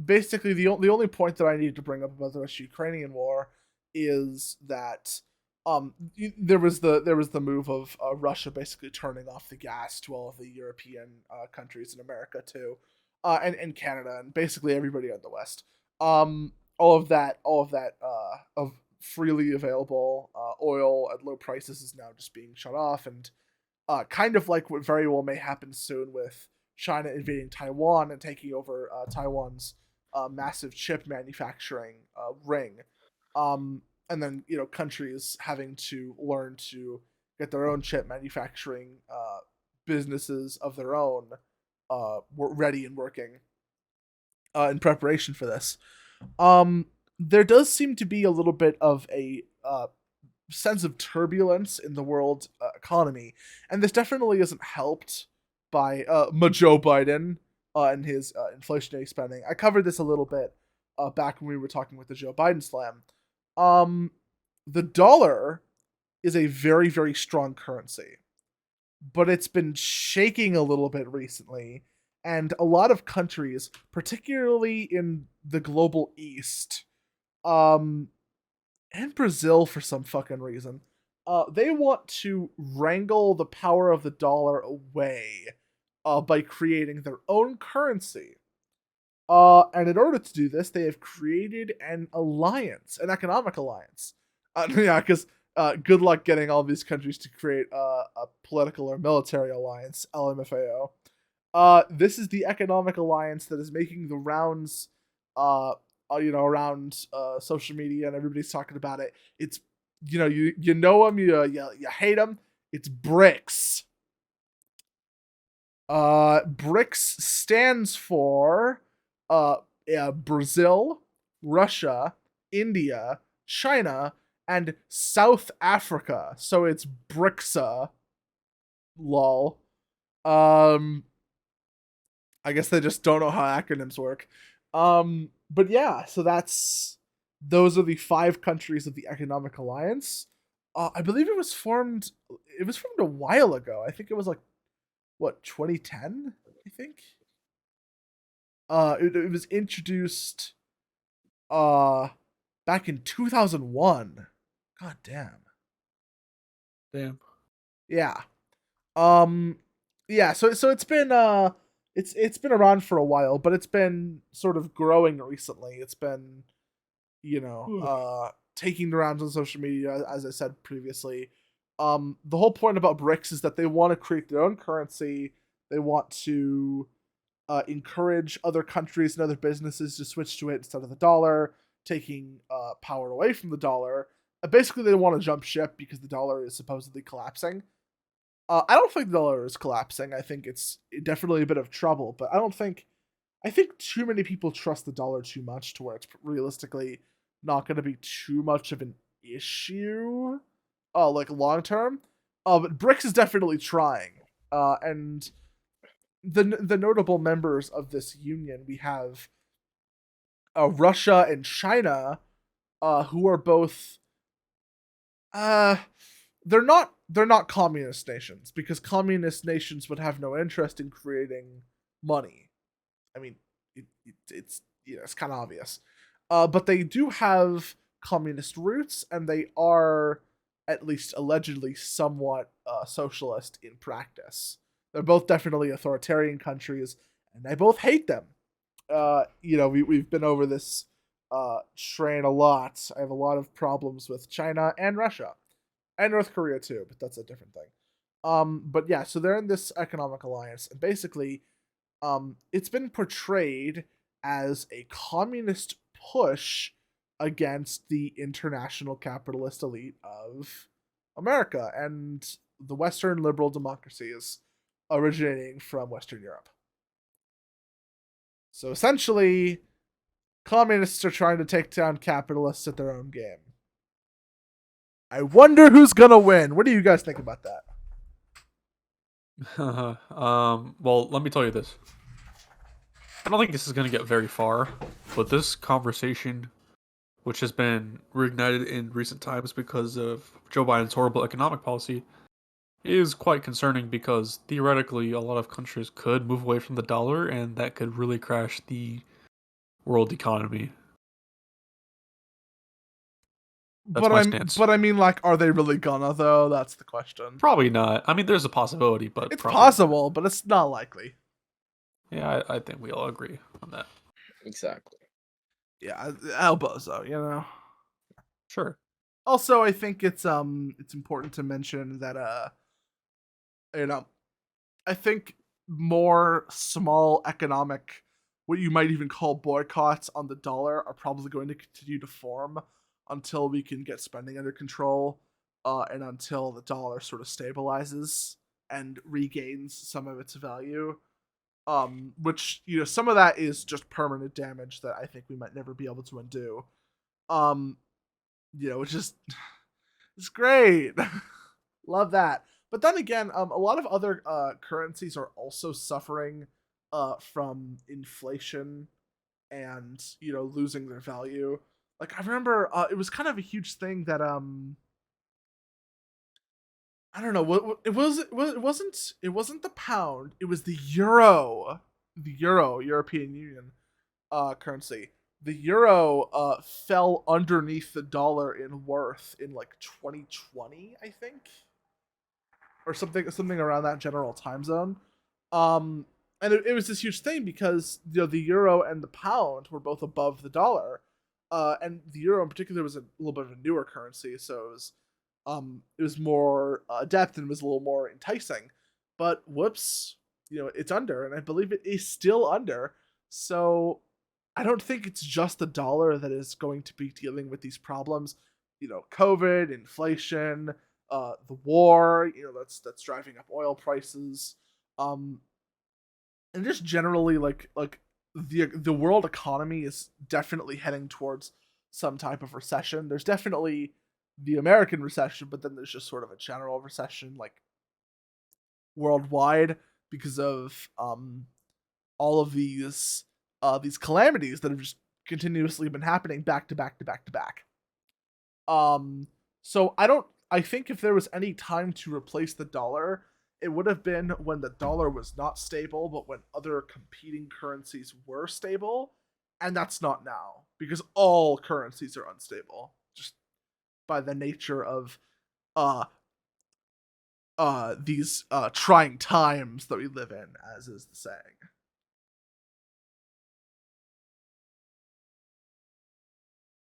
basically the only point that I need to bring up about the Russia-Ukrainian war is that there was the move of Russia basically turning off the gas to all of the European countries in America too, and Canada, and basically everybody in the West. All of that of freely available oil at low prices is now just being shut off, and kind of like what very well may happen soon with China invading Taiwan and taking over Taiwan's massive chip manufacturing ring. And then, countries having to learn to get their own chip manufacturing businesses of their own ready and working in preparation for this. There does seem to be a little bit of a sense of turbulence in the world economy, and this definitely isn't helped by Joe Biden and his inflationary spending. I covered this a little bit back when we were talking with the Joe Biden slam. The dollar is a very, very strong currency, but it's been shaking a little bit recently, and a lot of countries, particularly in the global east, and Brazil for some fucking reason, they want to wrangle the power of the dollar away by creating their own currency. And in order to do this, they have created an economic alliance. Because good luck getting all these countries to create a political or military alliance, LMFAO. This is the economic alliance that is making the rounds, around social media, and everybody's talking about it. It's, you know them, you hate them. It's BRICS. BRICS stands for Brazil, Russia, India, China, and South Africa. So it's BRICSA. Lol. Um, I guess they just don't know how acronyms work. But yeah, so those are the 5 countries of the Economic Alliance. I believe it was formed. It was formed a while ago. I think it was like what 2010. I think. It was introduced. Back in 2001. God damn. Damn. Yeah. Yeah, so it's been it's been around for a while, but it's been sort of growing recently. It's been taking the rounds on social media, as I said previously. The whole point about BRICS is that they want to create their own currency. They want to encourage other countries and other businesses to switch to it instead of the dollar, taking power away from the dollar. Basically, they want to jump ship because the dollar is supposedly collapsing. I don't think the dollar is collapsing. I think it's definitely a bit of trouble, but I think too many people trust the dollar too much to where it's realistically not going to be too much of an issue, like long term. But BRICS is definitely trying, and the notable members of this union, we have Russia and China, who are both they're not communist nations, because communist nations would have no interest in creating money. I mean, it's it's kind of obvious. But they do have communist roots, and they are at least allegedly somewhat socialist in practice. They're both definitely authoritarian countries, and I both hate them. We've been over this train a lot. I have a lot of problems with China and Russia. And North Korea too, but that's a different thing. But yeah, so they're in this economic alliance, and basically, it's been portrayed as a communist push against the international capitalist elite of America and the Western liberal democracies originating from Western Europe. So essentially, communists are trying to take down capitalists at their own game. I wonder who's gonna win. What do you guys think about that? Well, let me tell you this. I don't think this is going to get very far, but this conversation, which has been reignited in recent times because of Joe Biden's horrible economic policy, is quite concerning, because theoretically a lot of countries could move away from the dollar, and that could really crash the world economy. That's my stance. But I mean, like, are they really gonna though? That's the question. Probably not. I mean, there's a possibility, but it's possible, but it's not likely. Yeah, I think we all agree on that. Exactly. Yeah, elbows though, Sure. Also, I think it's important to mention that I think more small economic, what you might even call boycotts on the dollar, are probably going to continue to form until we can get spending under control, and until the dollar sort of stabilizes and regains some of its value. Which, some of that is just permanent damage that I think we might never be able to undo. Which is, it's great. Love that. But then again, a lot of other currencies are also suffering from inflation and, losing their value. Like, I remember it was kind of a huge thing that I don't know what it was. It wasn't the pound. It was the euro. The euro, European Union currency. The euro fell underneath the dollar in worth in like 2020, I think, or something around that general time zone. And it was this huge thing because the euro and the pound were both above the dollar, and the euro in particular was a little bit of a newer currency, so it was more adept and was a little more enticing. But whoops, it's under, and I believe it is still under. So I don't think it's just the dollar that is going to be dealing with these problems. COVID, inflation, the war, that's driving up oil prices, and just generally like the world economy is definitely heading towards some type of recession. There's definitely the American recession, but then there's just sort of a general recession, like worldwide. because of all of these calamities that have just continuously been happening back to back to back to back. So I think if there was any time to replace the dollar, it would have been when the dollar was not stable, but when other competing currencies were stable, and that's not now, because all currencies are unstable, just by the nature of these trying times that we live in, as is the saying.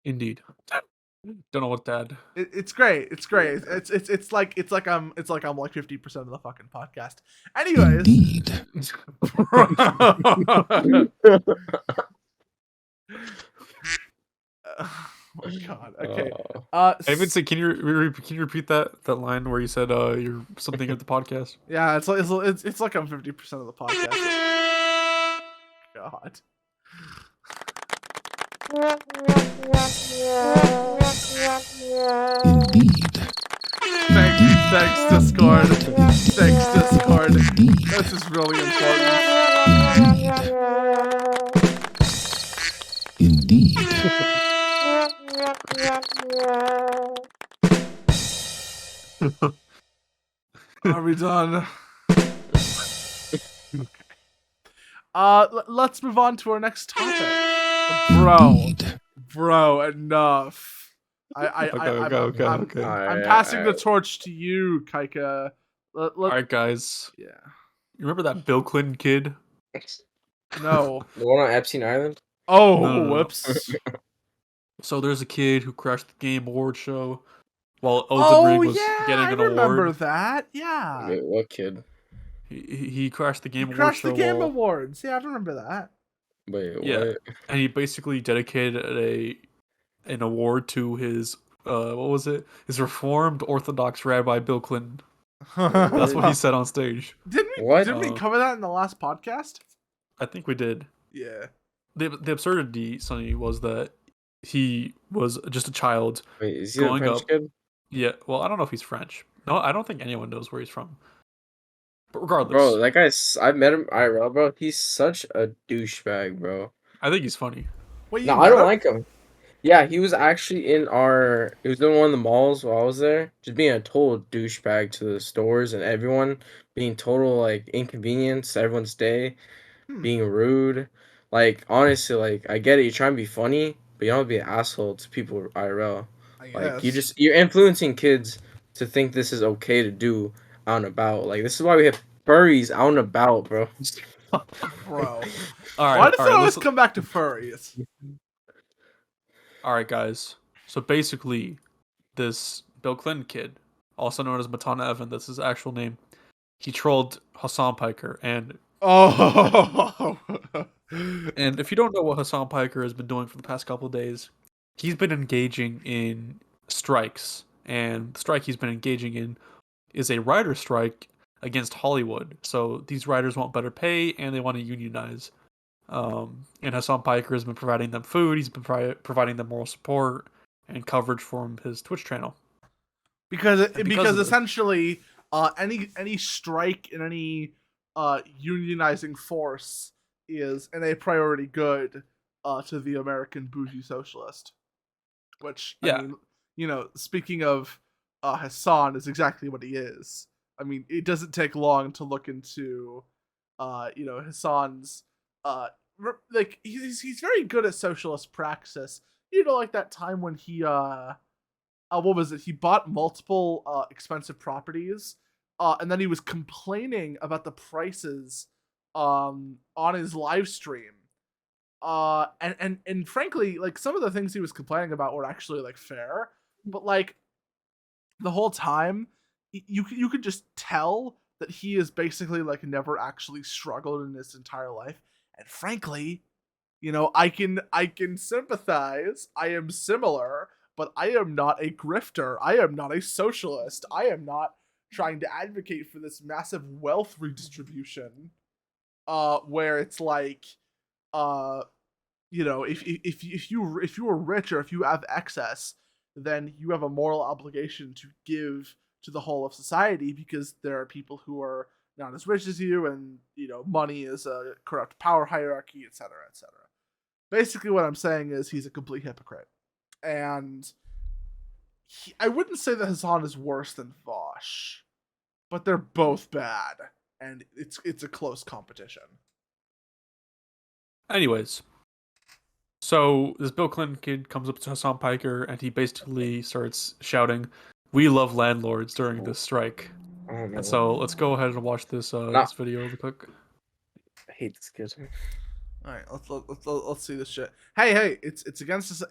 Indeed. Don't know what to add. It's great. It's great. It's like I'm like 50% of the fucking podcast. Anyways. Indeed. Oh my god. Okay. Hey Vincent, can you repeat that line where you said you're something at the podcast? Yeah, it's like I'm 50% of the podcast. God. Indeed. Thanks Discord. Thanks Discord. This is really important. Indeed. Are we done? Let's move on to our next topic. Bro, enough. Okay. I'm passing the torch to you, Kaika. Alright, guys. Yeah. You remember that Bill Clinton kid? No. The one on Epstein Island? Oh, No. whoops. So there's a kid who crashed the Game Award show while Elden Ring was getting an I remember award. that. Yeah. Wait, what kid? He crashed the Game Award Crashed show. the Game while- Awards. Yeah, I remember that. Wait, Yeah. what? And he basically dedicated an award to his what was it? His Reformed Orthodox Rabbi Bill Clinton. That's what he said on stage. What? Didn't we cover that in the last podcast? I think we did. Yeah. The absurdity, Sonny, was that he was just a child. Wait, is he the Growing French up- kid? Yeah, well, I don't know if he's French. No, I don't think anyone knows where he's from. But regardless, Bro, that guy's... I met him IRL, bro. He's such a douchebag, bro. I think he's funny. Wait, No, I don't like him. Yeah, he was actually in our... He was in one of the malls while I was there. Just being a total douchebag to the stores and everyone. Being total, like, inconvenience to everyone's day. Being rude. Like, honestly, like, I get it. You're trying to be funny, but you don't have to be an asshole to people IRL. Like, you're influencing kids to think this is okay to do out and about. Like, this is why we have furries out and about, bro. Bro. All right, Why does it always listen- come back to furries? All right, guys. So basically, this Bill Clinton kid, also known as Matan Evan, that's his actual name, he trolled Hasan Piker. And Oh. if you don't know what Hasan Piker has been doing for the past couple of days, he's been engaging in strikes. And the strike he's been engaging in is a writer strike against Hollywood. So these writers want better pay and they want to unionize. And Hasan Piker has been providing them food. He's been providing them moral support and coverage from his Twitch channel. because of this. essentially any strike in any unionizing force is a priority good to the American bougie socialist. Which, Yeah. I mean, you know, speaking of Hasan, is exactly what he is. I mean, it doesn't take long to look into, you know, Hasan's, like, he's very good at socialist praxis. You know, like that time when he, what was it? He bought multiple expensive properties, and then he was complaining about the prices on his live stream. And frankly, like, some of the things he was complaining about were actually, like, fair, but, like, the whole time you could just tell that he is basically, like, never actually struggled in his entire life. And frankly, you know, I can sympathize. I am similar, but I am not a grifter. I am not a socialist. I am not trying to advocate for this massive wealth redistribution where it's like, you know, if you are rich or if you have excess, then you have a moral obligation to give to the whole of society, because there are people who are not as rich as you, and money is a corrupt power hierarchy, etc., etc. Basically, what I'm saying is he's a complete hypocrite, and I wouldn't say that Hasan is worse than Vosh, but they're both bad, and it's a close competition. Anyways, so this Bill Clinton kid comes up to Hasan Piker, and he basically starts shouting, "We love landlords" during this strike. And so let's go ahead and watch this this video real quick. I hate this kid. All right, let's see this shit. Hey, it's against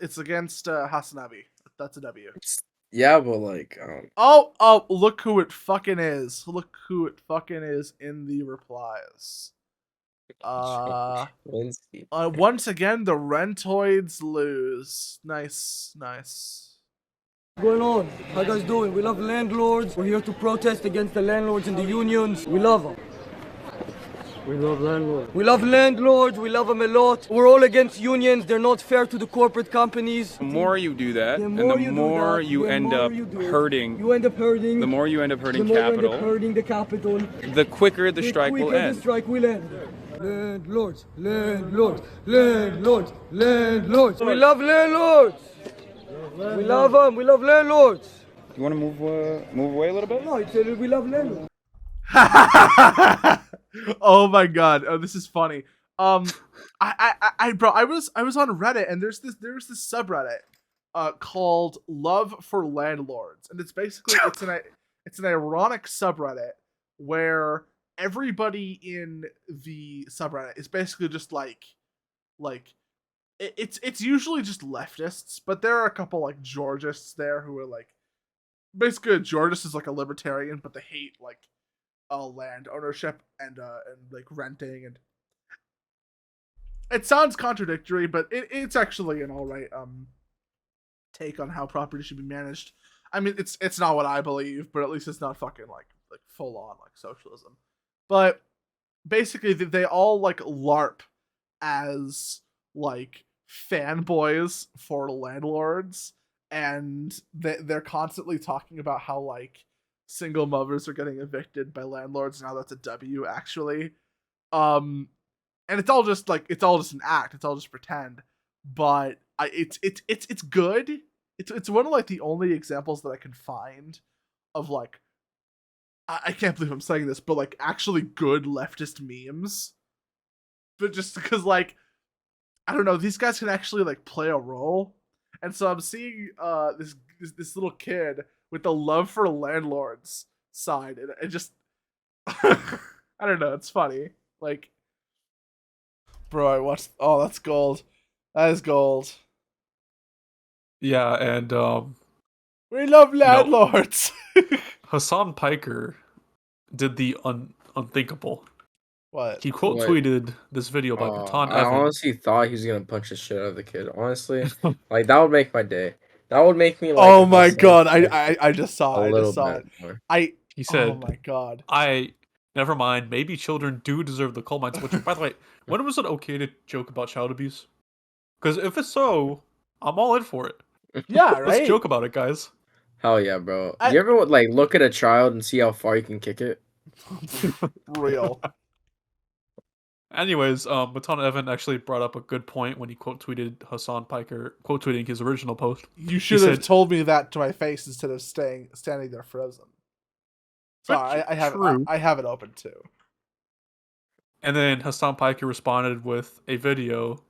Hasanabi. That's a W. Yeah, but like, Oh, look who it fucking is. Look who it fucking is in the replies. Once again, the rentoids lose. Nice. What's going on? How you guys doing? We love landlords. We're here to protest against the landlords and the unions. We love them. We love landlords. We love landlords. We love them a lot. We're all against unions. They're not fair to the corporate companies. The more you do that, and the more you end up hurting. You end up hurting. The more you end up hurting capital. capital. You end up hurting the capital. The quicker the strike will end. The strike will end. Landlords. Landlords. Landlords. Landlords. We love landlords. We love them. We love landlords. You want to move away a little bit? No, it's we love landlords. Oh my god! Oh, this is funny. Bro, I was on Reddit, and there's this subreddit, called "Love for Landlords," and it's basically it's an ironic subreddit where everybody in the subreddit is basically just like it's usually just leftists, but there are a couple like Georgists there who are like basically a Georgist is like a libertarian, but they hate like land ownership and like renting, and it sounds contradictory, but it's actually an alright take on how property should be managed. I mean, it's not what I believe, but at least it's not fucking like full on like socialism. But basically, they all like LARP as like fanboys for landlords, and they're constantly talking about how like single mothers are getting evicted by landlords. Now that's a W, actually. And it's all just an act. It's all just pretend. But it's good. It's one of like the only examples that I can find of like, I can't believe I'm saying this, but like actually good leftist memes. But just because like, I don't know, these guys can actually like play a role. And so I'm seeing this little kid with the love for landlords side, and it just I don't know, it's funny. Like, bro, I watched. Oh, that's gold. That is gold. Yeah, and we love landlords. Hasan Piker did the unthinkable. What? He quote tweeted this video by Matan I Evan. honestly thought he was gonna punch the shit out of the kid. Honestly, like that would make my day. That would make me like. Oh my god! I just saw it. I just saw it. He said, "Oh my god! Never mind. Maybe children do deserve the coal mines." Which, by the way, when was it okay to joke about child abuse? Because if it's so, I'm all in for it. Yeah, right. Let's joke about it, guys. Hell yeah, bro. You ever like look at a child and see how far you can kick it? Real. Anyways, Matan Evan actually brought up a good point when he quote tweeted Hasan Piker, quote tweeting his original post. You should have told me that to my face instead of standing there frozen. Sorry, I have it open too. And then Hasan Piker responded with a video,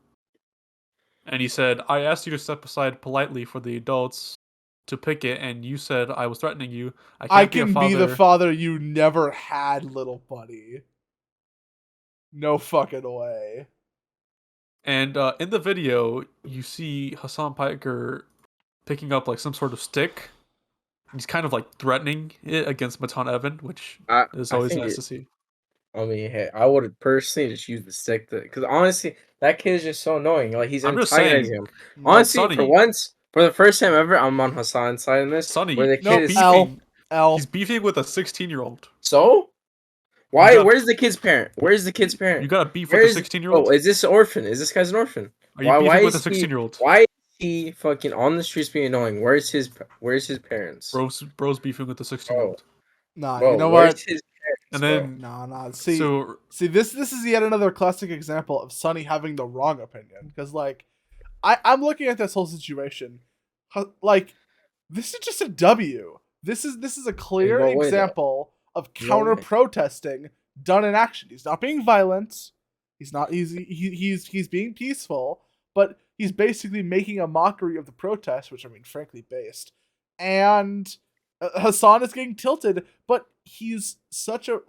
and he said, "I asked you to step aside politely for the adults to picket, and you said I was threatening you. I can be the father you never had, little buddy. No fucking way." And in the video, you see Hasan Piker picking up like some sort of stick. He's kind of like threatening it against Matan Evan, which is always nice to see. I mean, hey, I would personally just use the stick because honestly, that kid is just so annoying. Like he's antagonizing him. Honestly, Sonny, for the first time ever, I'm on Hasan's side in this. Sonny, where the kid is he's beefing with a 16-year-old. So? Why? Where's the kid's parent? Where's the kid's parent? You got a beef with the 16-year-old? Oh, is this an orphan? Is this guy's an orphan? Are you beefing with a 16-year-old? Why is he fucking on the streets being annoying? Where's his parents? Bro's beefing with the 16-year-old. Nah, you know what? And then No. so See, this is yet another classic example of Sonny having the wrong opinion. Because, like, I'm looking at this whole situation. Like, this is just a W. This is a clear what way, though? example of In what counter way? protesting done in action. He's not being violent. He's being peaceful, but he's basically making a mockery of the protest, which I mean, frankly, based. And Hasan is getting tilted, but he's such a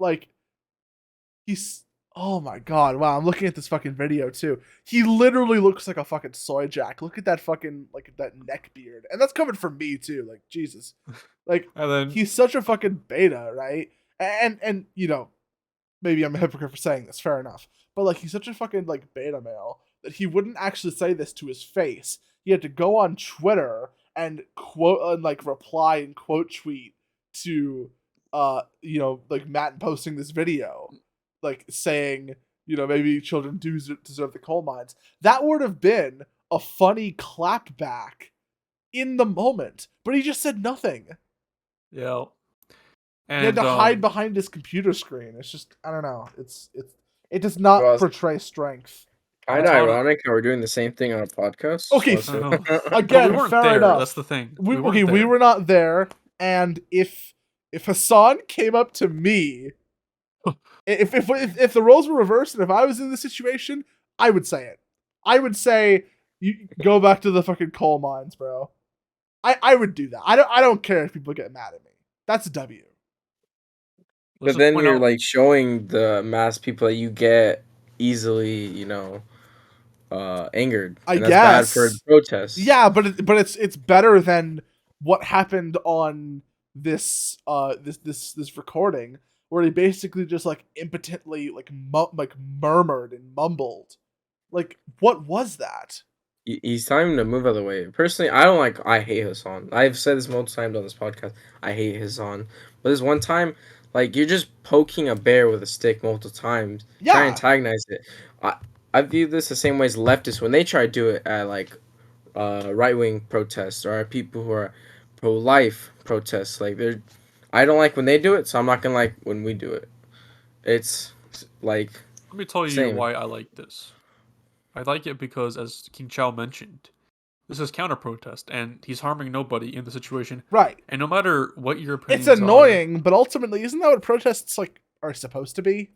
he's oh my god, wow, I'm looking at this fucking video too. He literally looks like a fucking soy jack. Look at that fucking that neck beard. And that's coming from me too, like Jesus. Like and then he's such a fucking beta, right? And you know, maybe I'm a hypocrite for saying this, fair enough. But like he's such a fucking like beta male that he wouldn't actually say this to his face. He had to go on Twitter and quote and like reply and quote tweet to you know, like Matt posting this video, like saying, you know, maybe children do deserve the coal mines. That would have been a funny clapback in the moment, but he just said nothing. yeah. And He had to hide behind his computer screen. It's just, I don't know. It does not Well, portray strength. Kind of ironic how we're doing the same thing on a podcast. Okay, I know. Again, we weren't fair there. enough. That's the thing. We weren't were not there, and if Hasan came up to me, if the roles were reversed, and if I was in this situation, I would say it. I would say, you go back to the fucking coal mines, bro. I would do that. I don't care if people get mad at me. That's a W. Let's But then just point you're out- like showing the mass people that you get easily, you know, angered. I and guess. that's bad for protests. Yeah, but it's better than what happened on this this recording, where he basically just like impotently like murmured and mumbled. Like, what was that? He's telling him to move out of the way. Personally, I hate Hasan. I've said this multiple times on this podcast. I hate Hasan. But this one time, like, you're just poking a bear with a stick multiple times. Yeah. Try to antagonize it. I view this the same way as leftists when they try to do it at, like, right-wing protests or people who are pro-life protests. Like, I don't like when they do it, so I'm not going to like when we do it. It's, like... Let me tell you same. why I like this. I like it because, as King Chow mentioned, this is counter-protest, and he's harming nobody in the situation. Right. And no matter what your opinions It's annoying, but ultimately, isn't that what protests like are supposed to be?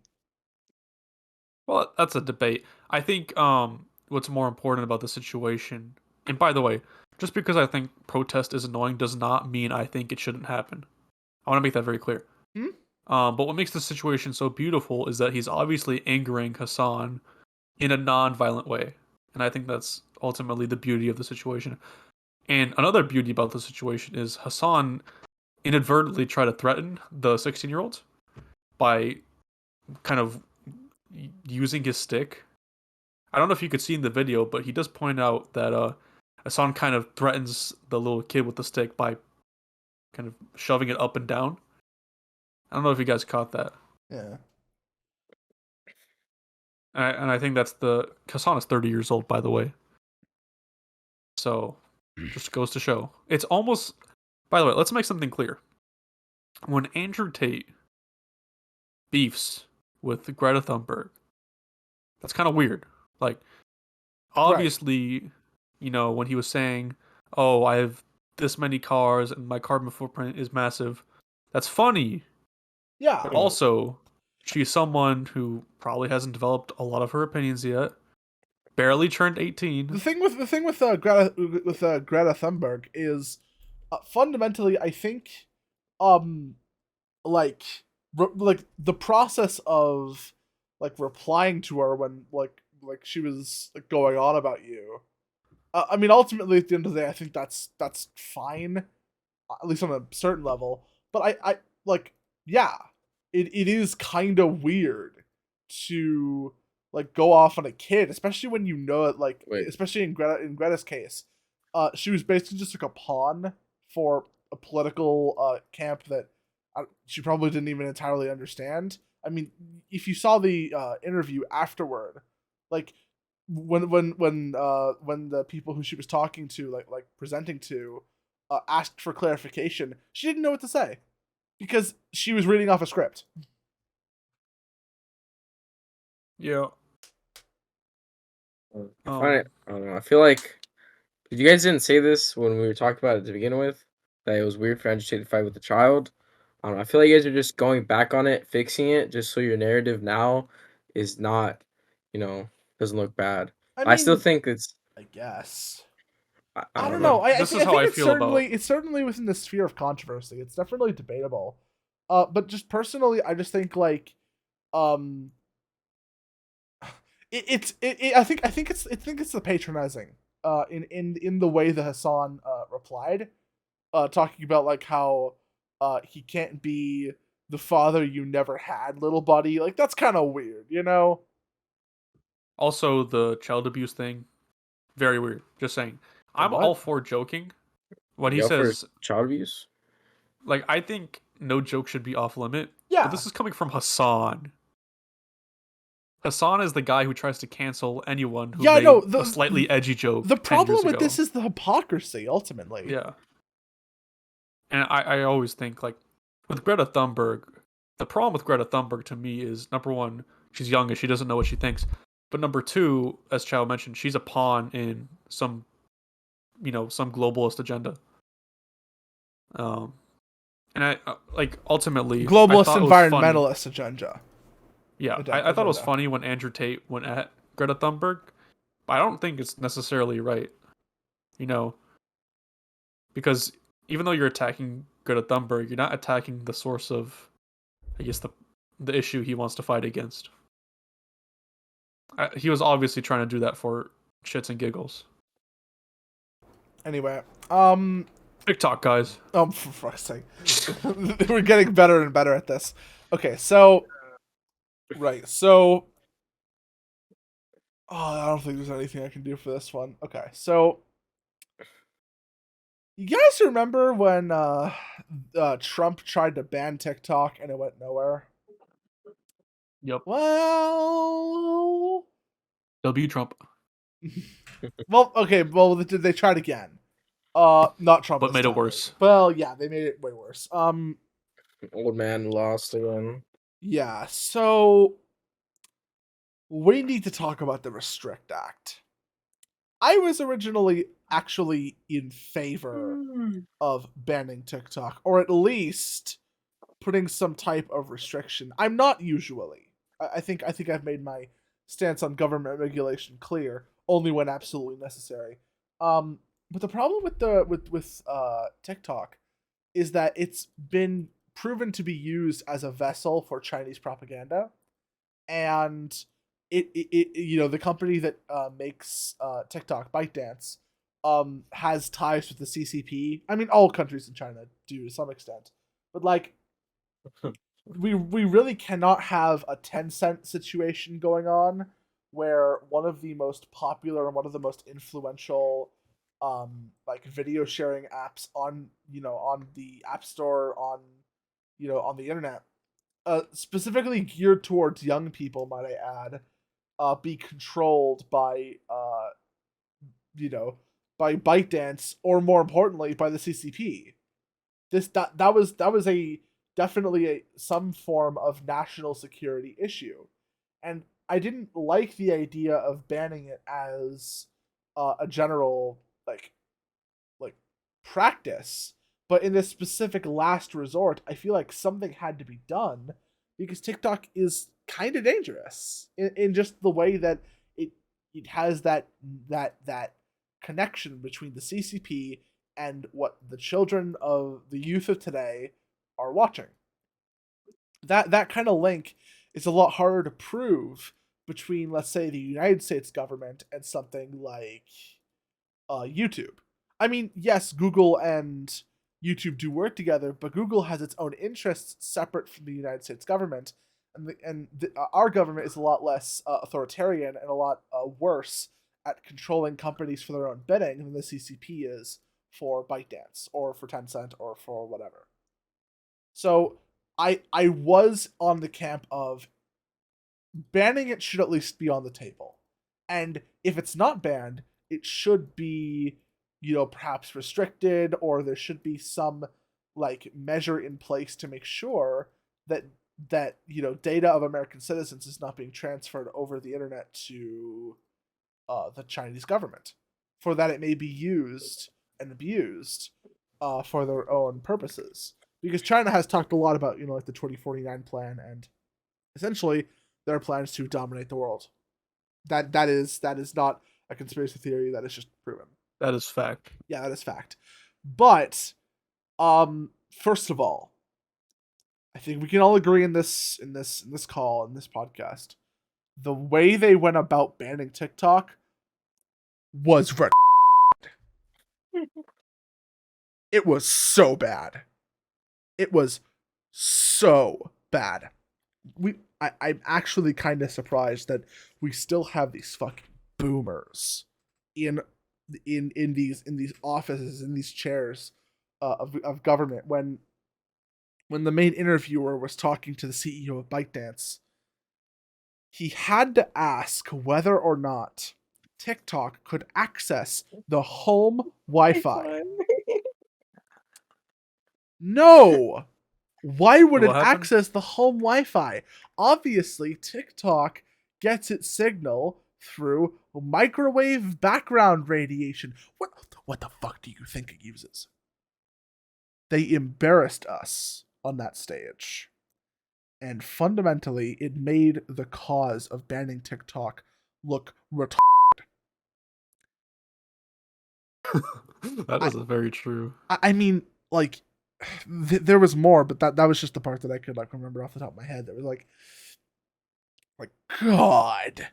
Well, that's a debate. I think what's more important about the situation, and by the way, just because I think protest is annoying does not mean I think it shouldn't happen. I want to make that very clear. But what makes the situation so beautiful is that he's obviously angering Hasan in a non-violent way. And I think that's ultimately the beauty of the situation. And another beauty about the situation is Hasan inadvertently tried to threaten the 16-year-olds by kind of using his stick. I don't know if you could see in the video, but he does point out that Hasan kind of threatens the little kid with the stick by kind of shoving it up and down. I don't know if you guys caught that. Yeah. And I think that's Hasan is 30 years old, by the way. So, just goes to show. It's almost... By the way, let's make something clear. When Andrew Tate beefs with Greta Thunberg, that's kind of weird. Like, obviously, you know, when he was saying, oh, I have this many cars and my carbon footprint is massive, that's funny. Yeah. But also, she's someone who probably hasn't developed a lot of her opinions yet. Barely turned 18. The thing with Greta Thunberg is fundamentally, I think, like the process of like replying to her when like she was like, going on about you. I mean, ultimately, at the end of the day, I think that's fine, at least on a certain level. But I like, yeah, it is kind of weird to like go off on a kid, especially when you know it. Like, especially in Greta's case, she was basically just like a pawn for a political camp that she probably didn't even entirely understand. I mean, if you saw the interview afterward, like when the people who she was talking to, like presenting to, asked for clarification, she didn't know what to say because she was reading off a script. Yeah. I don't know. I feel like you guys didn't say this when we were talking about it to begin with, that it was weird for Andrew Tate to fight with a child. I don't know. I feel like you guys are just going back on it, fixing it, just so your narrative now is not, doesn't look bad. I still mean, think it's. I guess. I I don't don't know. know. I This think, is I how think I it's feel about. certainly within the sphere of controversy. It's definitely debatable. But just personally, I just think like, um, I think it's the patronizing. In the way that Hasan replied, talking about like how he can't be the father you never had, little buddy. Like that's kind of weird, you know. Also, the child abuse thing, very weird. Just saying. I'm what? all for joking. When he Y'all for says, child abuse? like, I think no joke should be off limit. Yeah. But this is coming from Hasan. Hasan is the guy who tries to cancel anyone who made a slightly edgy joke. The 10 problem years with ago. this is the hypocrisy, ultimately. Yeah. And I always think, like, with Greta Thunberg, the problem with Greta Thunberg to me is, number one, she's young and she doesn't know what she thinks. But number two, as Chow mentioned, she's a pawn in some globalist agenda. And I like ultimately Globalist I thought environmentalist agenda. Yeah, I thought it was funny when Andrew Tate went at Greta Thunberg, but I don't think it's necessarily right. Because even though you're attacking Greta Thunberg, you're not attacking the source of, I guess, the issue he wants to fight against. He was obviously trying to do that for shits and giggles. Anyway, TikTok guys. for fuck's sake, we're getting better and better at this. Okay, so right, so I don't think there's anything I can do for this one. Okay, so you guys remember when Trump tried to ban TikTok and it went nowhere? Yep. Well, W Trump. well, okay, well they tried again. Not Trump, but made it worse. Well, yeah, they made it way worse. Old man lost again. Yeah, so we need to talk about the Restrict Act. I was originally actually in favor of banning TikTok, or at least putting some type of restriction. I'm not usually. I think I've made my stance on government regulation clear, only when absolutely necessary. But the problem with TikTok is that it's been proven to be used as a vessel for Chinese propaganda, and it the company that makes TikTok, ByteDance, has ties with the CCP. I mean, all countries in China do to some extent, but like we really cannot have a Tencent situation going on where one of the most popular and one of the most influential like video sharing apps on on the App Store, on on the internet, specifically geared towards young people, might I add, be controlled by by ByteDance, or more importantly by the CCP. That was a definitely some form of national security issue, and I didn't like the idea of banning it as a general like practice. But in this specific last resort, I feel like something had to be done, because TikTok is kind of dangerous in just the way that it has that connection between the CCP and what the children of the youth of today are watching. That kind of link is a lot harder to prove between, let's say, the United States government and something like YouTube. I mean, yes, Google and YouTube do work together, but Google has its own interests separate from the United States government, and our government is a lot less authoritarian and a lot worse at controlling companies for their own bidding than the CCP is for ByteDance or for Tencent or for whatever. So I was on the camp of banning it should at least be on the table, and if it's not banned, it should be perhaps restricted, or there should be some like measure in place to make sure that that, you know, data of American citizens is not being transferred over the internet to the Chinese government, for that it may be used and abused for their own purposes. Because China has talked a lot about, you know, like the 2049 plan, and essentially their plans to dominate the world. That is not a conspiracy theory. That is just proven. That is fact. Yeah, that is fact. But first of all, I think we can all agree in this call, in this podcast, the way they went about banning TikTok was it was so bad. It was so bad. I'm actually kind of surprised that we still have these fucking boomers in these offices, in these chairs of government, when the main interviewer was talking to the CEO of ByteDance. He had to ask whether or not TikTok could access the home Wi-Fi. No! Why would it access the home Wi-Fi? Obviously, TikTok gets its signal through microwave background radiation. What the fuck do you think it uses? They embarrassed us on that stage. And fundamentally, it made the cause of banning TikTok look retarded. That is very true. I mean, like, there was more, but that was just the part that I could, like, remember off the top of my head. That was like God.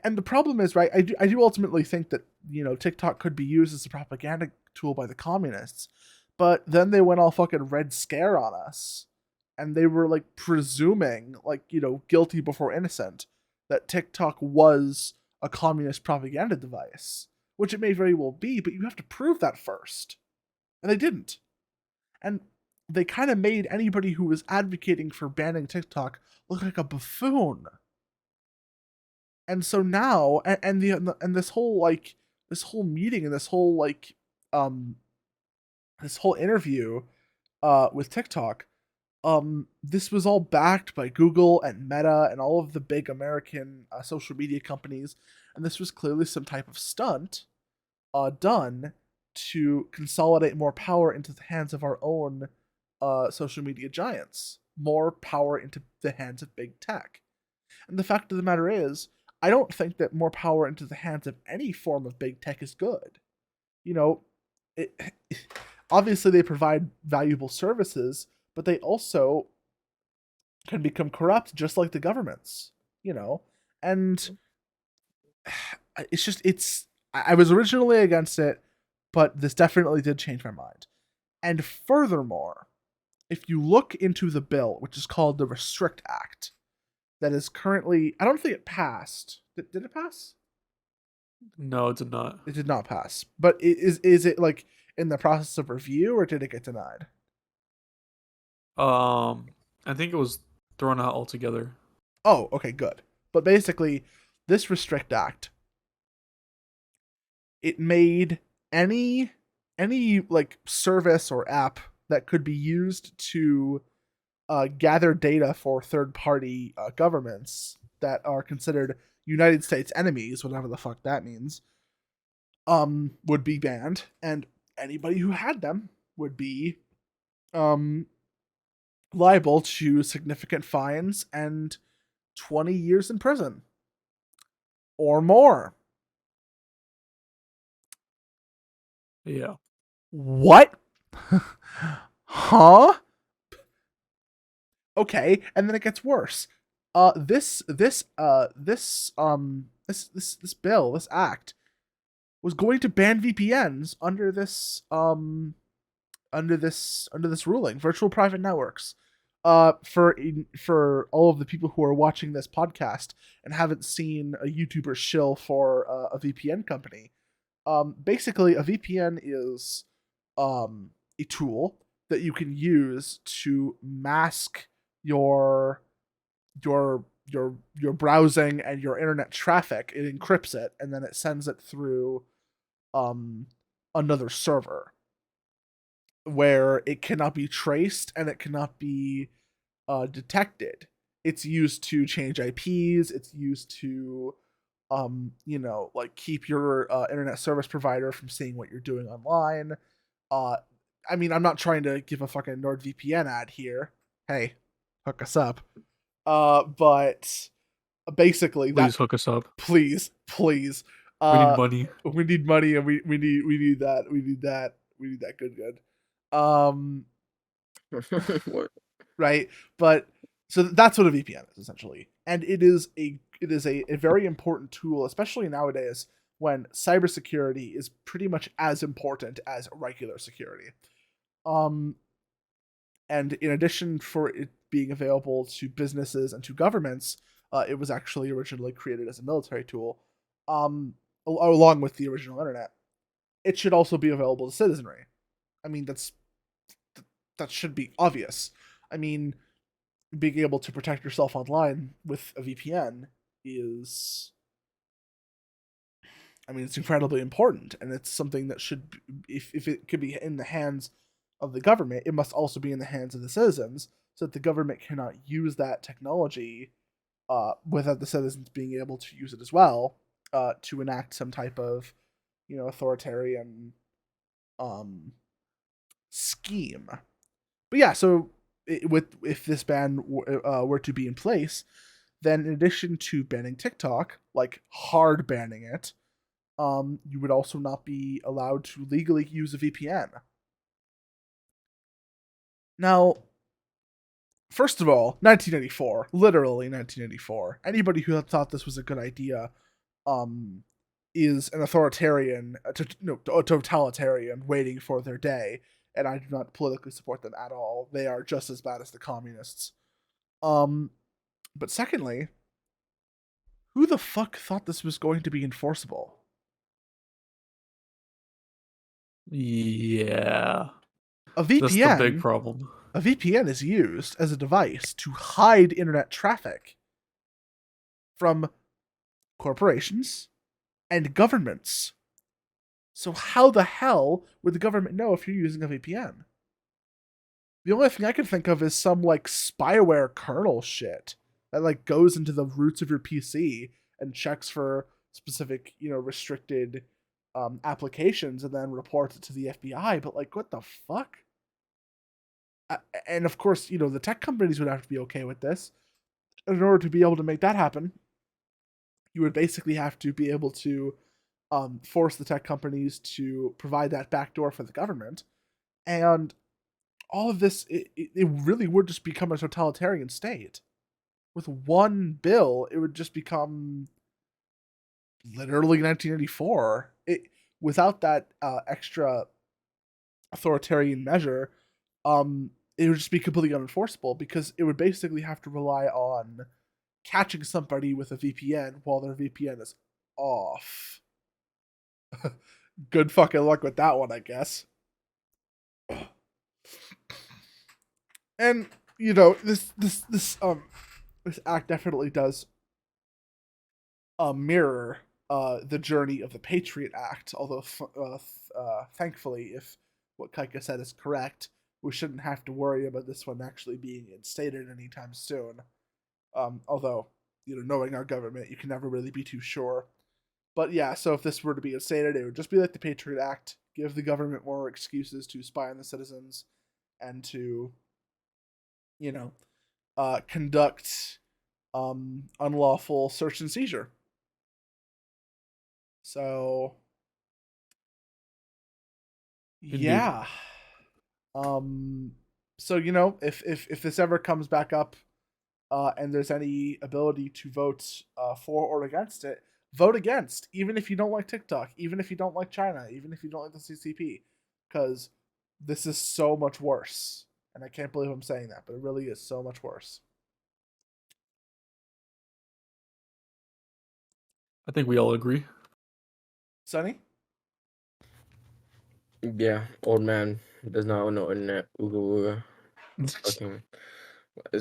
And the problem is, right, I do ultimately think that, you know, TikTok could be used as a propaganda tool by the communists, but then they went all fucking Red Scare on us, and they were, like, presuming, like, you know, guilty before innocent, that TikTok was a communist propaganda device, which it may very well be, but you have to prove that first. And they didn't. And they kind of made anybody who was advocating for banning TikTok look like a buffoon. And so now, and this whole meeting, and this whole interview with TikTok, this was all backed by Google and Meta and all of the big American social media companies, and this was clearly some type of stunt done to consolidate more power into the hands of our own social media giants, more power into the hands of big tech. And the fact of the matter is, I don't think that more power into the hands of any form of big tech is good. You know, obviously they provide valuable services, but they also can become corrupt just like the governments, you know? And I was originally against it, but this definitely did change my mind. And furthermore, if you look into the bill, which is called the Restrict Act, that is currently, I don't think it passed. Did it pass? No, it did not. It did not pass. But is it, like, in the process of review, or did it get denied? I think it was thrown out altogether. Oh, okay, good. But basically, this Restrict Act, it made any like service or app that could be used to gather data for third-party governments that are considered United States enemies, whatever the fuck that means, would be banned, and anybody who had them would be liable to significant fines and 20 years in prison or more. Yeah. What? Huh? Okay, and then it gets worse. This bill, this act, was going to ban VPNs under this ruling, virtual private networks. For all of the people who are watching this podcast and haven't seen a YouTuber shill for a VPN company, basically a VPN is a tool that you can use to mask your browsing and your internet traffic. It encrypts it, and then it sends it through another server. where it cannot be traced and it cannot be detected. It's used to change IPs. It's used to, like keep your internet service provider from seeing what you're doing online. I mean, I'm not trying to give a fucking NordVPN ad here. Hey, hook us up. But basically, Please hook us up. Please. We need money. We need money, and we need that. We need that good. What? Right, but so that's what a VPN is essentially, and it is a very important tool, especially nowadays when cybersecurity is pretty much as important as regular security. And in addition for it being available to businesses and to governments, it was actually originally created as a military tool, along with the original internet. It should also be available to citizenry. I mean, that should be obvious. I mean, being able to protect yourself online with a VPN is, I mean, it's incredibly important, and it's something that should, if it could be in the hands of the government, it must also be in the hands of the citizens, so that the government cannot use that technology without the citizens being able to use it as well, to enact some type of, authoritarian scheme. But yeah, so if this ban were to be in place, then in addition to banning TikTok, like hard banning it, you would also not be allowed to legally use a VPN. Now, first of all, 1984, literally 1984. Anybody who thought this was a good idea, is an authoritarian, a totalitarian waiting for their day, and I do not politically support them at all. They are just as bad as the communists. But secondly, who the fuck thought this was going to be enforceable? Yeah. A VPN, That's the big problem. A VPN is used as a device to hide internet traffic from corporations and governments. So how the hell would the government know if you're using a VPN? The only thing I can think of is some like spyware kernel shit that like goes into the roots of your PC and checks for specific, restricted applications and then reports it to the FBI. But like, what the fuck? And of course, the tech companies would have to be okay with this. In order to be able to make that happen, you would basically have to be able to force the tech companies to provide that backdoor for the government. And all of this, it really would just become a totalitarian state. With one bill, it would just become literally 1984. Without that extra authoritarian measure, it would just be completely unenforceable, because it would basically have to rely on catching somebody with a VPN while their VPN is off. Good fucking luck with that one, I guess. And this act definitely does mirror the journey of the Patriot Act. Although thankfully, if what Piker said is correct, we shouldn't have to worry about this one actually being instated anytime soon. Although, knowing our government, you can never really be too sure. But yeah, so if this were to be instated, it would just be like the Patriot Act, give the government more excuses to spy on the citizens and to, conduct unlawful search and seizure. So, yeah. So, if this ever comes back up, and there's any ability to vote for or against it, vote against, even if you don't like TikTok, even if you don't like China, even if you don't like the CCP, because this is so much worse. And I can't believe I'm saying that, but it really is so much worse. I think we all agree. Sonny? Yeah, old man does not know internet. Ooga ooga. Fucking.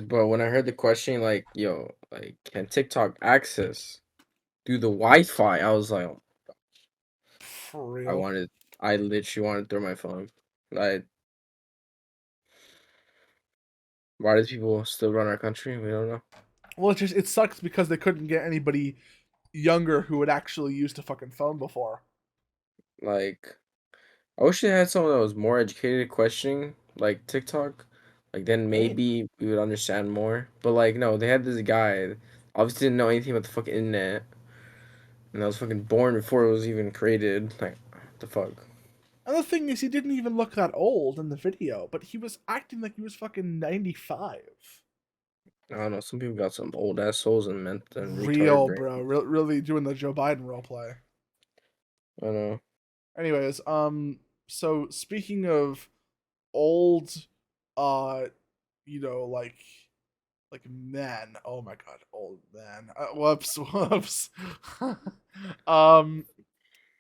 But when I heard the question, like, yo, like, can TikTok access through the Wi-Fi? I was like, oh, For real? I literally wanted to throw my phone. Why do people still run our country? We don't know. Well, it sucks because they couldn't get anybody younger who had actually used a fucking phone before. Like, I wish they had someone that was more educated questioning, like TikTok. Like, then maybe we would understand more. But, like, no, they had this guy, obviously didn't know anything about the fucking internet. And I was fucking born before it was even created. Like, what the fuck? And the thing is, he didn't even look that old in the video, but he was acting like he was fucking 95. I don't know. Some people got some old ass souls and Real, retarded bro. Really doing the Joe Biden roleplay. I don't know. Anyways, so speaking of old, like men. Oh my god, old men. Whoops.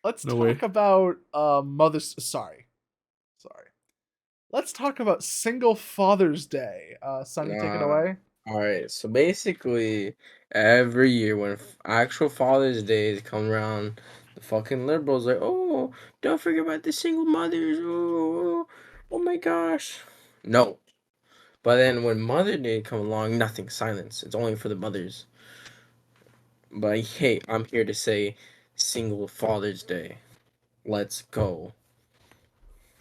Let's No talk way. about Mother's. Sorry. Let's talk about Single Father's Day. Son, you take it away. All right. So basically, every year when actual Father's Day come around, the fucking liberals like, oh, don't forget about the single mothers. Oh my gosh. No. But then when Mother Day come along, nothing. Silence. It's only for the mothers. But hey, I'm here to say, Single Father's Day. Let's go.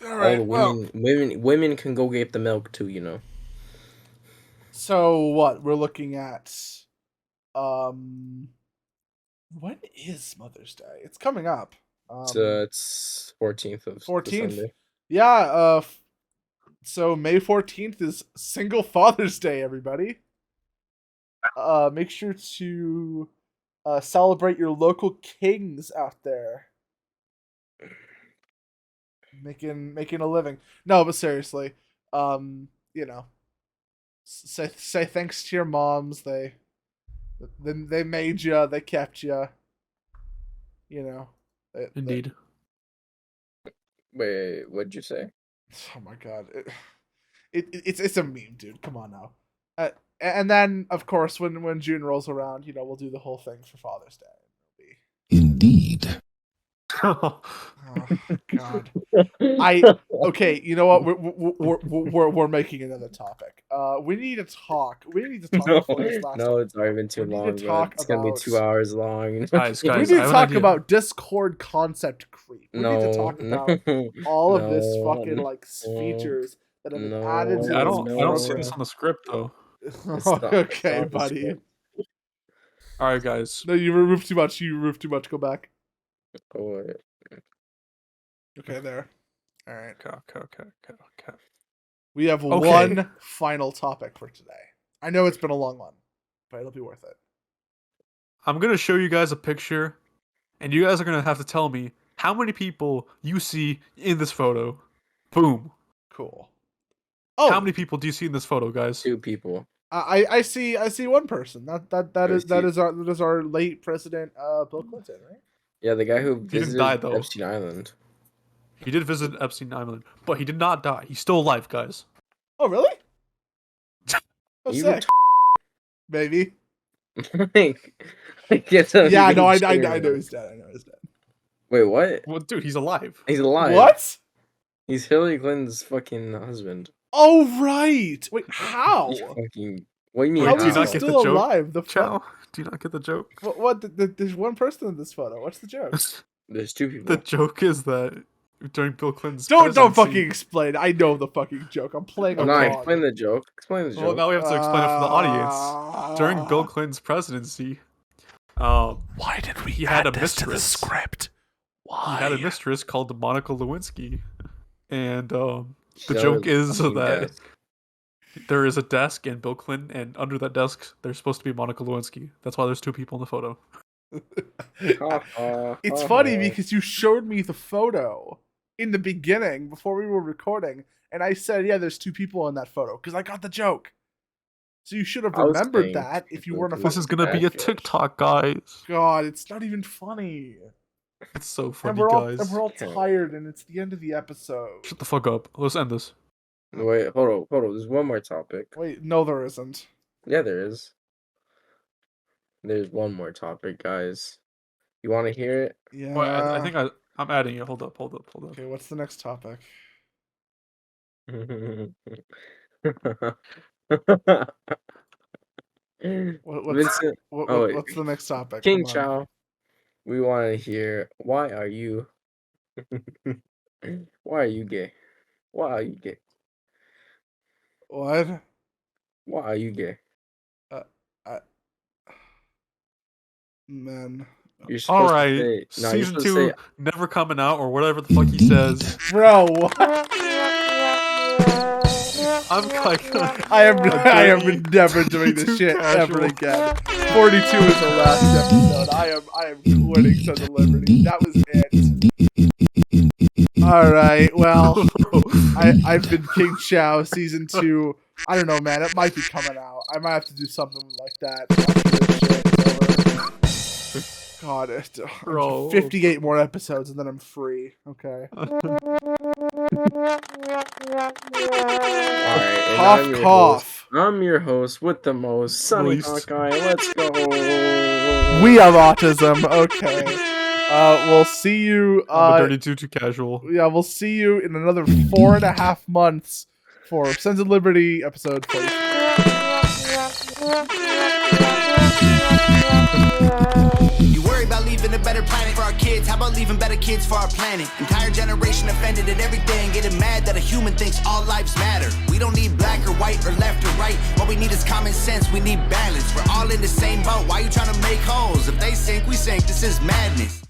All All right. the Well, women can go get the milk too, you know. so what we're looking at? When is Mother's Day? It's coming up. It's 14th of 14th. December. Yeah. So May 14th is Single Father's Day. Everybody. Make sure to celebrate your local kings out there. Making a living. No, but seriously, you know, say thanks to your moms. They made you. They kept you. You know. Indeed. Wait, what'd you say? Oh my god, it's a meme, dude. Come on now. And then of course when June rolls around, we'll do the whole thing for Father's Day. Indeed. Oh god. Okay, you know what? We're making another topic. We need to talk. No, before this last no, one. it's already been too We need long. to Bro. talk It's gonna be about- 2 hours long. Guys, We I need to have an talk idea. about Discord concept creep. We need to talk about all of this no, fucking features that have been no, added to I this don't see this program. on the script though. It's not- it's Okay, not the buddy. script. All right, guys. No, you removed too much. Go back. Oh, wait. Okay, there. All right. Okay. We have Okay. one final topic for today. I know it's been a long one, but it'll be worth it. I'm gonna show you guys a picture, and you guys are gonna have to tell me how many people you see in this photo. Boom. Cool. Oh, How many people do you see in this photo, guys? 2 people. I see one person. That There's is our late president, Bill Clinton, right? Yeah, the guy who didn't visited die, though. Epstein Island. He did visit Epstein Island, but he did not die. He's still alive, guys. Oh, really? Oh, You sick. Maybe. Get some Yeah, no, I cheering. know he's dead. I know he's dead. Wait, what? Well, dude, he's alive. He's alive. What? He's Hillary Clinton's fucking husband. Oh, right. Wait, how? You fucking. What do you mean? How do is you he not get the still joke? alive? The fuck? Chow. Do you not get the joke? What? There's one person in this photo. What's the joke? There's 2 people. The joke is that during Bill Clinton's Don't presidency- fucking explain. I know the fucking joke. I'm playing I'm along. not explain the joke. Explain the joke. Well, now we have to explain it for the audience. During Bill Clinton's presidency, why did we he had add a this to the mistress. script? Why? he had a mistress called Monica Lewinsky, and the She's joke under the is fucking that desk. there is a desk in Bill Clinton, and under that desk, there's supposed to be Monica Lewinsky. That's why there's 2 people in the photo. It's funny because you showed me the photo in the beginning before we were recording, and I said, "Yeah, there's 2 people in that photo," because I got the joke. So you should have I was remembered saying that if you weren't a This is fucking gonna be a catfish. TikTok, guys. God, it's not even funny. It's so And funny, we're all guys. tired, and it's the end of the episode. Shut the fuck up. Let's end this. Wait, hold on. There's one more topic. Wait, no, there isn't. Yeah, there is. There's one more topic, guys. You want to hear it? Yeah. Well, I think I'm adding it. Hold up. Okay, what's the next topic? Vincent. wait. What's the next topic? King Come on. Chow. We want to hear why are you why are you gay? Why are you gay? What? Why are you gay? Man. You're supposed All right, to say, no, you're season supposed to 2 say, never coming out or whatever the fuck he says. Bro, what? I'm like, I am never doing this too shit ever casual. again. 42 is the last episode. I am quitting Sons of Liberty. That was it. Alright, well, I've been King Chow, season 2. I don't know, man. It might be coming out. I might have to do something like that after this shit is over. God, Bro. 58 more episodes and then I'm free. Okay. alright. Cough. I'm your host with the most, Sunny Moist. Hawkeye. Let's go. We have autism. Okay. We'll see you. I'm a dirty too casual. Yeah, we'll see you in another 4.5 months for Sons of Liberty episode 40. You worry about leaving a better planet for our kids. How about leaving better kids for our planet? Entire generation offended at everything, getting mad that a human thinks all lives matter. We don't need black or white or left or right. What we need is common sense. We need balance. We're all in the same boat. Why you trying to make holes? If they sink, we sink. This is madness.